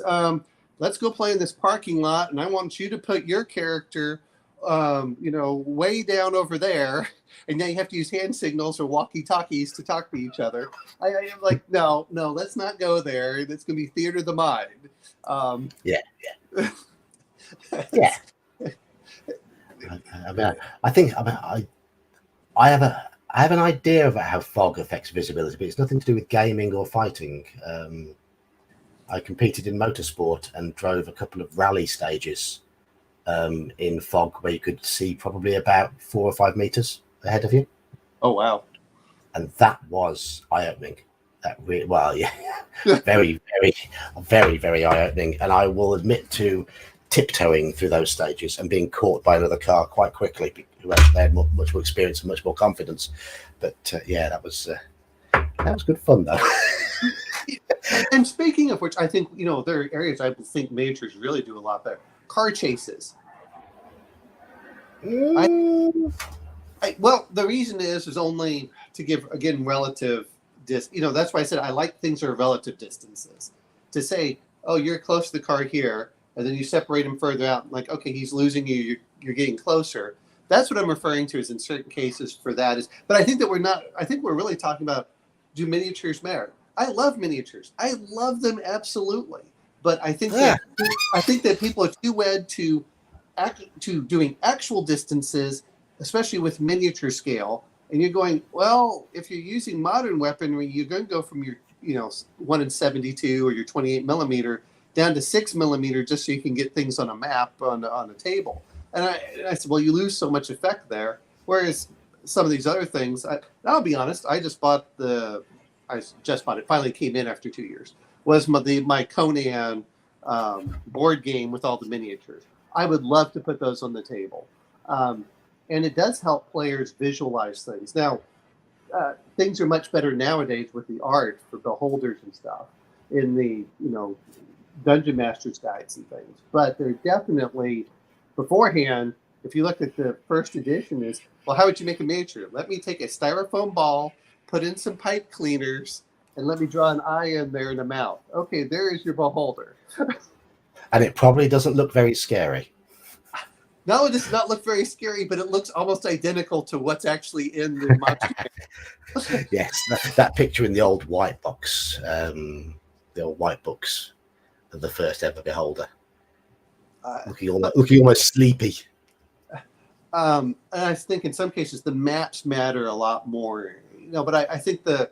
let's go play in this parking lot, and I want you to put your character, way down over there, and now you have to use hand signals or walkie-talkies to talk to each other. I am like, no, let's not go there. That's going to be theater of the mind. Yeah. I have an idea about how fog affects visibility, but it's nothing to do with gaming or fighting. I competed in motorsport and drove a couple of rally stages in fog where you could see probably about 4 or 5 meters ahead of you. Oh, wow. And that was eye-opening. Very, very, very, very eye-opening. And I will admit to tiptoeing through those stages and being caught by another car quite quickly, who actually had much more experience and much more confidence. But that was good fun though. And speaking of which, I think there are areas I think miniatures really do a lot better. Car chases. Well, the reason is only to give again relative that's why I said I like things that are relative distances. To say, oh, you're close to the car here, and then you separate him further out, like, okay, he's losing you, you're getting closer. That's what I'm referring to, is in certain cases for that is. But I think that we're really talking about, do miniatures matter? I love miniatures. I love them absolutely. But I think that people are too wed to doing actual distances, especially with miniature scale. And you're going, well, if you're using modern weaponry, you're going to go from your 1 in 72 or your 28 millimeter down to 6 millimeter just so you can get things on a map on a table. And I said, well, you lose so much effect there. Whereas some of these other things, I'll be honest, I just bought it. Finally came in after 2 years. Was my Conan board game with all the miniatures. I would love to put those on the table. And it does help players visualize things. Now, things are much better nowadays with the art for beholders and stuff in the, Dungeon Master's guides and things. But they're definitely, beforehand, if you look at the first edition is, well, how would you make a miniature? Let me take a styrofoam ball, put in some pipe cleaners, and let me draw an eye in there and a mouth. Okay, there is your beholder. And it probably doesn't look very scary. No, it does not look very scary, but it looks almost identical to what's actually in the monster. Yes, that picture in the old white box, the old white books of the first ever beholder, looking almost sleepy. And I think in some cases the maps matter a lot more. But I think that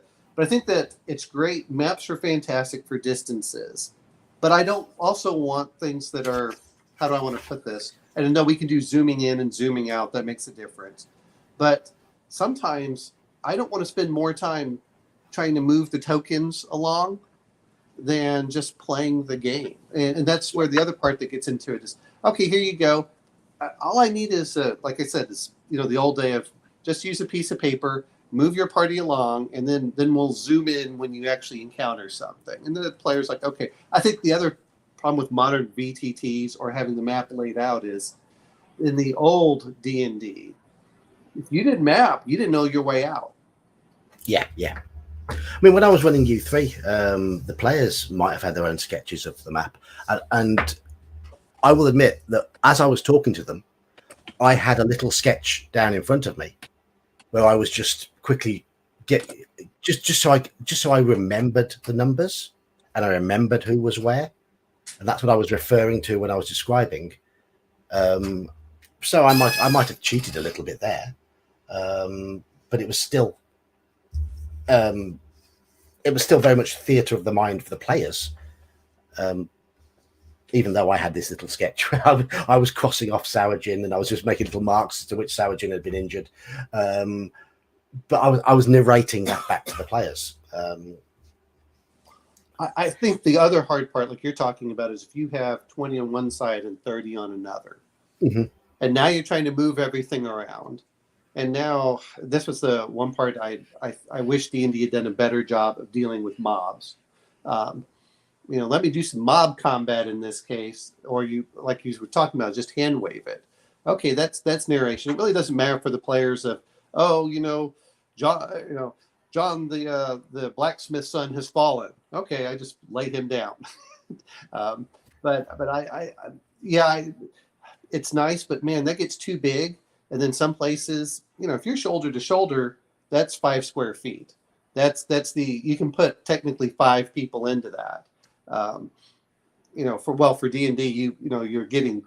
it's great. Maps are fantastic for distances, but I don't also want things that are, how do I want to put this? And I know we can do zooming in and zooming out. That makes a difference. But sometimes I don't want to spend more time trying to move the tokens along than just playing the game. And that's where the other part that gets into it is, okay, here you go. All I need is, like I said, is the old day of just use a piece of paper, move your party along, and then we'll zoom in when you actually encounter something. And then the player's like, okay. I think the other problem with modern VTTs or having the map laid out is, in the old D&D, if you didn't map, you didn't know your way out. Yeah. I mean, when I was running U3, the players might have had their own sketches of the map. And I will admit that as I was talking to them, I had a little sketch down in front of me where I was just quickly just so I remembered the numbers and I remembered who was where. And that's what I was referring to when I was describing. So I might have cheated a little bit there. But it was still very much theatre of the mind for the players. Even though I had this little sketch, I was crossing off Sarajin and I was just making little marks as to which Sarajin had been injured. but I was narrating that back to the players. I think the other hard part, like you're talking about, is if you have 20 on one side and 30 on another, and now you're trying to move everything around. And now this was the one part I wish D&D had done a better job of dealing with mobs. Let me do some mob combat in this case, or you, like you were talking about, just hand wave it. Okay, that's narration. It really doesn't matter for the players of, John the blacksmith's son has fallen. Okay, I just laid him down. But it's nice, but man, that gets too big. And then some places, if you're shoulder to shoulder, that's 5 square feet. You can put technically 5 people into that. For D&D, you're getting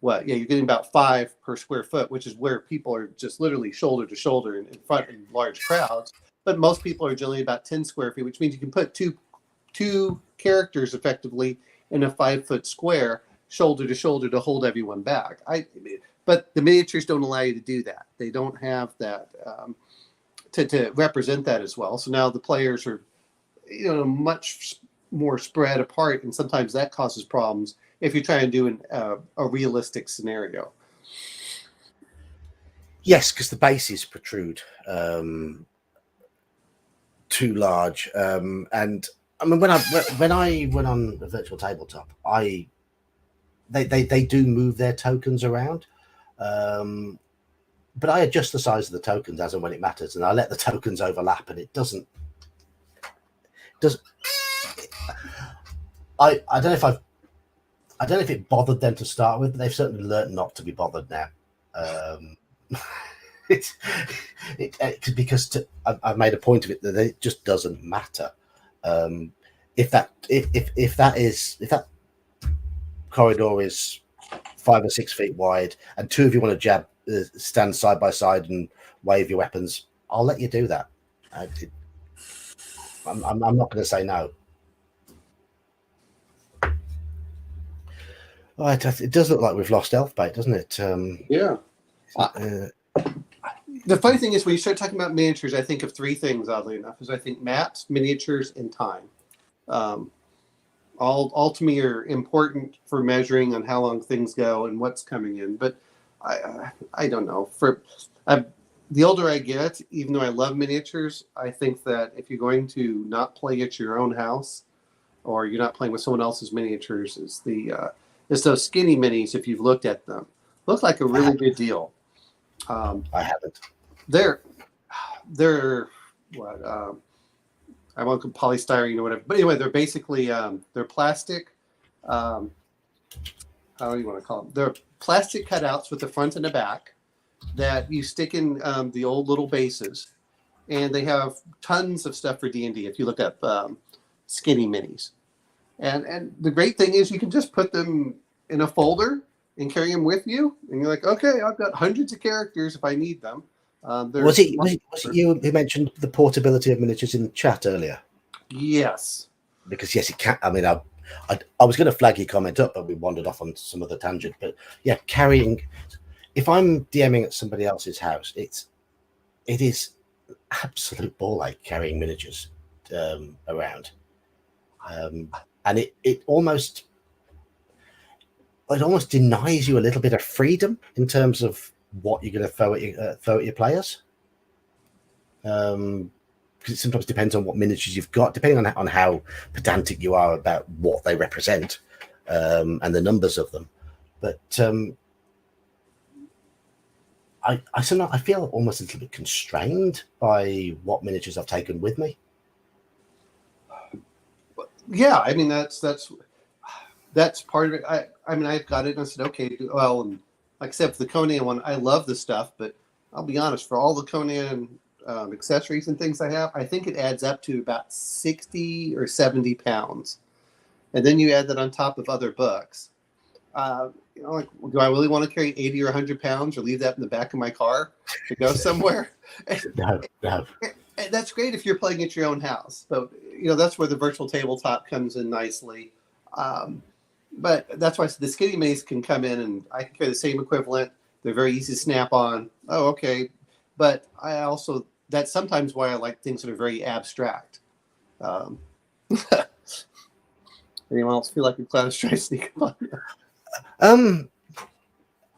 you're getting about 5 per square foot, which is where people are just literally shoulder to shoulder in front in large crowds. But most people are generally about 10 square feet, which means you can put two characters effectively in a 5-foot square, shoulder to shoulder, to hold everyone back. But the miniatures don't allow you to do that. They don't have that to represent that as well. So now the players are, much more spread apart, and sometimes that causes problems if you're trying to do a realistic scenario. Yes, because the bases protrude too large, and I mean when I went on a virtual tabletop, they do move their tokens around, but I adjust the size of the tokens as and when it matters, and I let the tokens overlap, and it doesn't. I don't know if it bothered them to start with, but they've certainly learned not to be bothered now. Because I've made a point of it that it just doesn't matter. If that corridor is 5 or 6 feet wide, and 2 of you want to stand side by side and wave your weapons, I'll let you do that. I'm not going to say no. Right, it does look like we've lost Elfbait, doesn't it? Yeah. The funny thing is, when you start talking about miniatures, I think of 3 things, oddly enough. I think maps, miniatures, and time. All to me are important for measuring on how long things go and what's coming in. But I don't know. The older I get, even though I love miniatures, I think that if you're going to not play at your own house, or you're not playing with someone else's miniatures, it's those skinny minis. If you've looked at them, look like a really good deal. I haven't. They're what I won't call polystyrene or whatever, but anyway, they're basically they're plastic. How do you want to call them? They're plastic cutouts with the front and the back that you stick in the old little bases, and they have tons of stuff for D&D. If you look up skinny minis, and the great thing is you can just put them in a folder and carry them with you, and you're like, okay, I've got hundreds of characters if I need them. Was it you who mentioned the portability of miniatures in the chat earlier? Yes. Because yes, it can. I mean, I was going to flag your comment up, but we wandered off on some other tangent. But yeah, carrying. If I'm DMing at somebody else's house, it is absolute ball ache carrying miniatures around, and it almost denies you a little bit of freedom in terms of what you're going to throw at your players. Because it sometimes depends on what miniatures you've got, depending on how pedantic you are about what they represent and the numbers of them. But I feel almost a little bit constrained by what miniatures I've taken with me. Yeah, I mean that's part of it. I mean I've got it and I said, okay, well, and like I said, for the Conan one, I love the stuff, but I'll be honest, for all the Conan accessories and things I have, I think it adds up to about 60 or 70 pounds. And then you add that on top of other books. Like, do I really want to carry 80 or 100 pounds or leave that in the back of my car to go somewhere? No. And that's great if you're playing at your own house. So, that's where the virtual tabletop comes in nicely. But that's why the skinny minis can come in and I can carry the same equivalent. They're very easy to snap on. Oh, okay. But I also that's sometimes why I like things that are very abstract. Um, anyone else feel like a clown is trying to sneak up on you?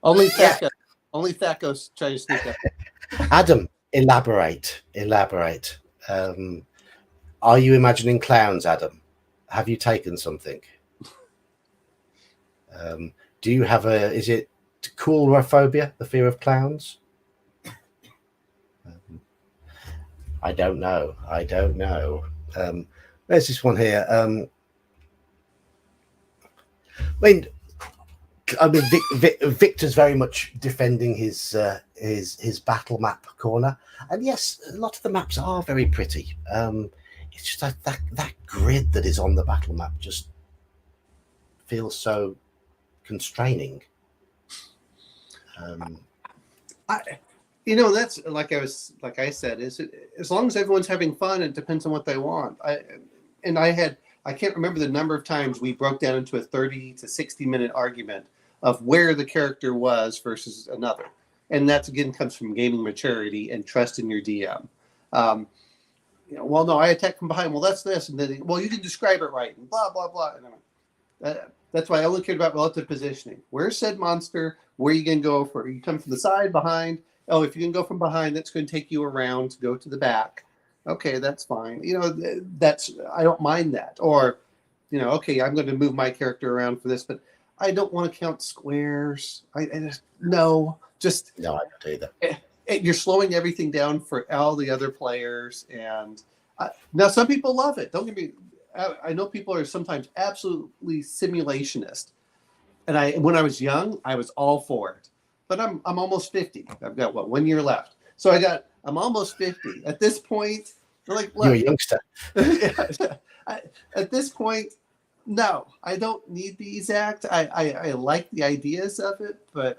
Only Yeah. Thaco. Only Thaco's trying to sneak up. Adam, elaborate. Are you imagining clowns, Adam? Have you taken something? Do you have is it coulrophobia, the fear of clowns? I don't know. There's this one here. Victor's very much defending his battle map corner, and yes, a lot of the maps are very pretty. It's just that grid that is on the battle map just feels so constraining. That's like I said, is as long as everyone's having fun, it depends on what they want. I can't remember the number of times we broke down into a 30 to 60-minute argument of where the character was versus another. And that, again, comes from gaming maturity and trust in your DM. Well, no, I attack from behind. Well, that's this. And then, well, you can describe it right. And blah, blah, blah. And that's why I only cared about relative positioning. Where's said monster? Where are you going to go for? You come from the side, behind. Oh, if you can go from behind, that's going to take you around to go to the back. Okay, that's fine. I don't mind that. Or, okay, I'm going to move my character around for this, but I don't want to count squares. I just no, I don't either. You're slowing everything down for all the other players, and now some people love it. Don't get me. I know people are sometimes absolutely simulationist, and when I was young, I was all for it. But I'm almost 50. I've got 1 year left, so I'm almost 50 at this point. Like, look, you're a youngster. At this point, no, I don't need the exact. I like the ideas of it, but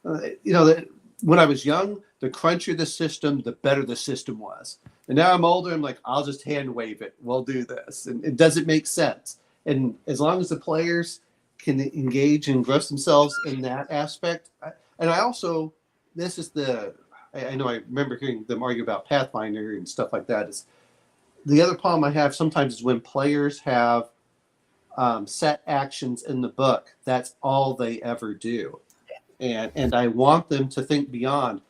when I was young, the crunchier the system, the better the system was. And now I'm older, I'm like, I'll just hand wave it. We'll do this. And it doesn't make sense. And as long as the players can engage and engross themselves in that aspect. I know I remember hearing them argue about Pathfinder and stuff like that. Is the other problem I have sometimes is when players have set actions in the book. That's all they ever do. And I want them to think beyond.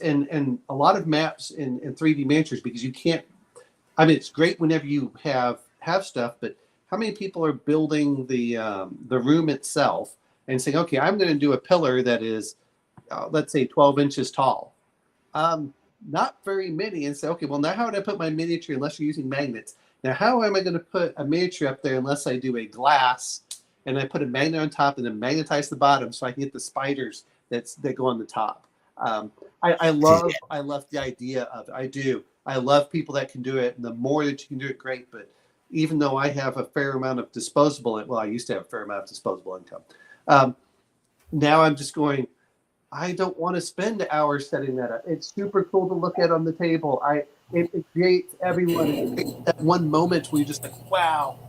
And a lot of maps in 3D miniatures, because you can't, it's great whenever you have stuff, but how many people are building the room itself and saying, okay, I'm going to do a pillar that is, let's say 12 inches tall. Not very many. And say, okay, well, now how would I put my miniature unless you're using magnets? Now, how am I going to put a miniature up there unless I do a glass and I put a magnet on top and then magnetize the bottom so I can get the spiders that go on the top? I love the idea of it. I do. I love people that can do it. And the more that you can do it, great. But even though I have a fair amount of I used to have a fair amount of disposable income. Now I'm just going, I don't want to spend hours setting that up. It's super cool to look at on the table. It creates everyone. It creates that one moment where you're just like, wow.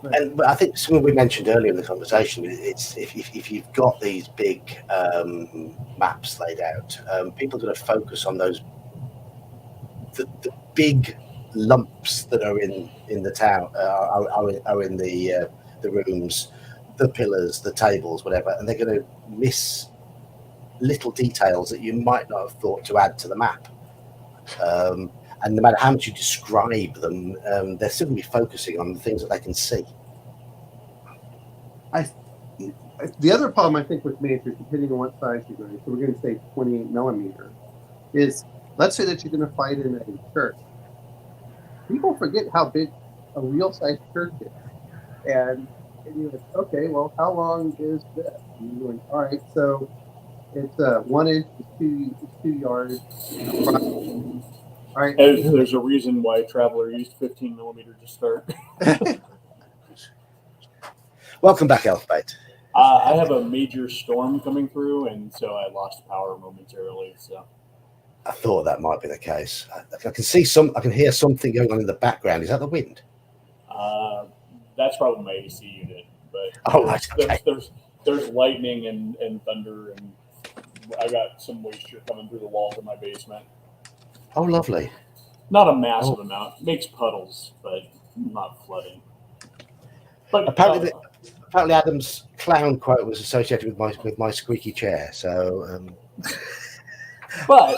But I think something we mentioned earlier in the conversation, it's if you've got these big maps laid out, people are going to focus on those the big lumps that are in the town are in the rooms, the pillars, the tables, whatever, and they're going to miss little details that you might not have thought to add to the map. And no matter how much you describe them, they're still going to be focusing on the things that they can see. The other problem I think with miniatures, depending on what size you're going, so we're going to say 28 millimeter, is let's say that you're going to fight in a church. People forget how big a real size church is. And you're like, okay, well, how long is this? And you're going, all right, so it's 1 inch is 2 yards. All right. And there's a reason why Traveler used 15 millimeter to start. Welcome back, Elfbait. I have a major storm coming through, and so I lost power momentarily. So I thought that might be the case. I can hear something going on in the background. Is that the wind? That's probably my AC unit. But there's lightning and thunder, and I got some moisture coming through the walls of my basement. Oh, lovely. Not a massive amount. Makes puddles, but not flooding. But Apparently, Adam's clown quote was associated with my squeaky chair. So, but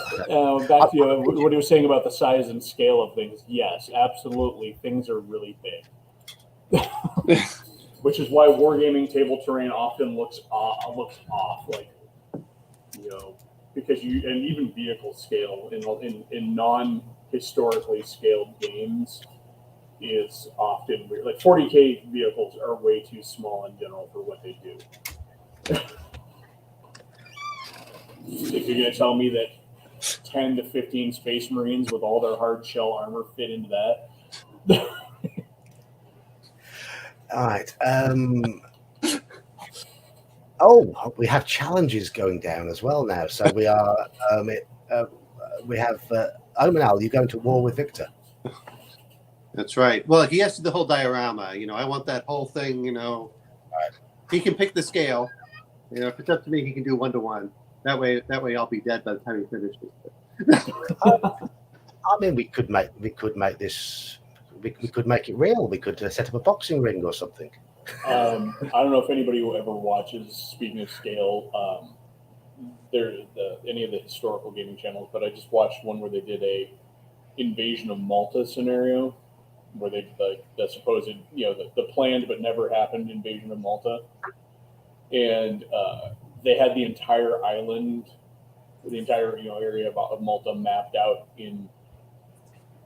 back to what he was saying about the size and scale of things. Yes, absolutely, things are really big, which is why wargaming table terrain often looks off, like because and even vehicle scale in non-historically scaled games is often weird. Like 40K vehicles are way too small in general for what they do. If you're going to tell me that 10 to 15 Space Marines with all their hard shell armor fit into that. All right. We have challenges going down as well now. So we are. We have Omanal. You going to war with Victor? That's right. Well, he has to do the whole diorama. I want that whole thing. Right. He can pick the scale. If it's up to me, he can do 1-to-1. That way, I'll be dead by the time he finishes. I mean, we could make this. We could make it real. We could set up a boxing ring or something. I don't know if anybody who ever watches, speaking of scale, any of the historical gaming channels, but I just watched one where they did a invasion of Malta scenario, where they the supposed the planned but never happened invasion of Malta, and they had the entire island, the entire area of Malta mapped out in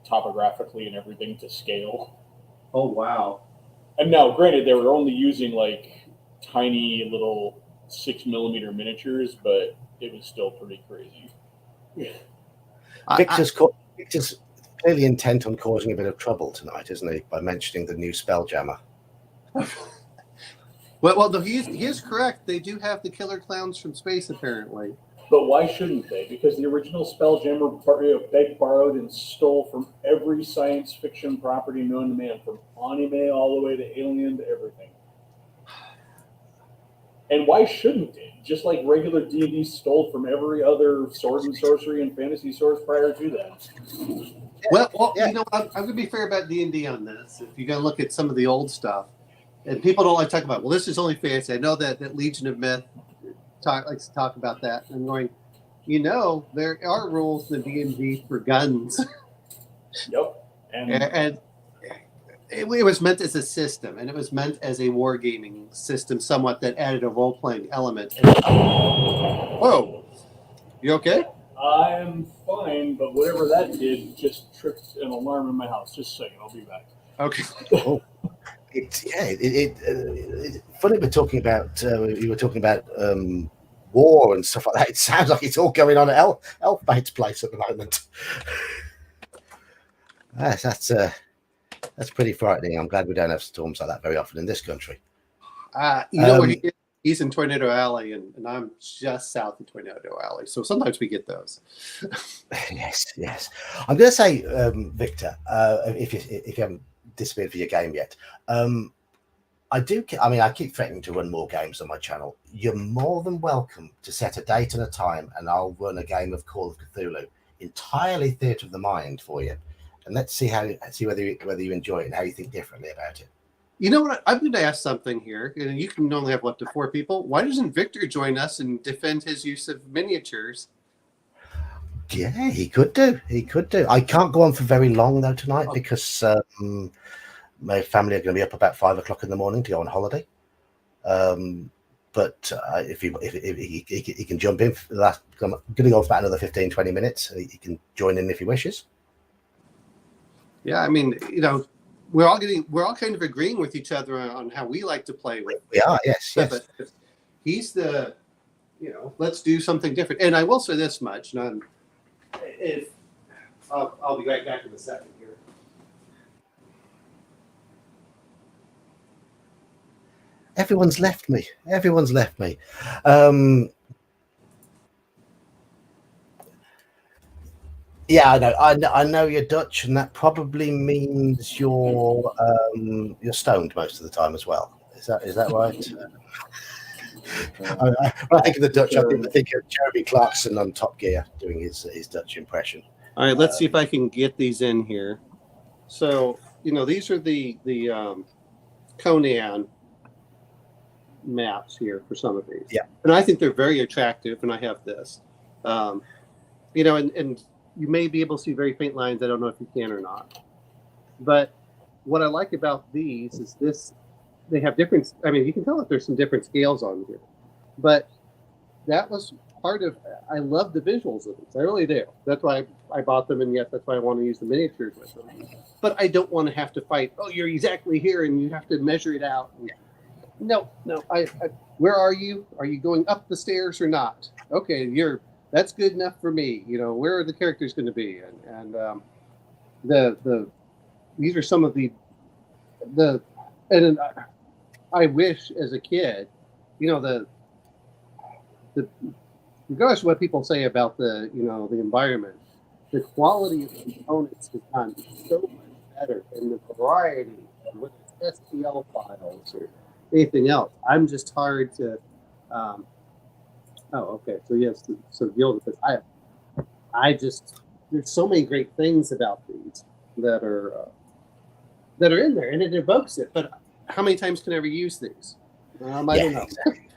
topographically and everything to scale. Oh wow! And now, granted, they were only using like tiny little 6mm miniatures, but it was still pretty crazy. Victor's clearly intent on causing a bit of trouble tonight, isn't he? By mentioning the new Spelljammer. Well, he is correct. They do have the killer clowns from space, apparently. But why shouldn't they? Because the original Spelljammer begged, borrowed, and stole from every science fiction property known to man, from anime all the way to Alien to everything. And why shouldn't it? Just like regular D&D stole from every other sword and sorcery and fantasy source prior to that. Well, yeah. I'm going to be fair about D&D on this. If you're going to look at some of the old stuff, and people don't like to talk about, well, this is only fantasy. I know that Legion of Myth likes to talk about that. And I'm going, there are rules in D&D for guns. Yep. And it was meant as a system, and it was meant as a wargaming system somewhat that added a role-playing element. Whoa. You okay? I'm fine, but whatever that did just tripped an alarm in my house. Just a second, I'll be back. Okay. It's funny we're talking about. You were talking about war and stuff like that. It sounds like it's all going on at Elfbait's place at the moment. That's pretty frightening. I'm glad we don't have storms like that very often in this country. Where he is? He's in Tornado Alley, and I'm just south of Tornado Alley. So sometimes we get those. Yes. I'm going to say, Victor, if you haven't disappeared for your game yet, I keep threatening to run more games on my channel. You're more than welcome to set a date and a time, and I'll run a game of Call of Cthulhu, entirely theatre of the mind for you, and let's see whether you enjoy it and how you think differently about it. You know what? I'm going to ask something here, and you can only have up to 4 people. Why doesn't Victor join us and defend his use of miniatures? Yeah, he could do. I can't go on for very long though tonight because my family are going to be up about 5 o'clock in the morning to go on holiday. But if he can jump in for that, I'm going to go for about another 15-20 minutes. He can join in if he wishes. Yeah, I mean, we're all kind of agreeing with each other on how we like to play with. We are, yes. But he's the, let's do something different. And I will say this much, and I'll be right back in a second here. Everyone's left me. Yeah, I know you're Dutch, and that probably means you're stoned most of the time as well. Is that right? When I think of the Dutch, I think of Jeremy Clarkson on Top Gear doing his Dutch impression. All right, let's see if I can get these in here. So, these are the Conan maps here for some of these. Yeah. And I think they're very attractive, and I have this. And you may be able to see very faint lines. I don't know if you can or not. But what I like about these is they have different, you can tell that there's some different scales on here. But that was part of, I love the visuals of these. I really do. That's why I bought them, and yes, that's why I want to use the miniatures with them. But I don't want to have to fight, you're exactly here, and you have to measure it out. No. Where are you? Are you going up the stairs or not? Okay, that's good enough for me. Where are the characters going to be? And these are some of and I wish as a kid, regardless of what people say about the environment, the quality of the components has gotten so much better, and the variety, whether it's STL files or anything else. I'm just hard to. Okay. So yes, so deal with this. There's so many great things about these that are in there, and it evokes it. But how many times can I ever use these? I don't know. Exactly.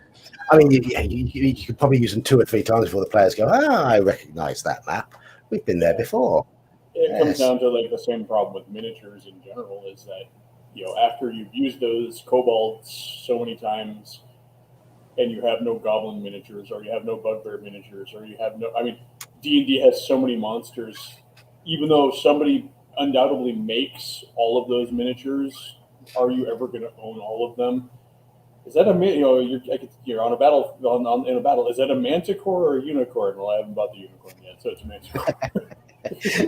I mean, you could probably use them 2 or 3 times before the players go, I recognize that map. We've been there before. It comes down to like the same problem with miniatures in general, is that after you've used those kobolds so many times, and you have no goblin miniatures, or you have no bugbear miniatures, or you have D&D has so many monsters. Even though somebody undoubtedly makes all of those miniatures, are you ever going to own all of them? Is that you're on a battle in a battle? Is that a manticore or a unicorn? Well, I haven't bought the unicorn yet, so it's a manticore.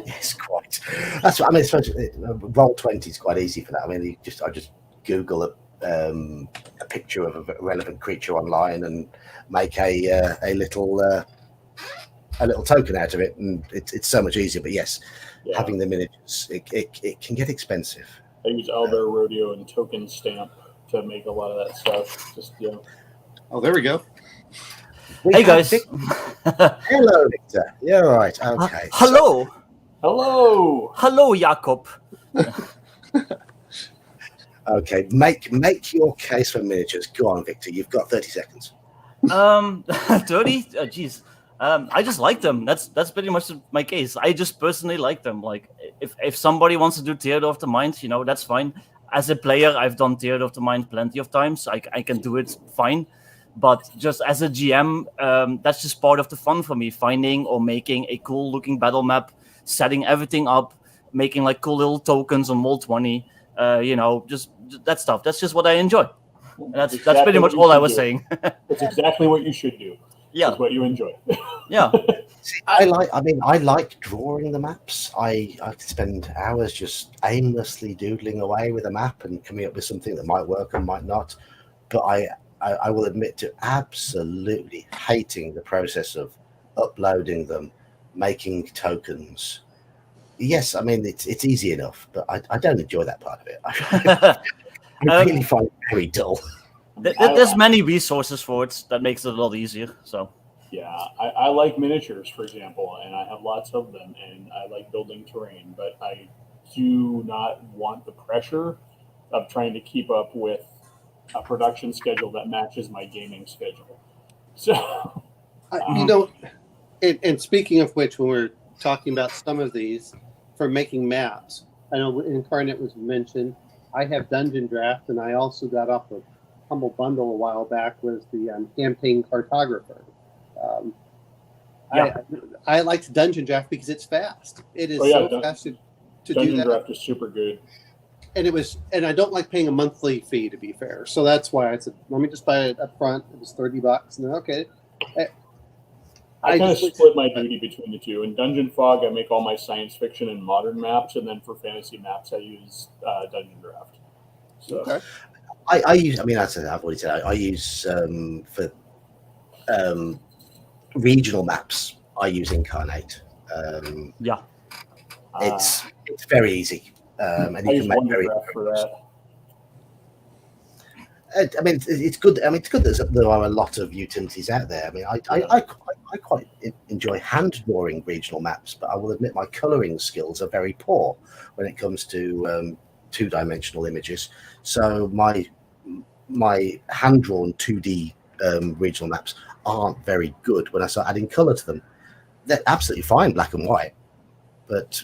Yes, quite. That's what I mean. Roll20 is quite easy for that. I mean, I just Google a picture of a relevant creature online and make a little token out of it, and it's so much easier. But yes, having the miniatures, it can get expensive. I use Owlbear Rodeo and Token Stamp to make a lot of that stuff. Just Oh, there we go. Hey guys. Hello, Victor. You're right. Okay. Hello. Hello, Jakob. Okay, make your case for miniatures. Go on, Victor. You've got 30 seconds. 30? Jeez. I just like them. That's pretty much my case. I just personally like them. Like, if somebody wants to do Theater of the Mind, that's fine. As a player, I've done Theater of the Mind plenty of times. I can do it fine. But just as a GM, that's just part of the fun for me. Finding or making a cool looking battle map, setting everything up, making like cool little tokens on Roll20. Just that stuff. That's just what I enjoy. And that's pretty much all I was saying. That's exactly what you should do. Yeah, that's what you enjoy. Yeah. See, I like drawing the maps. I spend hours just aimlessly doodling away with a map and coming up with something that might work and might not. But I will admit to absolutely hating the process of uploading them, making tokens. Yes, I mean it's easy enough, but I don't enjoy that part of it. I really find it very dull. There's many resources for it that makes it a lot easier. So yeah, I like miniatures, for example, and I have lots of them, and I like building terrain, but I do not want the pressure of trying to keep up with a production schedule that matches my gaming schedule. So, and speaking of which, when we're talking about some of these for making maps, I know Incarnate was mentioned. I have Dungeon Draft, and I also got off of Humble Bundle a while back was the Campaign Cartographer. I liked Dungeon Draft because it's fast. It is fast to do that. Dungeon Draft is super good. And I don't like paying a monthly fee, to be fair. So that's why I said, let me just buy it up front. It was $30, and then okay. I kind of split my duty between the two. In Dungeon Fog, I make all my science fiction and modern maps, and then for fantasy maps, I use Dungeon Draft. So. Okay. I use. I mean, I've already said I use for regional maps. I use Incarnate. It's very easy, and you can make very. For that. I mean, it's good. I mean, it's good that there are a lot of utilities out there. I mean, I I quite enjoy hand drawing regional maps, but I will admit my colouring skills are very poor when it comes to two-dimensional images. So my hand drawn 2D regional maps aren't very good when I start adding colour to them. They're absolutely fine, black and white, but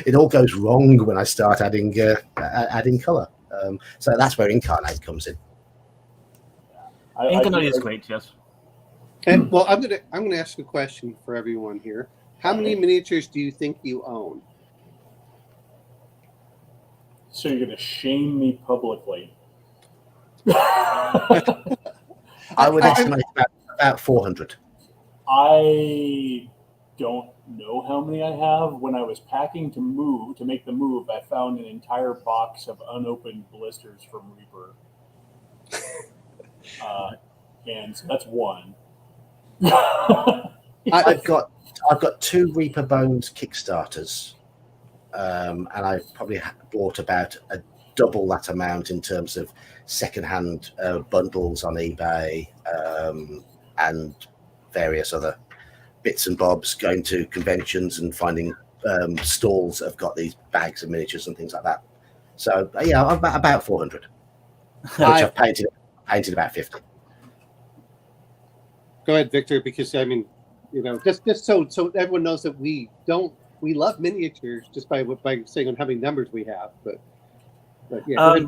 it all goes wrong when I start adding colour. So that's where Incarnate comes in. Incarnate is great, yes. And well, I'm gonna ask a question for everyone here. How many miniatures do you think you own? So you're going to shame me publicly. I would estimate about 400. I don't know how many I have. When I was packing to make the move, I found an entire box of unopened blisters from Reaper. And so that's one. I've got 2 Reaper Bones Kickstarters, and I probably bought about a double that amount in terms of secondhand bundles on eBay and various other bits and bobs, going to conventions and finding stalls that have got these bags of miniatures and things like that. So yeah, about 400, which I've painted about 50. Go ahead, Victor, because I mean, just so everyone knows that we love miniatures just by saying on how many numbers we have, but yeah.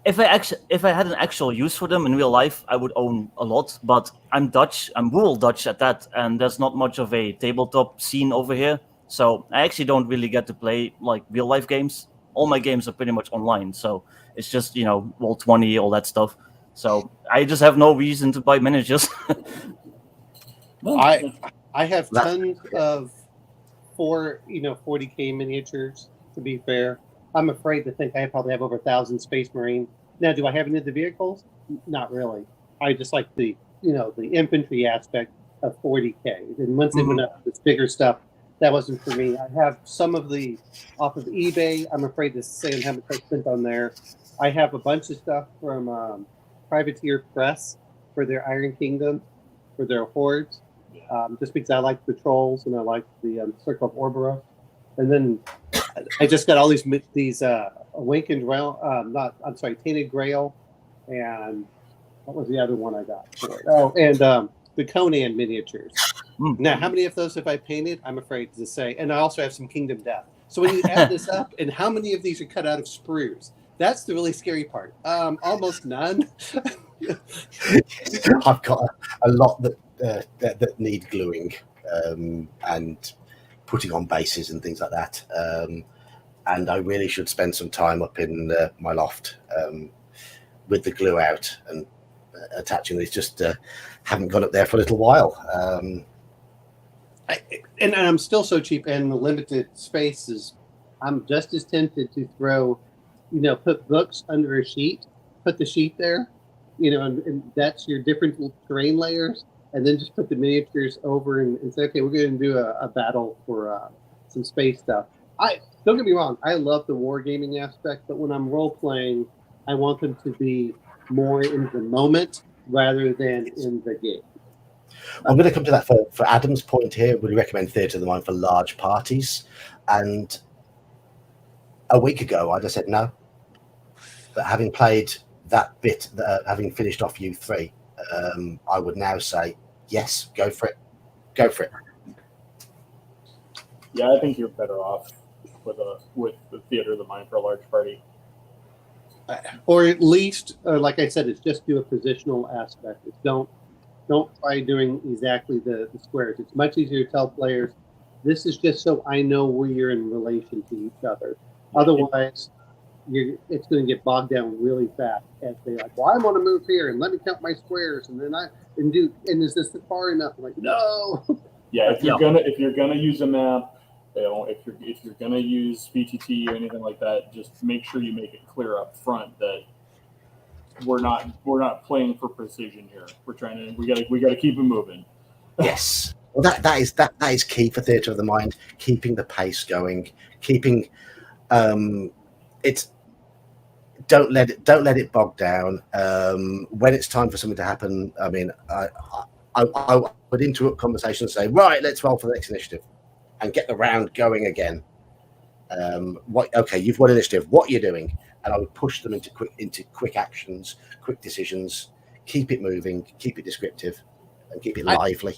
If I had an actual use for them in real life, I would own a lot. But I'm Dutch, I'm rural Dutch at that, and there's not much of a tabletop scene over here. So I actually don't really get to play like real life games. All my games are pretty much online, so it's just Roll20, all that stuff. So I just have no reason to buy miniatures. I have tons of 40K miniatures. To be fair, I'm afraid to think I probably have over 1,000 Space Marine. Now, do I have any of the vehicles? Not really. I just like the infantry aspect of 40K. And once they went up to this bigger stuff, that wasn't for me. I have some of the off of eBay. I'm afraid to say how much I spent on there. I have a bunch of stuff from Privateer Press for their Iron Kingdom, for their hordes, just because I like the trolls and I like the Circle of Orbera. And then I just got all these Awakened Realm, Tainted Grail, and what was the other one I got for it? Oh, and the Conan miniatures. Now, how many of those have I painted? I'm afraid to say. And I also have some Kingdom Death. So when you add this up, and how many of these are cut out of sprues? That's the really scary part. Almost none. I've got a lot that need gluing and putting on bases and things like that. And I really should spend some time up in my loft with the glue out and attaching these. Just haven't gone up there for a little while. And I'm still so cheap and the limited spaces. I'm just as tempted to throw, put books under a sheet, put the sheet there, and that's your different terrain layers, and then just put the miniatures over and say, okay, we're going to do a battle for some space stuff. Don't get me wrong, I love the wargaming aspect, but when I'm role playing, I want them to be more in the moment rather than in the game. I'm going to come to that for Adam's point here. Would you recommend Theatre of the Mind for large parties? And a week ago, I'd have said no. But having played that bit, having finished off U3, I would now say, yes, go for it. Go for it. Yeah, I think you're better off with the Theatre of the Mind for a large party. Or at least, like I said, it's just do a positional aspect. It's don't try doing exactly the squares. It's much easier to tell players, this is just so I know where you're in relation to each other. Otherwise, it's going to get bogged down really fast as they like, well, I want to move here and let me count my squares and then is this far enough? I'm like, no. Yeah, if you're gonna use a map, if you're gonna use VTT or anything like that, just make sure you make it clear up front that we're not playing for precision here. We gotta keep it moving. Yes. Well, that is key for Theatre of the Mind. Keeping the pace going, keeping it's don't let it bog down. When it's time for something to happen, I mean, I would interrupt conversation and say, right, let's roll for the next initiative and get the round going again. Okay, you've won initiative. What are you doing? And I would push them into quick actions, quick decisions, keep it moving, keep it descriptive, and keep it lively.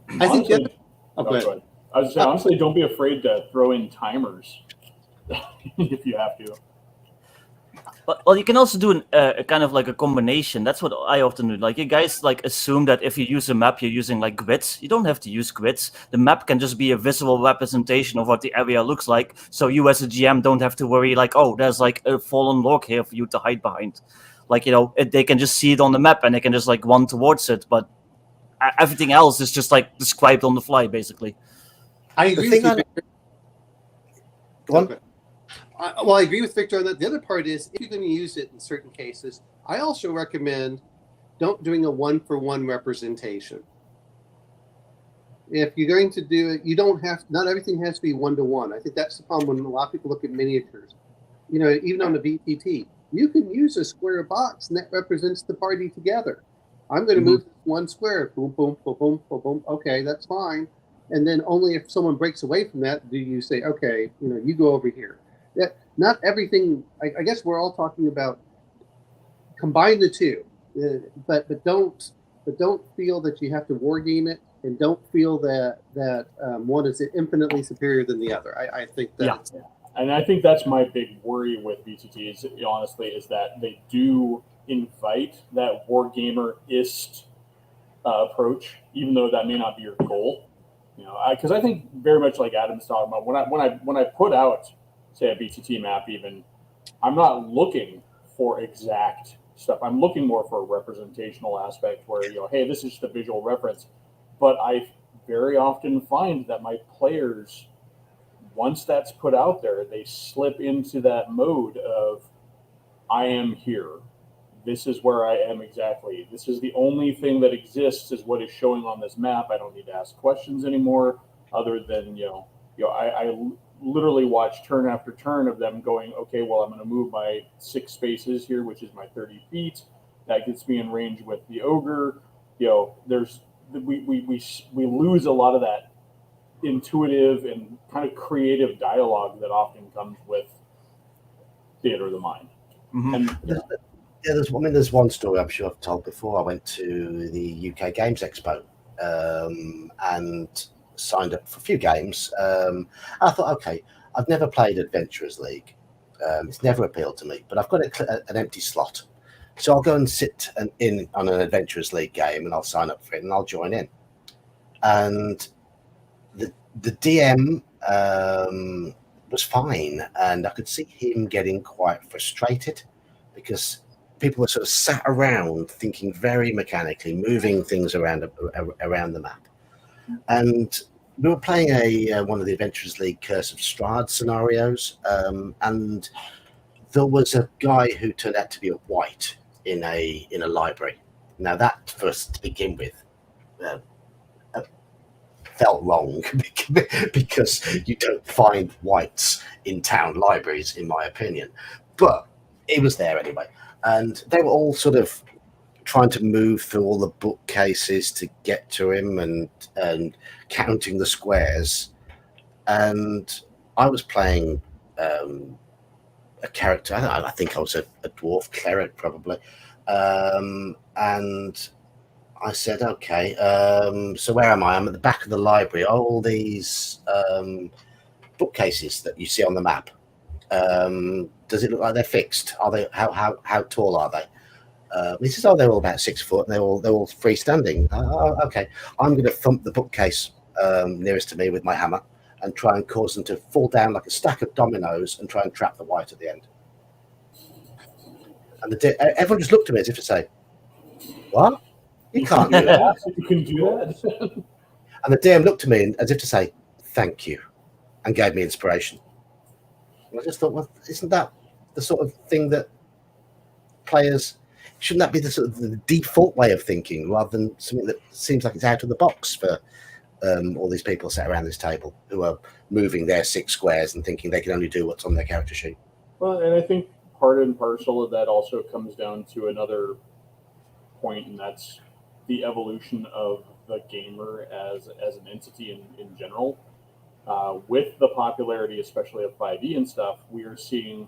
I think Honestly, the other, go ahead. I was saying, honestly, don't be afraid to throw in timers if you have to. Well, you can also do a kind of like a combination. That's what I often do. Like, you guys like assume that if you use a map, you're using like grids. You don't have to use grids. The map can just be a visual representation of what the area looks like. So you as a GM don't have to worry like, oh, there's like a fallen log here for you to hide behind. Like, they can just see it on the map and they can just like run towards it. But everything else is just like described on the fly, basically. I agree with you, Victor. Go on. Well, I agree with Victor on that. The other part is, if you're going to use it in certain cases, I also recommend don't doing a one-for-one representation. If you're going to do it, you don't have, not everything has to be one-to-one. I think that's the problem when a lot of people look at miniatures. Even on the VTT, you can use a square box and that represents the party together. I'm going to move one square, boom, boom, boom, boom, boom, boom. Okay, that's fine. And then only if someone breaks away from that do you say, okay, you go over here. Not everything. I guess we're all talking about combine the two, but don't feel that you have to war game it, and don't feel that one is infinitely superior than the other. I think that. Yeah. And I think that's my big worry with VTT honestly, is that they do invite that wargamer-ist approach, even though that may not be your goal. Because I think very much like Adam's talking about, when I put out, say, a VTT map, even, I'm not looking for exact stuff. I'm looking more for a representational aspect where, hey, this is just a visual reference. But I very often find that my players, once that's put out there, they slip into that mode of, I am here. This is where I am exactly. This is the only thing that exists is what is showing on this map. I don't need to ask questions anymore, other than, I literally watch turn after turn of them going, okay, well, I'm going to move my 6 spaces here, which is my 30 feet. That gets me in range with the ogre. We lose a lot of that intuitive and kind of creative dialogue that often comes with theater of the mind. Mm-hmm. And there's one story I'm sure I've told before. I went to the UK Games Expo and signed up for a few games. I thought, okay, I've never played Adventurers League. It's never appealed to me, but I've got an empty slot. So I'll go and sit in on an Adventurers League game and I'll sign up for it and I'll join in. And the DM was fine, and I could see him getting quite frustrated because people were sort of sat around thinking very mechanically, moving things around the map. And we were playing one of the Adventurers League Curse of Strahd scenarios, and there was a guy who turned out to be a white in a library. Now that, first to begin with, felt wrong because you don't find whites in town libraries, in my opinion. But it was there anyway, and they were all sort of trying to move through all the bookcases to get to him and counting the squares. And I was playing a character. I think I was a dwarf cleric probably, and I said, okay, so where am I? I'm at the back of the library. All these bookcases that you see on the map, does it look like they're fixed? Are they? How tall are they? He says, oh, they're all about 6 foot. And they're all freestanding. Okay, I'm going to thump the bookcase nearest to me with my hammer and try and cause them to fall down like a stack of dominoes and try and trap the white at the end. And everyone just looked at me as if to say, what? You can't do that. You can do that. And the DM looked at me as if to say, thank you, and gave me inspiration. And I just thought, well, isn't that the sort of thing that players, shouldn't that be the sort of the default way of thinking rather than something that seems like it's out of the box for all these people sat around this table who are moving their 6 squares and thinking they can only do what's on their character sheet? Well, and I think part and parcel of that also comes down to another point, and that's the evolution of the gamer as an entity in general. With the popularity, especially of 5e and stuff, we are seeing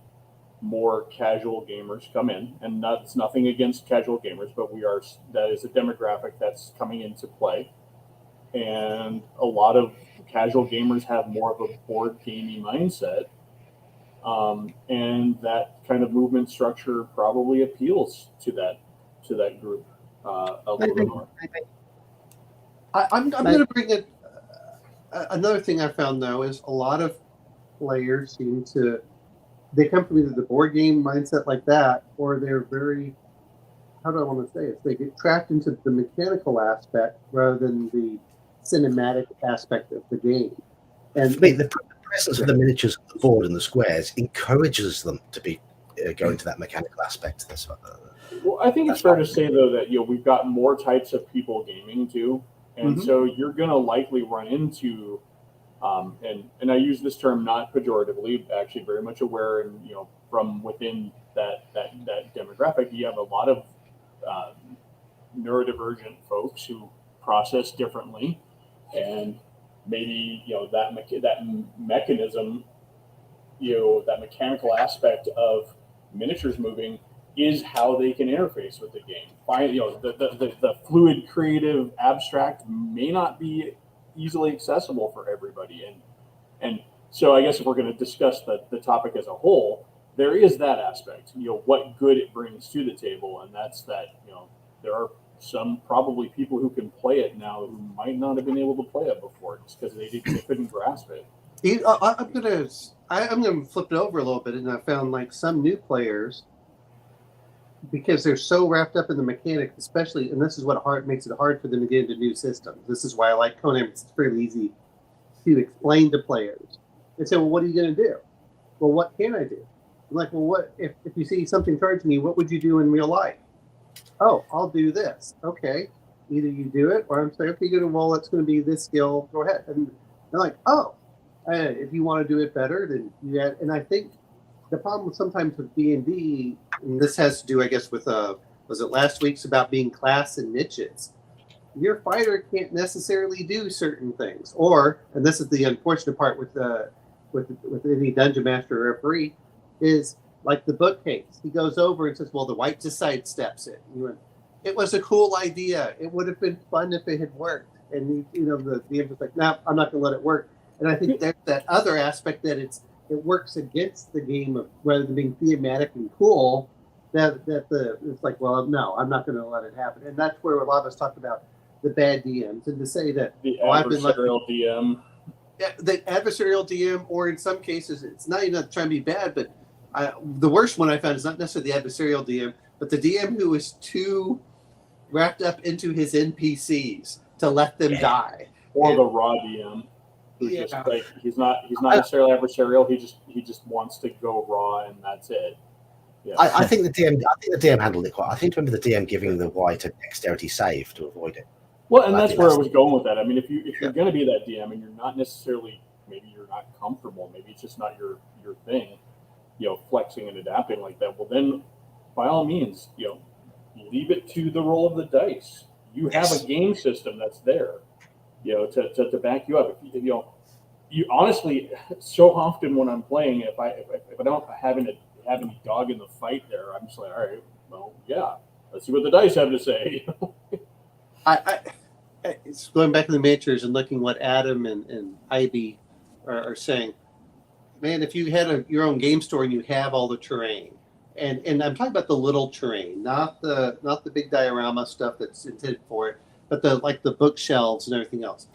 more casual gamers come in, and that's nothing against casual gamers, but that is a demographic that's coming into play, and a lot of casual gamers have more of a board gamey mindset, and that kind of movement structure probably appeals to that group a little bit more. I'm going to bring it. Another thing I found though is a lot of players they come from either the board game mindset like that, or they're very, how do I want to say it? They get trapped into the mechanical aspect rather than the cinematic aspect of the game. And the presence of the miniatures on the board and the squares encourages them to be go into that mechanical aspect. Well, I think it's fair to say though that we've got more types of people gaming too, and so you're going to likely run into. And I use this term not pejoratively, actually very much aware, and from within that demographic, you have a lot of neurodivergent folks who process differently, and maybe that mechanism, that mechanical aspect of miniatures moving is how they can interface with the game. The fluid, creative, abstract may not be easily accessible for everybody, and so I guess if we're going to discuss the topic as a whole, there is that aspect, what good it brings to the table, and that's that there are some probably people who can play it now who might not have been able to play it before just because they couldn't grasp it. I'm gonna flip it over a little bit, and I found like some new players, because they're so wrapped up in the mechanics, especially, and this is what makes it hard for them to get into new systems. This is why I like Conan. It's fairly easy to explain to players. And say, well, what are you going to do? Well, what can I do? I'm like, well, what if you see something charging you, what would you do in real life? Oh, I'll do this. Okay. Either you do it, or I'm saying, okay, you're going to roll, it's going to be this skill, go ahead. And they're like, oh, if you want to do it better, then you add. And I think the problem sometimes with D&D, and this has to do, I guess, with was it last week's about being class and niches. Your fighter can't necessarily do certain things, and this is the unfortunate part with any dungeon master or referee, is like the bookcase. He goes over and says, "Well, the wight just sidesteps it." And you went, "It was a cool idea. It would have been fun if it had worked." And the DM was like, "No, I'm not going to let it work." And I think there's that other aspect that it works against the game of rather than being thematic and cool. It's like, well, no, I'm not going to let it happen. And that's where a lot of us talk about the bad DMs, and to say that the adversarial DM, the adversarial DM, or in some cases, it's not even trying to be bad, but the worst one I found is not necessarily the adversarial DM, but the DM who is too wrapped up into his NPCs to let them die, or the raw DM. Just like he's not necessarily adversarial. He just wants to go raw, and that's it. Yeah. I think the DM handled it quite. I think remember the DM giving the white a dexterity save to avoid it. Well, and that's where I was going with that. I mean, if you're going to be that DM and you're not necessarily, maybe you're not comfortable, maybe it's just not your thing, flexing and adapting like that. Well, then by all means, leave it to the roll of the dice. You have a game system that's there, to back you up. You honestly, so often when I'm playing, if I don't have any dog in the fight there, I'm just like, all right, well, yeah, let's see what the dice have to say. It's going back to the miniatures and looking what Adam and Ivy are saying. Man, if you had your own game store and you have all the terrain, and I'm talking about the little terrain, not the big diorama stuff that's intended for it, but the bookshelves and everything else.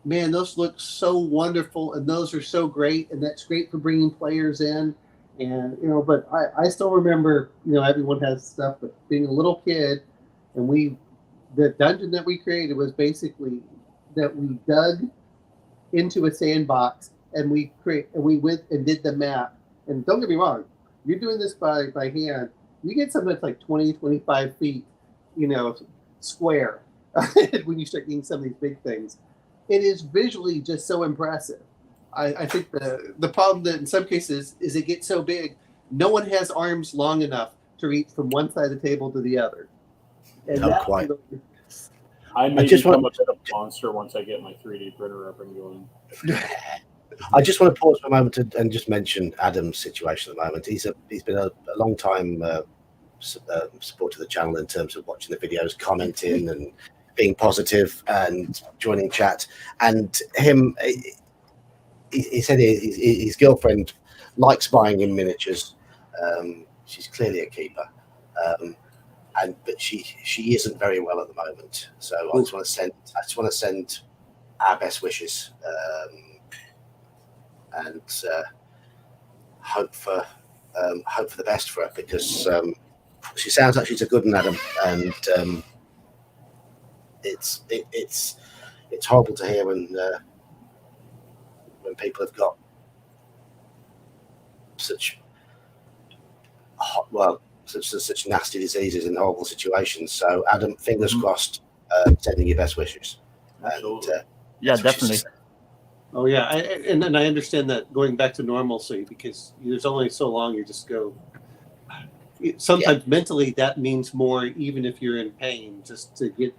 Man, those look so wonderful, and those are so great, and that's great for bringing players in. And but I still remember, everyone has stuff, but being a little kid, and the dungeon that we created was basically that we dug into a sandbox, and we went and did the map. And don't get me wrong, you're doing this by hand. You get something that's like 20, 25 feet, square when you start getting some of these big things. It is visually just so impressive. I think the problem that in some cases is it gets so big, no one has arms long enough to reach from one side of the table to the other. And Not quite. I may just become want- a bit of a monster once I get my 3D printer up and going. I just want to pause for a moment and just mention Adam's situation at the moment. He's been a long time supporter of the channel in terms of watching the videos, commenting, and being positive and joining chat. And he said his girlfriend likes buying in miniatures. She's clearly a keeper, but she isn't very well at the moment. So I just want to send our best wishes. And hope for the best for her, because she sounds like she's a good one, Adam, and it's horrible to hear when people have got such nasty diseases in horrible situations. So Adam, fingers crossed, sending your best wishes. Absolutely. And, Yeah, definitely. Oh yeah, and I understand that going back to normalcy, because there's only so long you just go. Sometimes mentally that means more, even if you're in pain, just to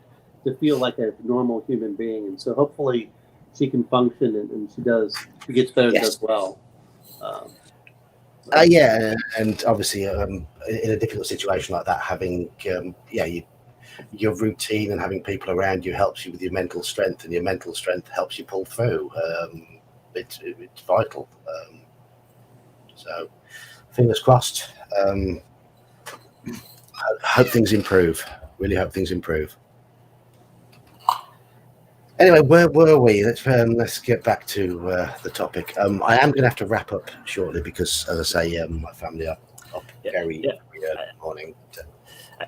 feel like a normal human being. And so hopefully she can function, and she does. She gets better and does well. Yeah, and obviously in a difficult situation like that, having your routine and having people around you helps you with your mental strength, and your mental strength helps you pull through. It's vital. So fingers crossed. Hope things improve. Really hope things improve. Anyway, where were we? Let's get back to the topic. I am going to have to wrap up shortly because, as I say, my family are up very early morning.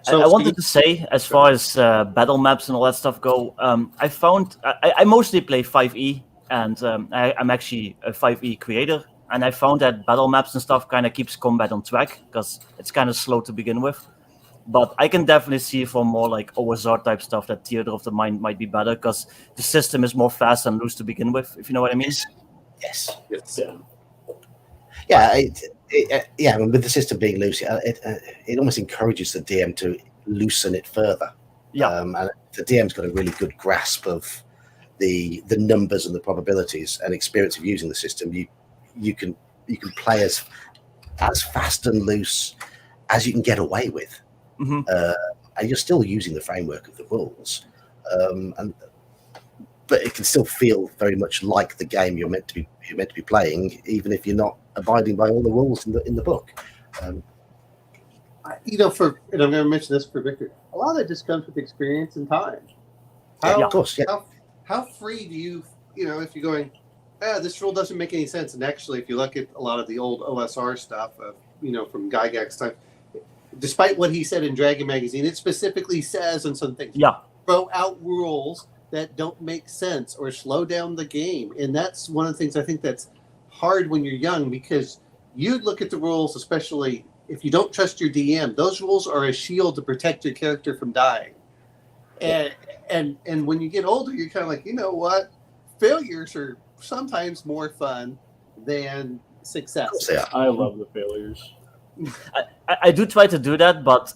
I wanted to say, as far as battle maps and all that stuff go, I found I mostly play 5e, and I'm actually a 5e creator, and I found that battle maps and stuff kind of keeps combat on track because it's kind of slow to begin with. But I can definitely see for more like OSR type stuff that Theater of the Mind might be better because the system is more fast and loose to begin with, if you know what I mean. Yes. Yeah. Yeah. I mean, with the system being loose, it almost encourages the DM to loosen it further. Yeah. And the DM's got a really good grasp of the numbers and the probabilities and experience of using the system. You can play as fast and loose as you can get away with. Mm-hmm. And you're still using the framework of the rules, but it can still feel very much like the game you're meant to be playing, even if you're not abiding by all the rules in the book. And I'm going to mention this for Victor. A lot of that just comes with experience and time. Of course, yeah. How free do you, if you're going, this rule doesn't make any sense, and actually, if you look at a lot of the old OSR stuff, from Gygax time. Despite what he said in Dragon Magazine, it specifically says on some things, throw out rules that don't make sense or slow down the game. And that's one of the things I think that's hard when you're young, because you look at the rules, especially if you don't trust your DM, those rules are a shield to protect your character from dying. And when you get older, you're kind of like, you know what? Failures are sometimes more fun than success. I love the failures. I do try to do that, but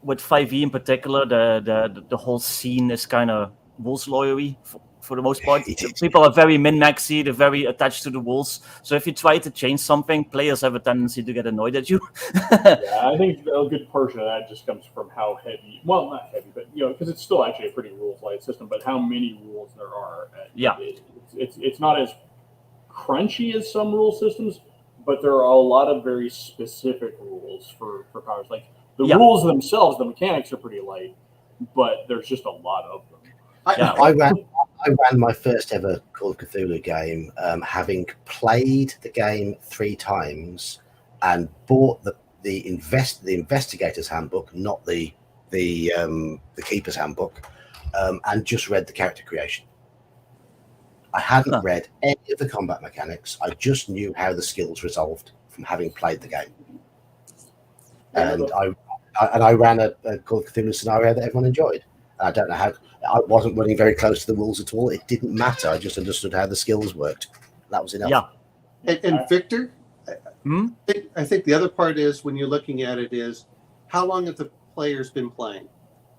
with 5e in particular, the whole scene is kind of rules lawyery for the most part. People are very min-maxy, they're very attached to the rules. So if you try to change something, players have a tendency to get annoyed at you. Yeah, I think a good portion of that just comes from how heavy, well, not heavy, but, because it's still actually a pretty rules-light system, but how many rules there are. It's not as crunchy as some rule systems, but there are a lot of very specific rules for powers. Like the rules themselves, the mechanics are pretty light, but there's just a lot of them. I ran my first ever Call of Cthulhu game, having played the game 3 times and bought the investigator's handbook, not the keeper's handbook, and just read the character creation. I hadn't read any of the combat mechanics. I just knew how the skills resolved from having played the game. And I ran a Call of Cthulhu scenario that everyone enjoyed. I don't know how. I wasn't running very close to the rules at all. It didn't matter. I just understood how the skills worked. That was enough. Yeah. And Victor, I think the other part is, when you're looking at it, is how long have the players been playing?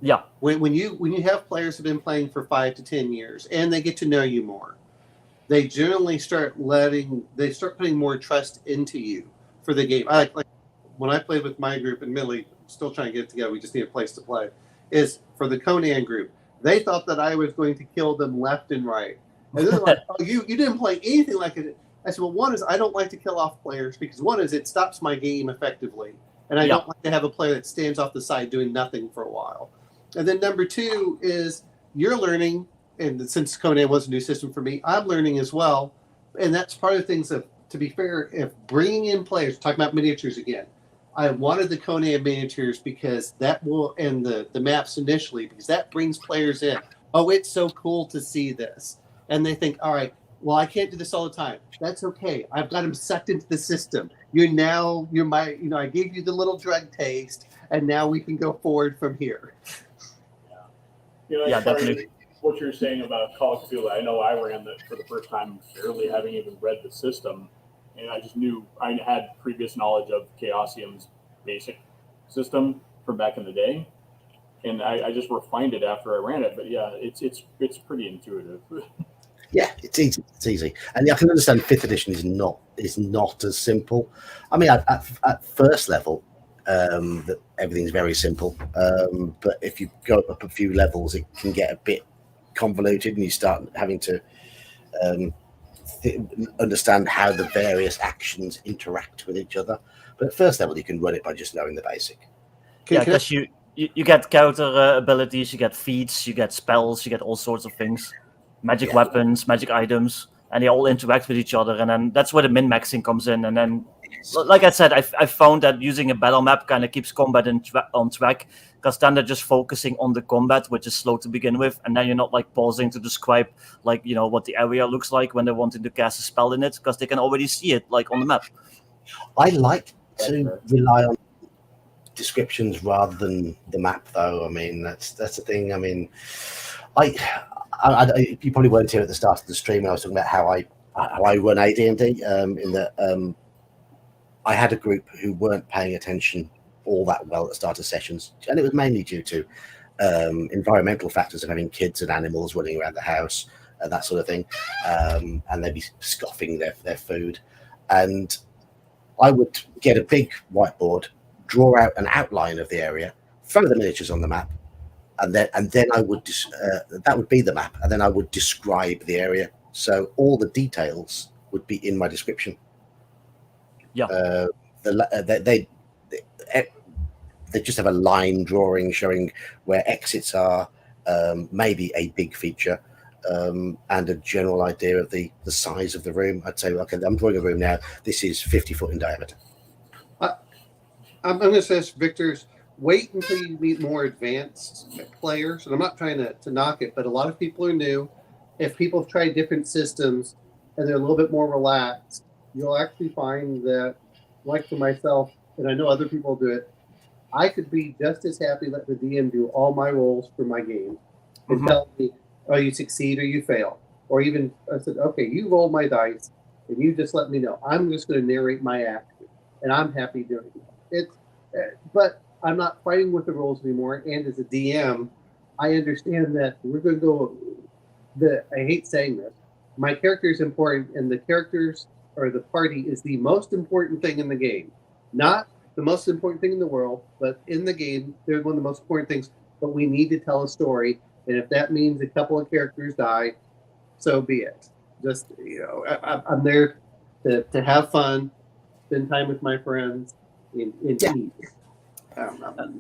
Yeah. When you have players who've been playing for 5 to 10 years and they get to know you more, they generally start putting more trust into you for the game. Like when I played with my group, and Millie, still trying to get it together, we just need a place to play, is for the Conan group. They thought that I was going to kill them left and right. And they're like, oh, you didn't play anything like it. I said, well, one is I don't like to kill off players because one is it stops my game effectively. And I don't like to have a player that stands off the side doing nothing for a while. And then number two is you're learning, and since Conan was a new system for me, I'm learning as well. And that's part of the things that, to be fair, if bringing in players, talking about miniatures again, I wanted the Conan miniatures because that will, and the maps initially, because that brings players in. Oh, it's so cool to see this. And they think, all right, well, I can't do this all the time. That's okay. I've got them sucked into the system. You're my, I gave you the little drug taste, and now we can go forward from here. Yeah, definitely. What you're saying about Call of Cthulhu, I know I ran that for the first time, barely having even read the system, and I just knew I had previous knowledge of Chaosium's basic system from back in the day, and I just refined it after I ran it. But yeah, it's pretty intuitive. Yeah, it's easy. It's easy, and I can understand 5th edition is not as simple. I mean, at first level, that everything's very simple. But if you go up a few levels, it can get a bit convoluted, and you start having to understand how the various actions interact with each other. But at first level, you can run it by just knowing the basic. Because you get counter abilities, you get feats, you get spells, you get all sorts of things. Magic weapons, magic items, and they all interact with each other. And then that's where the min-maxing comes in. And then, like I said, I found that using a battle map kind of keeps combat on track, because then they're just focusing on the combat, which is slow to begin with. And then you're not like pausing to describe what the area looks like when they're wanting to cast a spell in it, because they can already see it like on the map. I like to rely on descriptions rather than the map, though. I mean, that's the thing. I mean, you probably weren't here at the start of the stream. I was talking about how I run AD&D. In that I had a group who weren't paying attention all that well at the start of sessions, and it was mainly due to environmental factors of having kids and animals running around the house and that sort of thing, and they'd be scoffing their food. And I would get a big whiteboard, draw out an outline of the area, throw the miniatures on the map, and then I would that would be the map, and then I would describe the area. So all the details would be in my description. Yeah. They just have a line drawing showing where exits are, maybe a big feature, and a general idea of the size of the room. I'd say, okay, I'm drawing a room now. This is 50 foot in diameter. I'm going to say this, Victor's. Wait until you meet more advanced players. And I'm not trying to knock it, but a lot of people are new. If people have tried different systems and they're a little bit more relaxed, you'll actually find that, like for myself, and I know other people do it, I could be just as happy let the DM do all my rolls for my game and tell me, oh, you succeed or you fail. Or even I said, okay, you roll my dice and you just let me know. I'm just going to narrate my action, and I'm happy doing it. But I'm not fighting with the rules anymore. And as a DM, I understand that we're going to go. I hate saying this. My character is important, and the characters or the party is the most important thing in the game. Not the most important thing in the world, but in the game, they're one of the most important things. But we need to tell a story, and if that means a couple of characters die, so be it. Just I'm there to have fun, spend time with my friends, and eat. I don't know.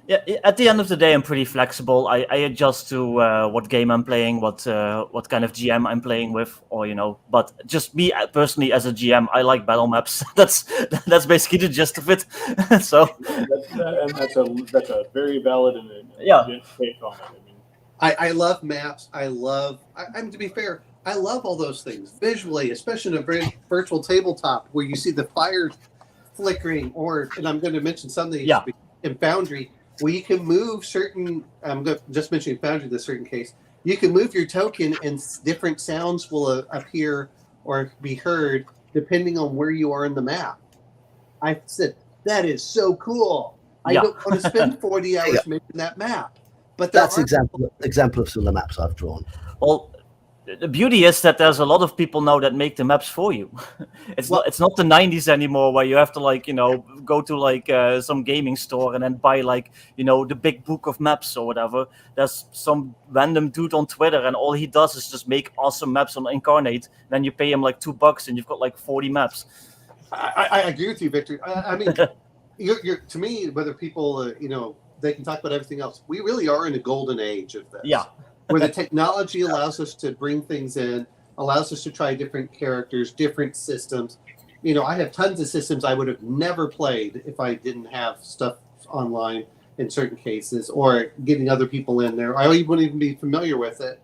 Yeah, at the end of the day, I'm pretty flexible. I adjust to what game I'm playing, what kind of GM I'm playing with, or But just me personally as a GM, I like battle maps. That's basically the gist of it. So that's a very valid and take on it. I love maps. I'm to be fair, I love all those things visually, especially in a virtual tabletop where you see the fires flickering, and I'm going to mention something in Foundry where you can move certain. I'm just mentioning Foundry in this certain case. You can move your token, and different sounds will appear or be heard depending on where you are in the map. I said that is so cool. I Yeah. don't want to spend 40 hours Yeah. making that map. But there That's are example of some of the maps I've drawn. Well, the beauty is that there's a lot of people now that make the maps for you. It's not the 90s anymore where you have to go to some gaming store and then buy the big book of maps or whatever. There's some random dude on Twitter and all he does is just make awesome maps on Incarnate. Then you pay him like $2 and you've got like 40 maps. I agree with you, Victor. I mean, you're to me, whether people they can talk about everything else. We really are in a golden age of this. Yeah. Where the technology allows us to bring things in, allows us to try different characters, different systems. I have tons of systems I would have never played if I didn't have stuff online in certain cases, or getting other people in there. I wouldn't even be familiar with it.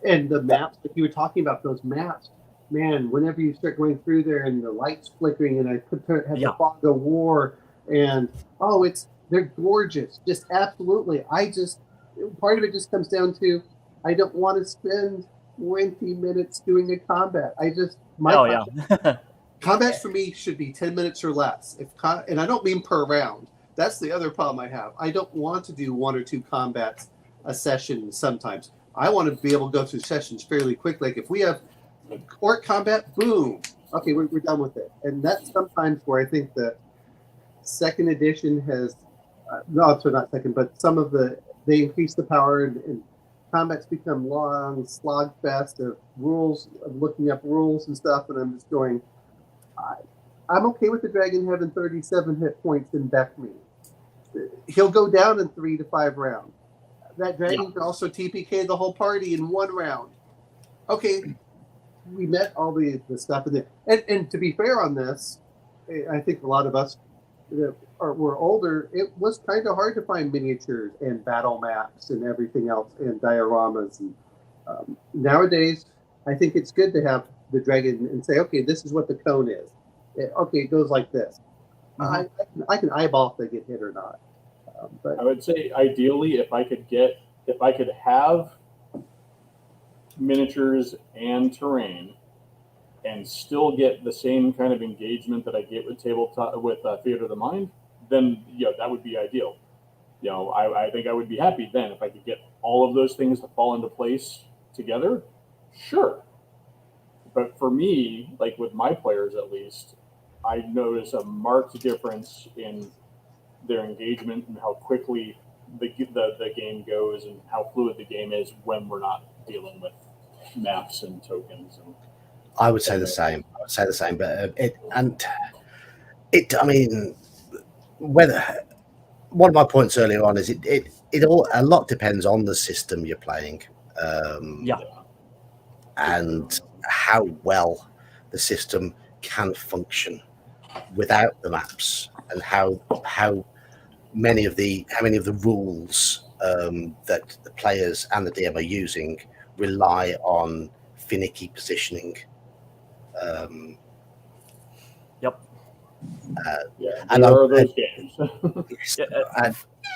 And the maps, if you were talking about those maps, man, whenever you start going through there and the lights flickering, and I have the fog of war, and they're gorgeous, just absolutely. Part of it just comes down to I don't want to spend 20 minutes doing a combat. Combats for me should be 10 minutes or less. And I don't mean per round. That's the other problem I have. I don't want to do 1 or 2 combats a session sometimes. I want to be able to go through sessions fairly quickly. Like if we have orc combat, boom. Okay, we're done with it. And that's sometimes where I think the second edition has, not second, but some of they increase the power and combats become long slog fest of rules, of looking up rules and stuff. And I'm just going, I'm okay with the dragon having 37 hit points and back me. He'll go down in 3 to 5 rounds. That dragon can also TPK the whole party in 1 round. Okay, we met all the stuff in there. And to be fair on this, I think a lot of us that were older, it was kind of hard to find miniatures and battle maps and everything else and dioramas. And nowadays, I think it's good to have the dragon and say, okay, this is what the cone is. It goes like this. I can eyeball if they get hit or not. But I would say ideally, if I could have miniatures and terrain and still get the same kind of engagement that I get with Theater of the Mind, then that would be ideal. I think I would be happy then if I could get all of those things to fall into place together. Sure. But for me, like with my players at least, I notice a marked difference in their engagement and how quickly the game goes and how fluid the game is when we're not dealing with maps and tokens. I would say the same. But I mean, whether one of my points earlier on is it all a lot depends on the system you're playing, and how well the system can function without the maps, and how many of the rules that the players and the DM are using rely on finicky positioning. And there are those games.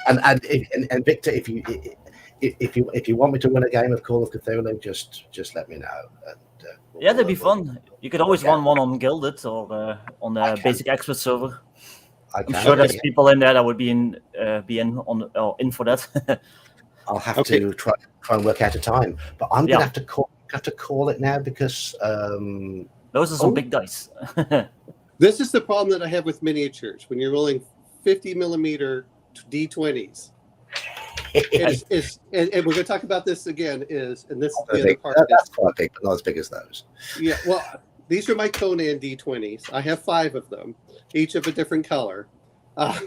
and Victor, if you want me to run a game of Call of Cthulhu, just let me know. And, that'd be fun. You could always run one on Guilded or on the Basic Expert server. I'm sure there's people in there that would be in for that. I'll have to try and work out a time, but I'm gonna have to call it now because those are some big dice. This is the problem that I have with miniatures when you're rolling 50 millimeter D20s. And we're going to talk about this again. And this is the other part. That's quite big, but not as big as those. Yeah, well, these are my Conan D20s. I have 5 of them, each of a different color. I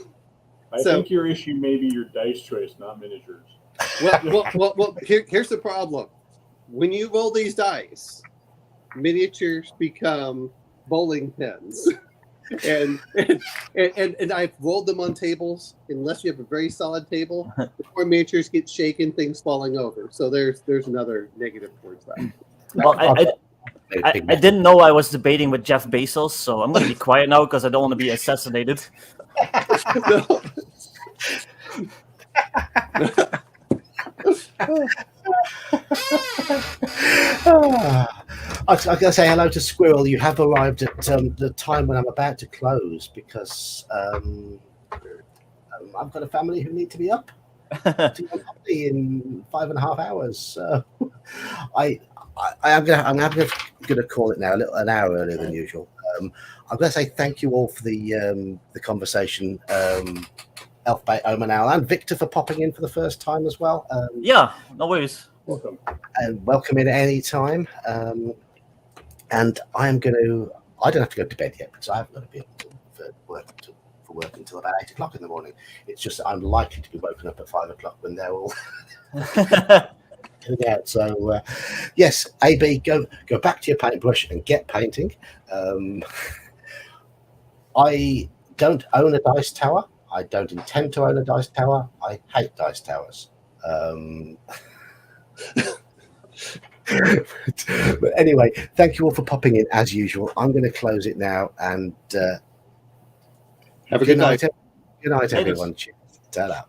think your issue may be your dice choice, not miniatures. Well, here's the problem. When you roll these dice, miniatures become bowling pins. And I've rolled them on tables. Unless you have a very solid table, before miniatures get shaken, things falling over. So there's another negative towards that. Well, I didn't know I was debating with Jeff Bezos, so I'm going to be quiet now because I don't want to be assassinated. I was going to say hello to Squirrel. You have arrived at the time when I'm about to close because I've got a family who need to be up to go properly in 5.5 hours. So I'm gonna call it now an hour earlier than usual. I'm gonna say thank you all for the conversation. Elfbait, Omen Owl, and Victor for popping in for the first time as well. Yeah, no worries. Welcome. And welcome in at any time. And I don't have to go to bed yet because I haven't got to be up for work until about 8 o'clock in the morning. It's just that I'm likely to be woken up at 5 o'clock when they're all getting out. So yes, AB, go back to your paintbrush and get painting. I don't own a dice tower. I don't intend to own a dice tower. I hate dice towers. But anyway, thank you all for popping in as usual. I'm going to close it now and have a good night. Good night, Ladies. everyone. Cheers. Ta-ra.